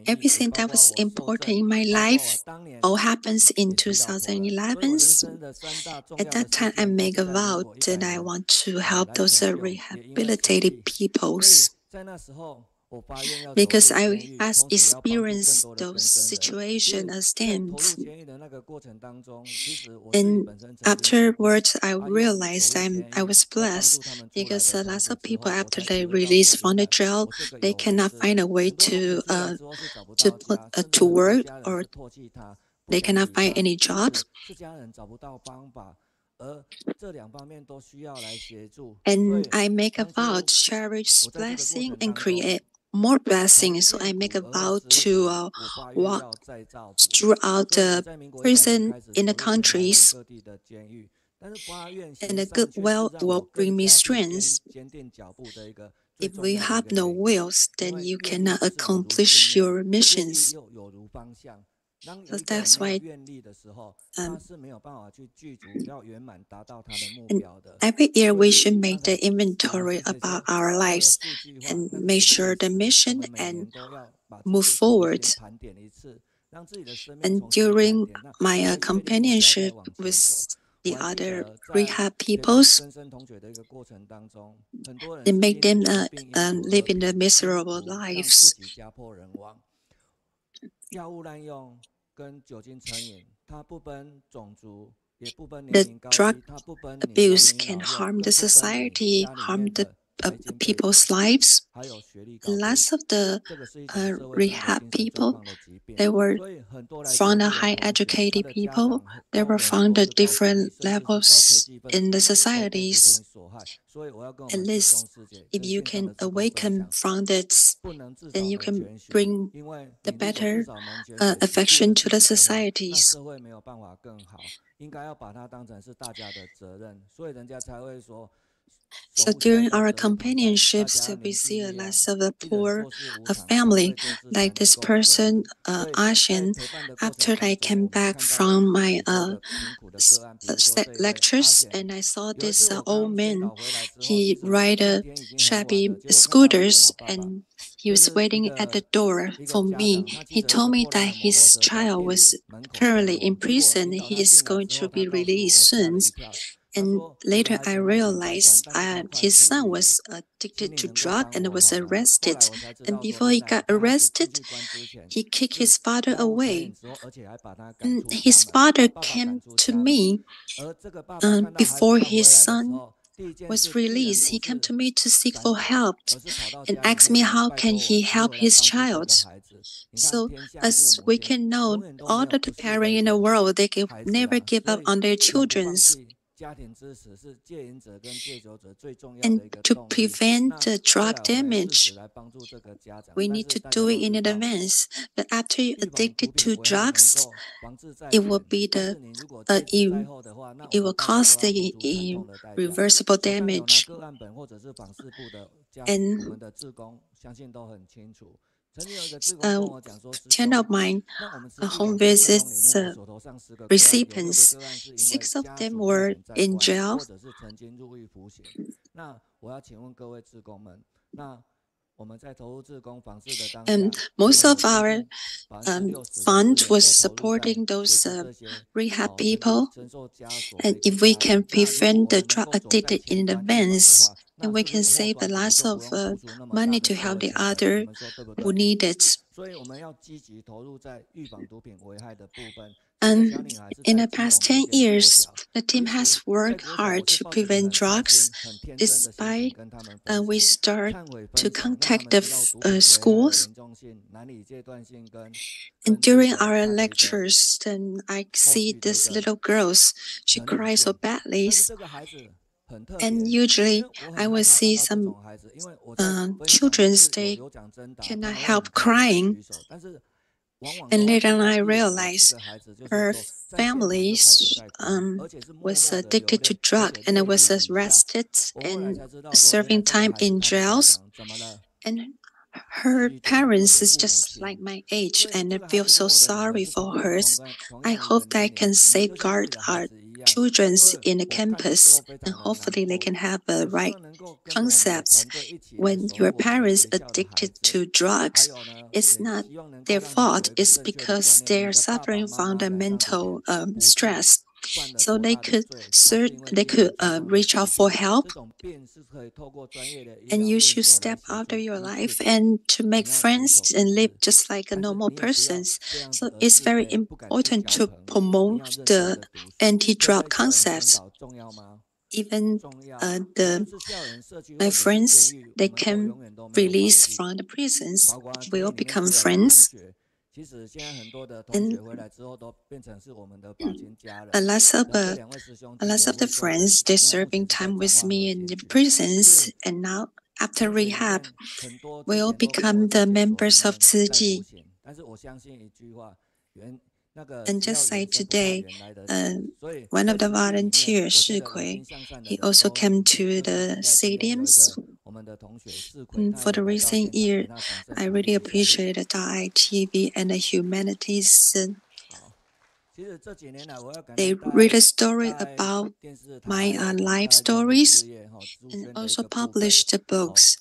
everything that was important in my life all happens in 2011. At that time, I made a vow that I want to help those rehabilitated peoples. Because I has experienced those situations as them. And afterwards, I realized I was blessed because lots of people, after they release from the jail, they cannot find a way to work, or they cannot find any jobs. And I make a vow to cherish blessing and create more blessings. So I make a vow to walk throughout the prison in the countries. And the good will bring me strength. If we have no wills, then you cannot accomplish your missions. So that's why and every year we should make the inventory about our lives and make sure the mission and move forward. And during my companionship with the other rehab peoples, it make them live in the miserable lives. The drug abuse can harm the society, harm the people's lives. Lots of the rehab people, they were from the high-educated people. They were from the different levels in the societies. At least, if you can awaken from that, then you can bring the better affection to the societies. So during our companionships, we see a lot of the poor family, like this person, Ashen. After I came back from my lectures, and I saw this old man. He ride shabby scooters, and He was waiting at the door for me. He told me that his child was currently in prison. He is going to be released soon. And later I realized his son was addicted to drug and was arrested. And before he got arrested, he kicked his father away. And his father came to me before his son was released. He came to me to seek for help and asked me how can he help his child. So as we can know, all of the parents in the world, they can never give up on their children. And to prevent the drug damage, we need to do it in advance. But after you're addicted to drugs, it will be it will cause the irreversible damage. And a friend of mine, home visits recipients, 6 of them were in jail. And most of our fund was supporting those rehab people. And if we can prevent the drug addicted in advance, then we can save a lot of money to help the other who need it. And in the past 10 years, the team has worked hard to prevent drugs. Despite we start to contact the schools. And during our lectures, then I see this little girl. She cries so badly. And usually I will see some children, they cannot help crying. And later on I realized her family was addicted to drug and was arrested and serving time in jails. And her parents is just like my age, and I feel so sorry for her. I hope that I can safeguard our children in the campus, and hopefully they can have the right concepts. When your parents addicted to drugs, it's not their fault. It's because they're suffering from the mental stress. So they could reach out for help. And you should step out of your life and to make friends and live just like a normal person. So it's very important to promote the anti-drug concepts. Even my friends, they can release from the prisons, will become friends. And a lot of the friends, they're serving time with me in the prisons, and now after rehab, we all become the members of Ziji. And just like today, one of the volunteers, Shikui, he also came to the stadiums. For the recent year, I really appreciated the ITV and the humanities. They read a story about my life stories and also published the books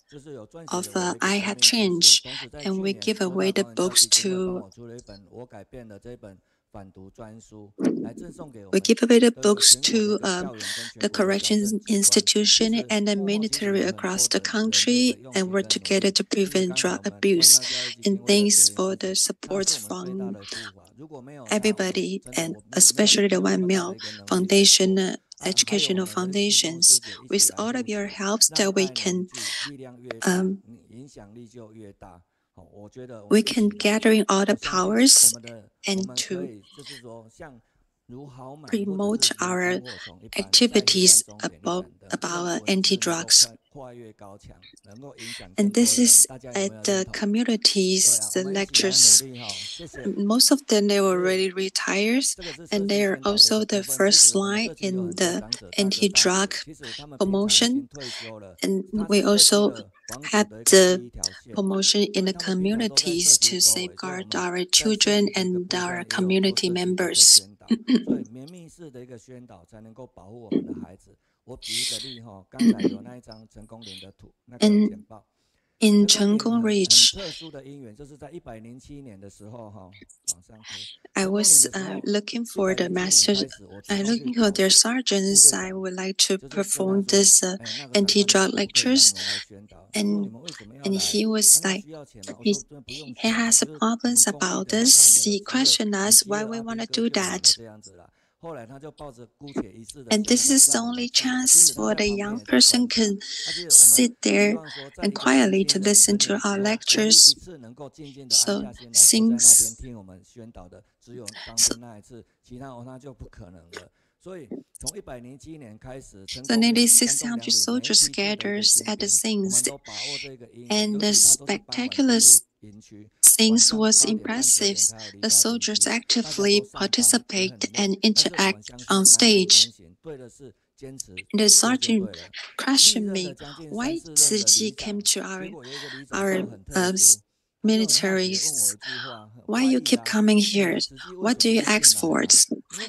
of I Have Changed, and we give away the books to the corrections institution and the military across the country, and work together to prevent drug abuse. And thanks for the support from everybody, and especially the One Miao Foundation, educational foundations. With all of your helps, that we can gather in all the powers and to promote our activities about anti-drugs. And this is at the communities, the lectures. Most of them, they were already retired, and they are also the first line in the anti-drug promotion. And we also had the promotion in the communities to safeguard our children and our community members. And in Chengde Ridge. I was looking for the masters. I'm looking for their sergeants. I would like to perform this anti-drug lectures, and he was like, he has problems about this. He questioned us why we want to do that. And this is the only chance for the young person can sit there and quietly to listen to our lectures. So since nearly 600 soldiers gathered at the scenes, and the spectacular scenes was impressive. The soldiers actively participate and interact on stage. The sergeant questioned me why Ziji came to our militaries. Why you keep coming here? What do you ask for?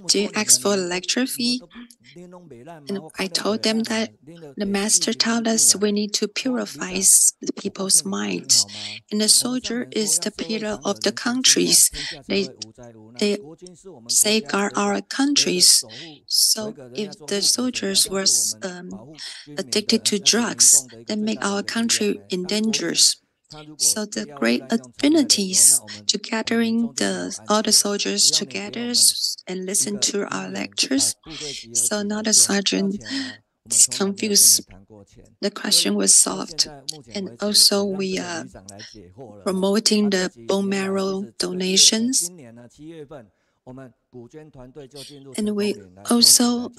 Do you ask for a lecture fee? And I told them that the master told us we need to purify the people's minds. And the soldier is the pillar of the countries. They safeguard our countries. So if the soldiers were addicted to drugs, they make our country in danger. So the great affinities to gathering all the soldiers together and listen to our lectures. So now the sergeant is confused. The question was solved. And also we are promoting the bone marrow donations. And we also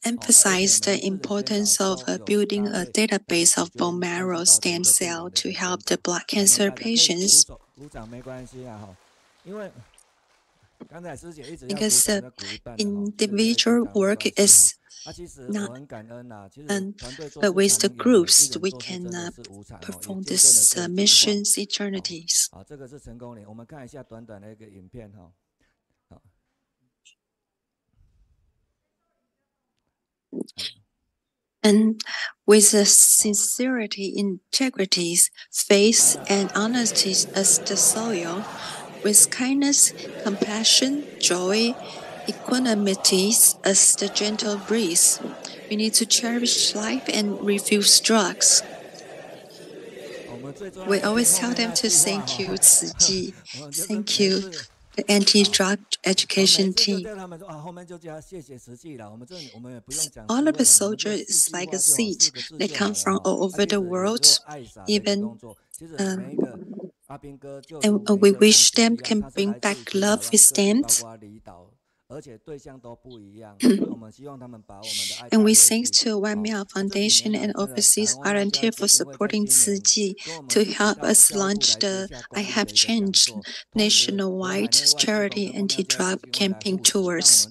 emphasize the importance of building a database of bone marrow stem cell to help the blood cancer patients. Because individual work is not, but with the groups we can perform these missions eternities. And with the sincerity, integrity, faith, and honesty as the soil, with kindness, compassion, joy, equanimity as the gentle breeze, we need to cherish life and refuse drugs. We always tell them to thank you, Ciji. Thank you, the anti-drug education team. All of the soldiers is like a seed. They come from all over the world, even and we wish them can bring back love with them. And we thank to One Miao Foundation and overseas volunteer for supporting Ciji to help us launch the I Have Changed nationwide charity anti-drug campaign tours.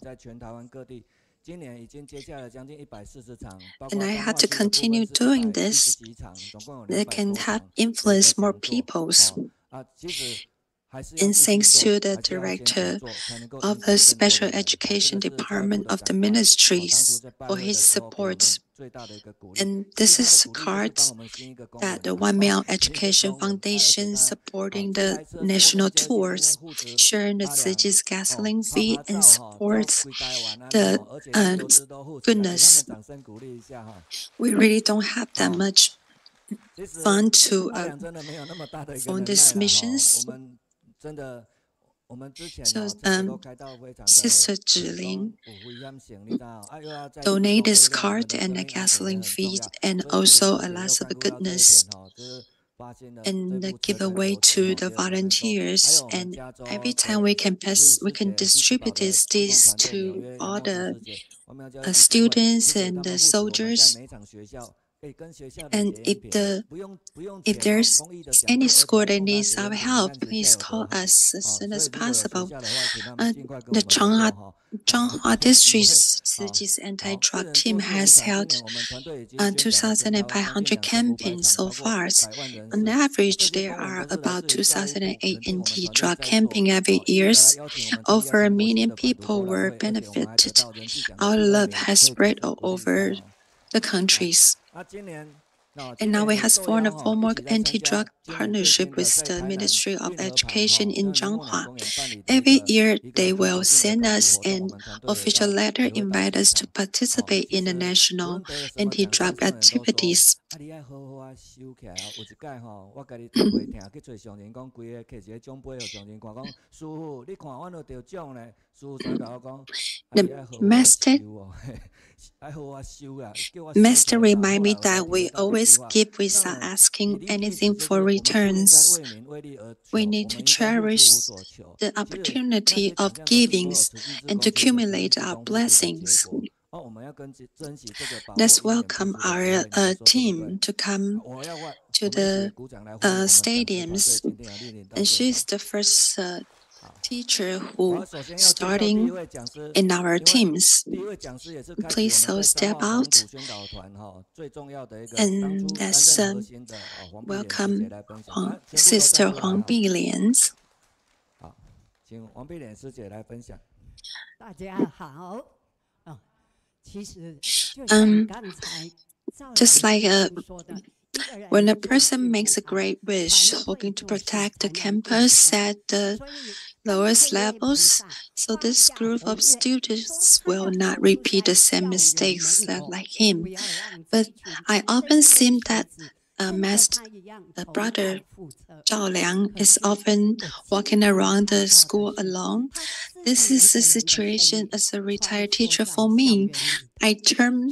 And I have to continue doing this. They can have influence more peoples. And thanks to the director of the Special Education Department of the Ministries for his support. And this is a card that the One Miao Education Foundation supporting the national tours, sharing the Ciji's gasoline fee and supports the goodness. We really don't have that much fun to fund these missions. So, Sister Zhiling donate this card and a gasoline fee and also a lot of goodness and give away to the volunteers. And every time we can distribute this to all the students and the soldiers. And if there's any school that needs our help, please call us as soon as possible. The Changhua District's Ciji's anti-drug team has held 2,500 campaigns so far. On average, there are about 2,008 anti-drug campaigns every year. Over 1 million people were benefited. Our love has spread all over the countries. And now it has formed a formal anti-drug partnership with the Ministry of Education in Changhua. Every year, they will send us an official letter, invite us to participate in the national anti-drug activities. The master remind me that we always give without asking anything for returns. We need to cherish the opportunity of giving and to accumulate our blessings. Let's welcome our team to come to the stadiums. And she's the first teacher who starting in our teams. Please all step out and let's welcome Sister Huang Bilian. 请王碧莲师姐来分享。大家好，其实就像刚才 just like when a person makes a great wish, hoping to protect the campus at the lowest levels, so this group of students will not repeat the same mistakes like him. But I often see that brother Zhaoliang is often walking around the school alone. This is the situation as a retired teacher for me. I turn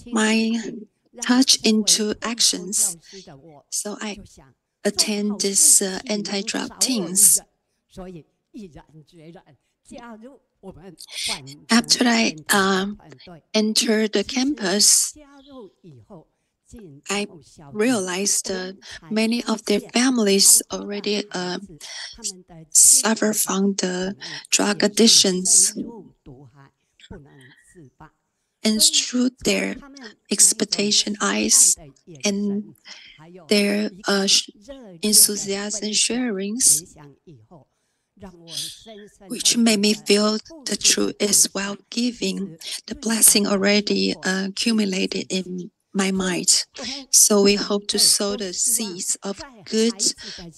my touch into actions. So I attend this anti-drug teams. After I entered the campus, I realized many of their families already suffer from the drug addictions. And through their expectation eyes and their enthusiasm sharings, which made me feel the truth is while giving, the blessing already accumulated in my mind. So we hope to sow the seeds of good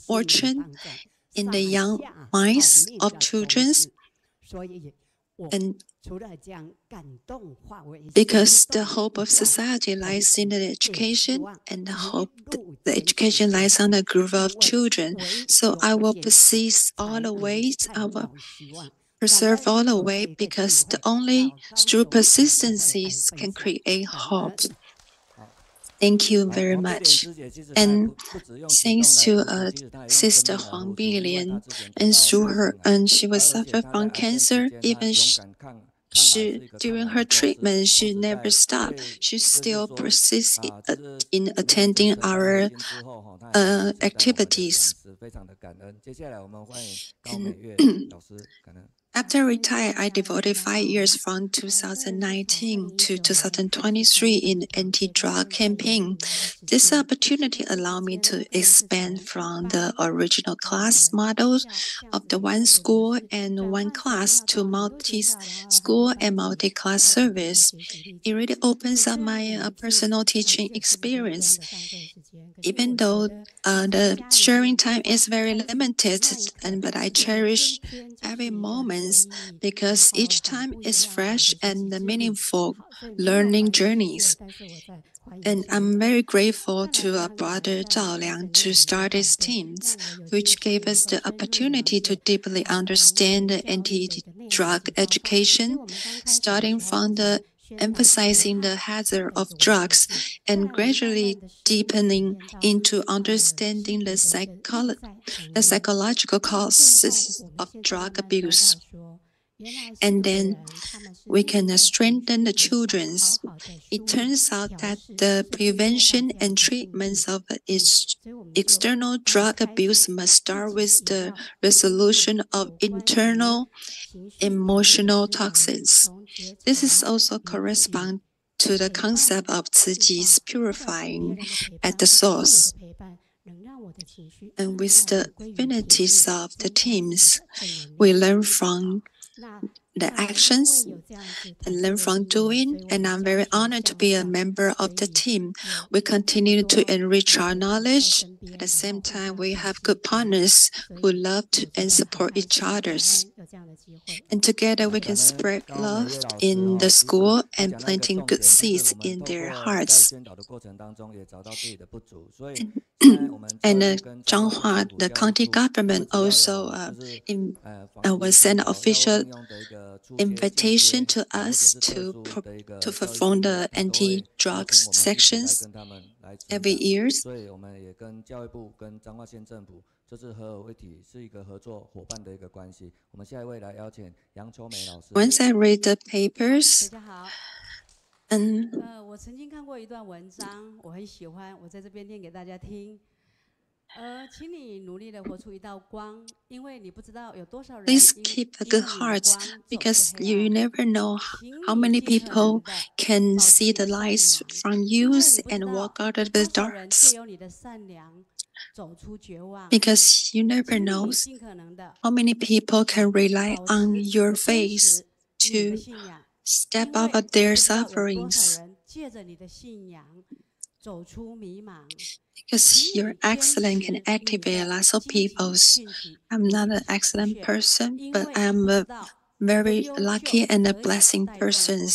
fortune in the young minds of children. And because the hope of society lies in the education, and the education lies on a group of children. So I will persist all the way, I will preserve all the way, because only through persistencies can create hope. Thank you very much. And thanks to Sister Huang Bilian, and through her, and she was suffering from cancer. Even she during her treatment, she never stopped. She still persists in attending our activities. After retiring, I devoted 5 years from 2019 to 2023 in anti-drug campaign. This opportunity allowed me to expand from the original class models of the one school and one class to multi-school and multi-class service. It really opens up my personal teaching experience. Even though the sharing time is very limited, but I cherish every moment because each time is fresh and meaningful learning journeys. And I'm very grateful to Brother Zhaoliang to start his teams, which gave us the opportunity to deeply understand the anti-drug education, starting from the emphasizing the hazard of drugs and gradually deepening into understanding the psychological causes of drug abuse. And then we can strengthen the children's. It turns out that the prevention and treatments of external drug abuse must start with the resolution of internal emotional toxins. This is also correspond to the concept of Ciji's purifying at the source. And with the affinities of the teams, we learn from the actions and learn from doing, and I'm very honored to be a member of the team. We continue to enrich our knowledge. At the same time, we have good partners who love and support each other. And together we can spread love in the school and planting good seeds in their hearts. And Changhua, the county government also will send an official invitation to us to perform the anti-drugs sections every year. Once I read the papers, 我曾经看过一段文章，我很喜欢，我在这边念给大家听。请你努力地活出一道光，因为你不知道有多少人。 Please keep a good heart, because you never know how many people can see the lights from you and walk out of the darkness. Because you never know how many people can rely on your faith to step out of their sufferings. Because your excellence can activate lots of people. I'm not an excellent person, but I'm a very lucky and a blessing person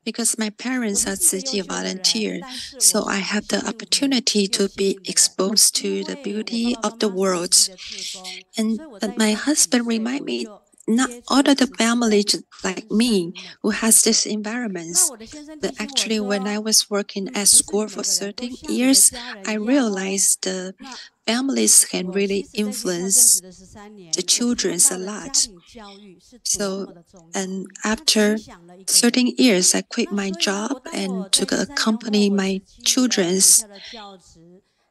because my parents are Tzu Chi volunteers, so I have the opportunity to be exposed to the beauty of the world. And my husband reminds me, not all of the families like me who has this environments. But actually, when I was working at school for 13 years, I realized the families can really influence the children a lot. So, and after 13 years, I quit my job and to accompany my children's.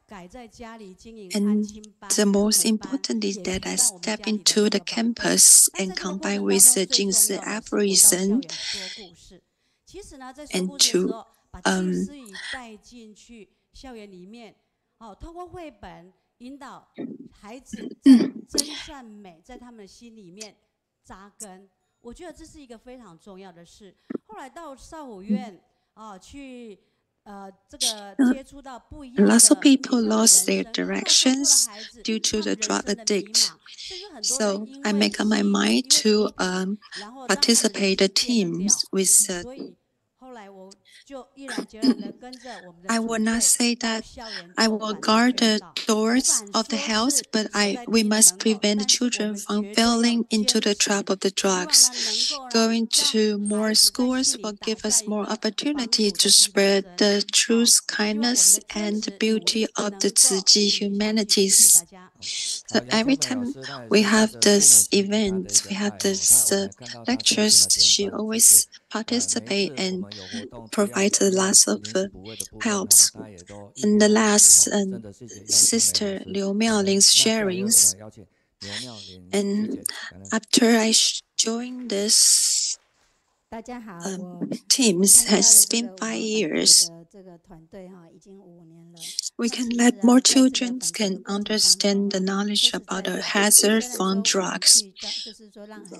And the most important is that I step into the campus and combine with the Jingsi aphorism and to lots of people lost their directions due to the drug addict. So I make up my mind to participate in teams with. I will not say that I will guard the doors of the house, but we must prevent the children from falling into the trap of the drugs. Going to more schools will give us more opportunity to spread the truth, kindness, and the beauty of the Tzu Chi humanities. So every time we have this event, we have this lectures, she always participate and provide lots of helps. And the last sister Liu Miaoling's sharings. And after I joined this teams, has been 5 years. We can let more children can understand the knowledge about the hazard from drugs.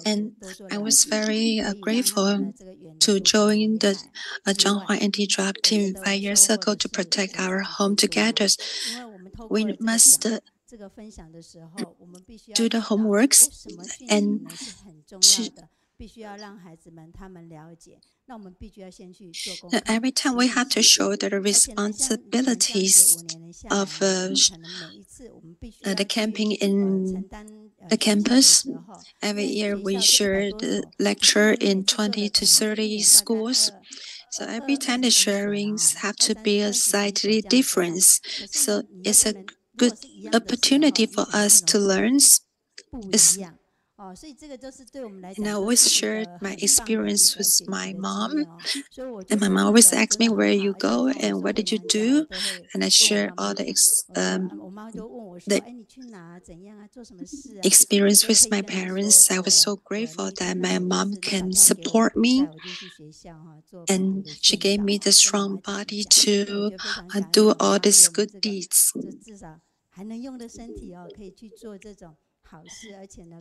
And I was very grateful to join the Changhua anti-drug team 5 years ago to protect our home together. We must do the homeworks and every time we have to show the responsibilities of the camping in the campus. Every year we share the lecture in 20 to 30 schools. So every time the sharings have to be a slightly different. So it's a good opportunity for us to learn. And I always shared my experience with my mom. And my mom always asked me where you go and what did you do. And I share all the experience with my parents. I was so grateful that my mom can support me. And she gave me the strong body to do all these good deeds.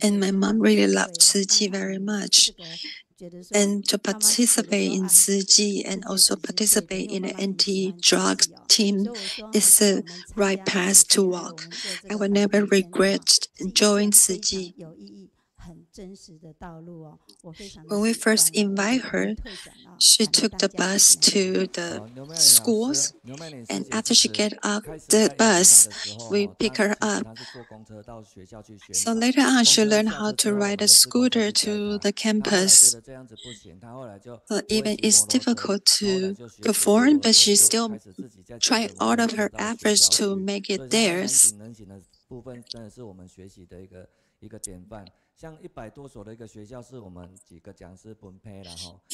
And my mom really loved Tzu Chi very much. and to participate in Tzu Chi and also participate in an anti-drug team is the right path to walk. I will never regret joining Tzu Chi. When we first invited her, she took the bus to the schools, and after she get off the bus, we pick her up. So later on, she learned how to ride a scooter to the campus. Even it's difficult to perform, but she still tried all of her efforts to make it theirs.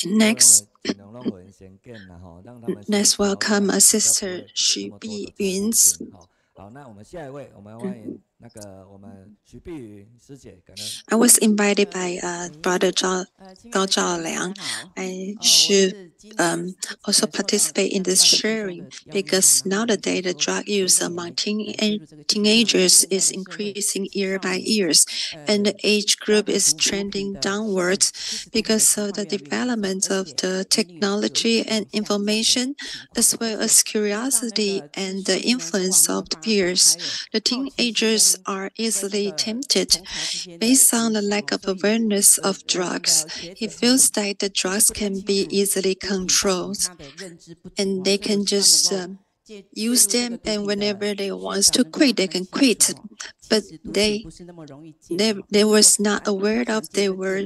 Next welcome Sister Xu Biyun. I was invited by Brother Zhaoliang. I should also participate in this sharing because nowadays the drug use among teenagers is increasing year by year, and the age group is trending downwards because of the development of the technology and information, as well as curiosity and the influence of the peers. The teenagers are easily tempted based on the lack of awareness of drugs. He feels that the drugs can be easily controlled and they can just use them, and whenever they want to quit, they can quit. But they was not aware of they were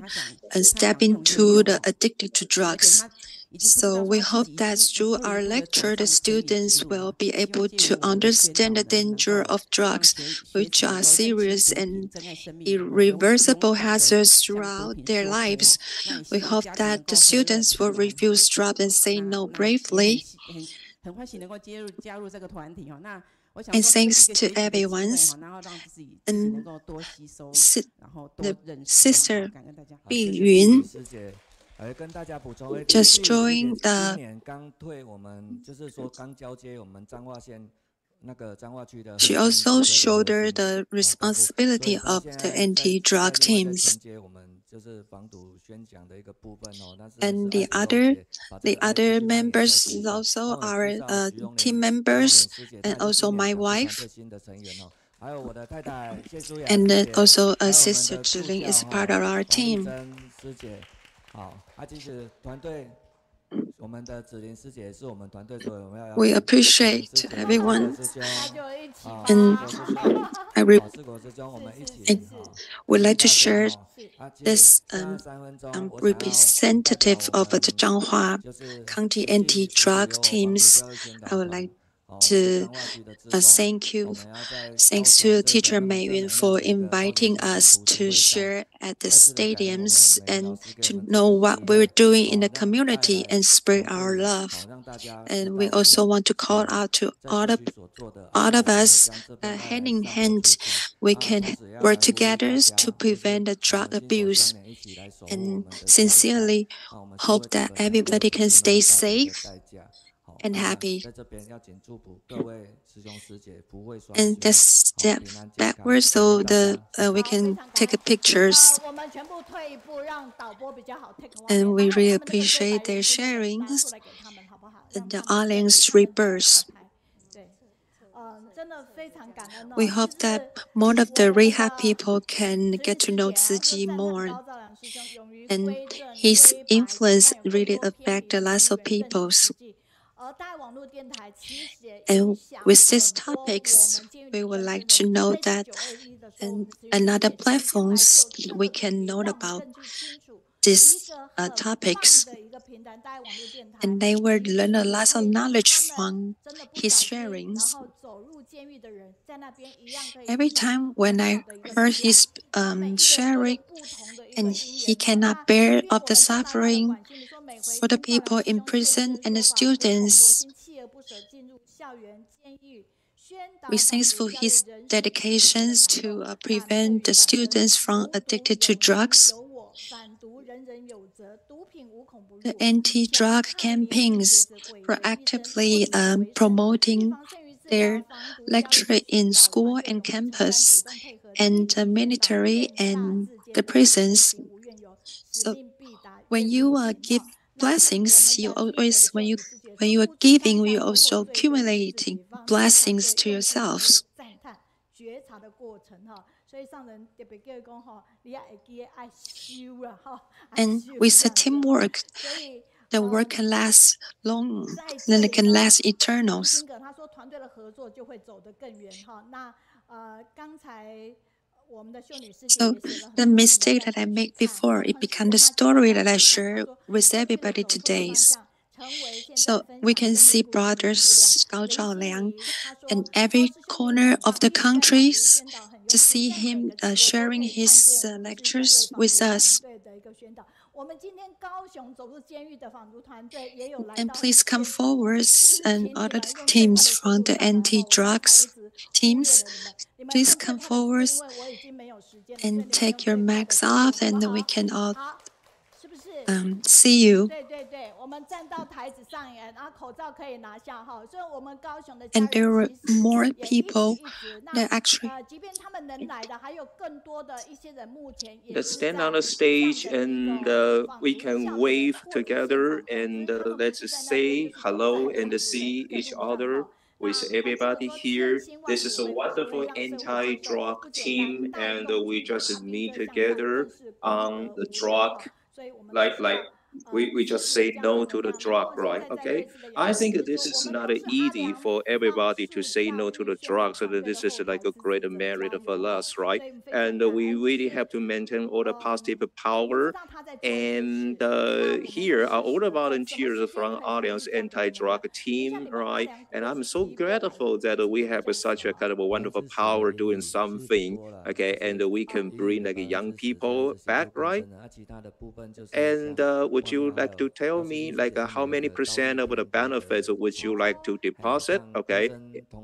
stepping to the addicted to drugs. So we hope that through our lecture, the students will be able to understand the danger of drugs, which are serious and irreversible hazards throughout their lives. We hope that the students will refuse drugs and say no bravely. And thanks to everyone. And the Sister Biyun just joined she also shouldered the responsibility of the anti-drug teams. And the other members also are team members, and also my wife. And also Sister Zhiling is part of our team. We appreciate everyone, and I would like to share this representative of the Changhua County anti-drug teams. I would like to thank you. Thanks to teacher Meiyun for inviting us to share at the stadiums and to know what we're doing in the community and spread our love. And we also want to call out to all of us, hand in hand, we can work together to prevent the drug abuse. And sincerely hope that everybody can stay safe and happy. And just step backwards so we can take pictures. And we really appreciate their sharings and the Zhaoliang's rebirth. We hope that more of the rehab people can get to know Tzu Chi more. And his influence really affects the lives of people. And with these topics, we would like to know that in other platforms we can know about these topics. And they will learn a lot of knowledge from his sharings. Every time when I heard his sharing, and he cannot bear of the suffering for the people in prison and the students, we thank for his dedications to prevent the students from addicted to drugs. The anti-drug campaigns proactively promoting their lecture in school and campus, and the military and the prisons. So when you give blessings, you always when you are giving, you also accumulating blessings to yourselves. And with the teamwork, the work can last long, then it can last eternals. So the mistake that I made before, it became the story that I share with everybody today. So we can see brothers Zhaoliang in every corner of the countries to see him sharing his lectures with us. And please come forward, and other teams from the anti-drugs teams, please come forward and take your masks off, and we can all see you. And there were more people that actually let's stand on the stage and we can wave together and let's say hello and see each other with everybody here. This is a wonderful anti-drug team, and we just meet together on the drug, like we just say no to the drug, right? Okay. I think this is not easy for everybody to say no to the drug, so that this is like a great merit for us, right? And we really have to maintain all the positive power. And here are all the volunteers from Alliance anti-drug team, right? And I'm so grateful that we have such a kind of a wonderful power doing something, okay? And we can bring like young people back, right? And would you like to tell me like how many % of the benefits would you like to deposit? Okay,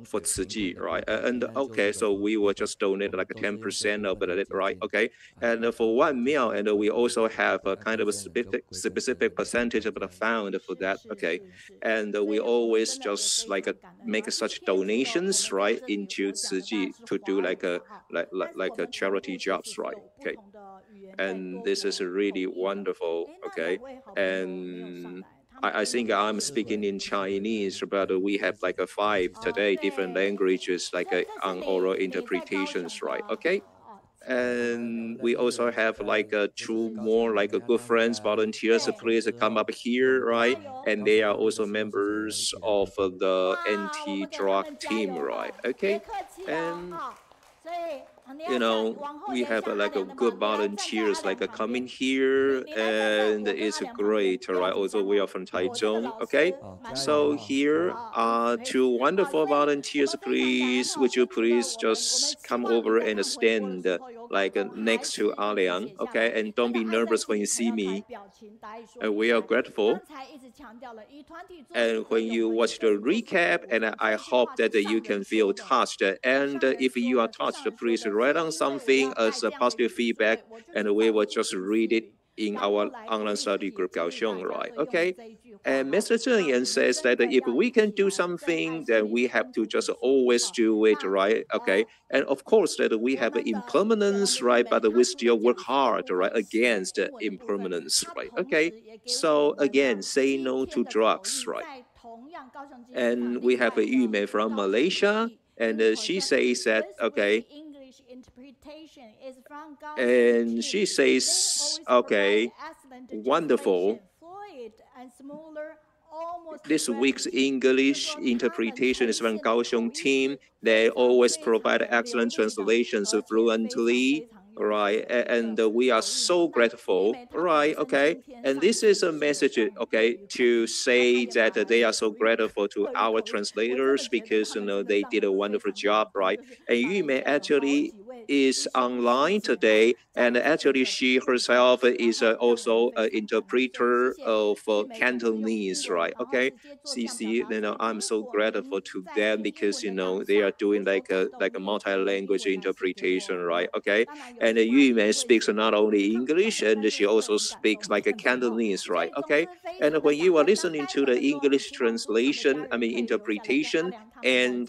for Tzu Ji, right? And okay, so we will just donate like 10% of it, right? Okay, and for 1 meal, and we also have a kind of a specific percentage of the fund for that. Okay, and we always just like make such donations, right, into Tzu Ji to do like a charity jobs, right? Okay. And this is really wonderful, okay? And I think I'm speaking in Chinese, but we have like 5 today, different languages, like on oral interpretations, right? Okay. And we also have like 2 more like good friends, volunteers, please come up here, right? And they are also members of the anti-drug team, right? Okay. And you know, we have like a good volunteers like coming here, and it's great, right? Also, we are from Taiwan, okay? So here are 2 wonderful volunteers. Please, would you please just come over and stand like next to Zhaoliang, okay? And don't be nervous when you see me. And we are grateful. And when you watch the recap, and I hope that you can feel touched. And if you are touched, please write down something as a positive feedback, and we will just read it in our online study group, Kaohsiung, right? Okay. And Mr. Zheng says that if we can do something, then we have to just always do it, right? Okay. And of course that we have impermanence, right? But we still work hard, right, against impermanence, right? Okay. So again, say no to drugs, right? And we have Qiumei from Malaysia, and she says that, okay, and she says, okay, wonderful. This week's English interpretation is from Kaohsiung team. They always provide excellent translations fluently, right? And we are so grateful, right? Okay. And this is a message, okay, to say that they are so grateful to our translators because, you know, they did a wonderful job, right? And Qiumei actually is online today, and actually she herself is also an interpreter of Cantonese, right? Okay. See, you know, I'm so grateful to them because, you know, they are doing like a multi-language interpretation, right? Okay. And Qiumei speaks not only English, and she also speaks like a Cantonese, right? Okay. And when you are listening to the English translation, interpretation, and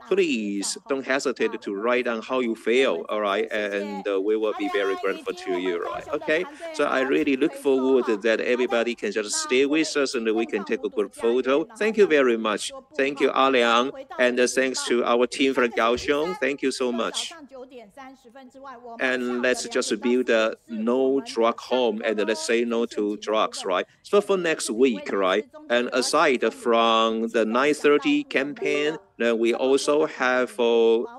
please don't hesitate to write down how you feel will, all right, and we will be very grateful to you, right? Okay, so I really look forward that everybody can just stay with us and we can take a good photo. Thank you very much. Thank you, Liang, and thanks to our team from Kaohsiung. Thank you so much. And let's just build a no drug home and let's say no to drugs, right? So for next week, right? And aside from the 9:30 campaign, then we also have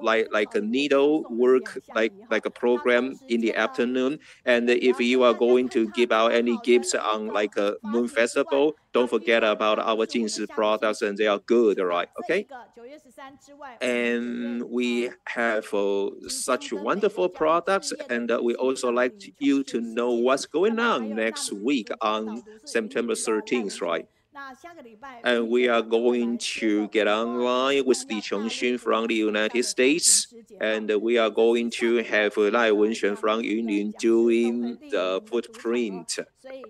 like a needle work, like a program in the afternoon. And if you are going to give out any gifts on like a Moon Festival, don't forget about our Jingshi products, and they are good, right? Okay. And we have such wonderful products, and we also like you to know what's going on next week on September 13th, right? And we are going to get online with Li Chengxun from the United States, and we are going to have Lai Wenxuan from Yunlin doing the footprint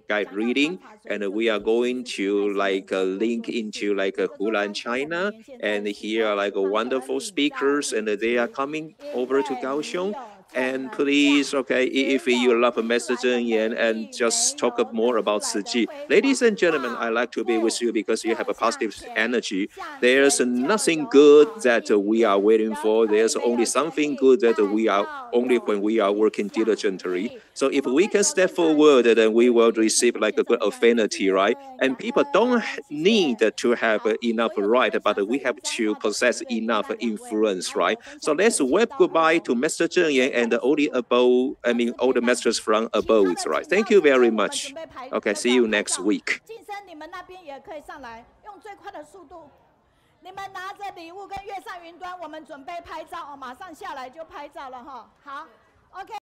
guide reading, and we are going to like link into like Hulan, China, and here are like wonderful speakers, and they are coming over to Kaohsiung. And please, okay, if you love Master Zheng Yan and just talk more about Tzu Chi. Ladies and gentlemen, I like to be with you because you have a positive energy. There's nothing good that we are waiting for. There's only something good that we are only when we are working diligently. So if we can step forward, then we will receive like a good affinity, right? And people don't need to have enough right, but we have to possess enough influence, right? So let's wave goodbye to Master Zheng Yan and all the above, I mean, all the masters from above, right? Thank you very much. Okay, see you next week. 你们拿着礼物跟跃上云端，我们准备拍照哦，马上下来就拍照了哈。好 ，OK。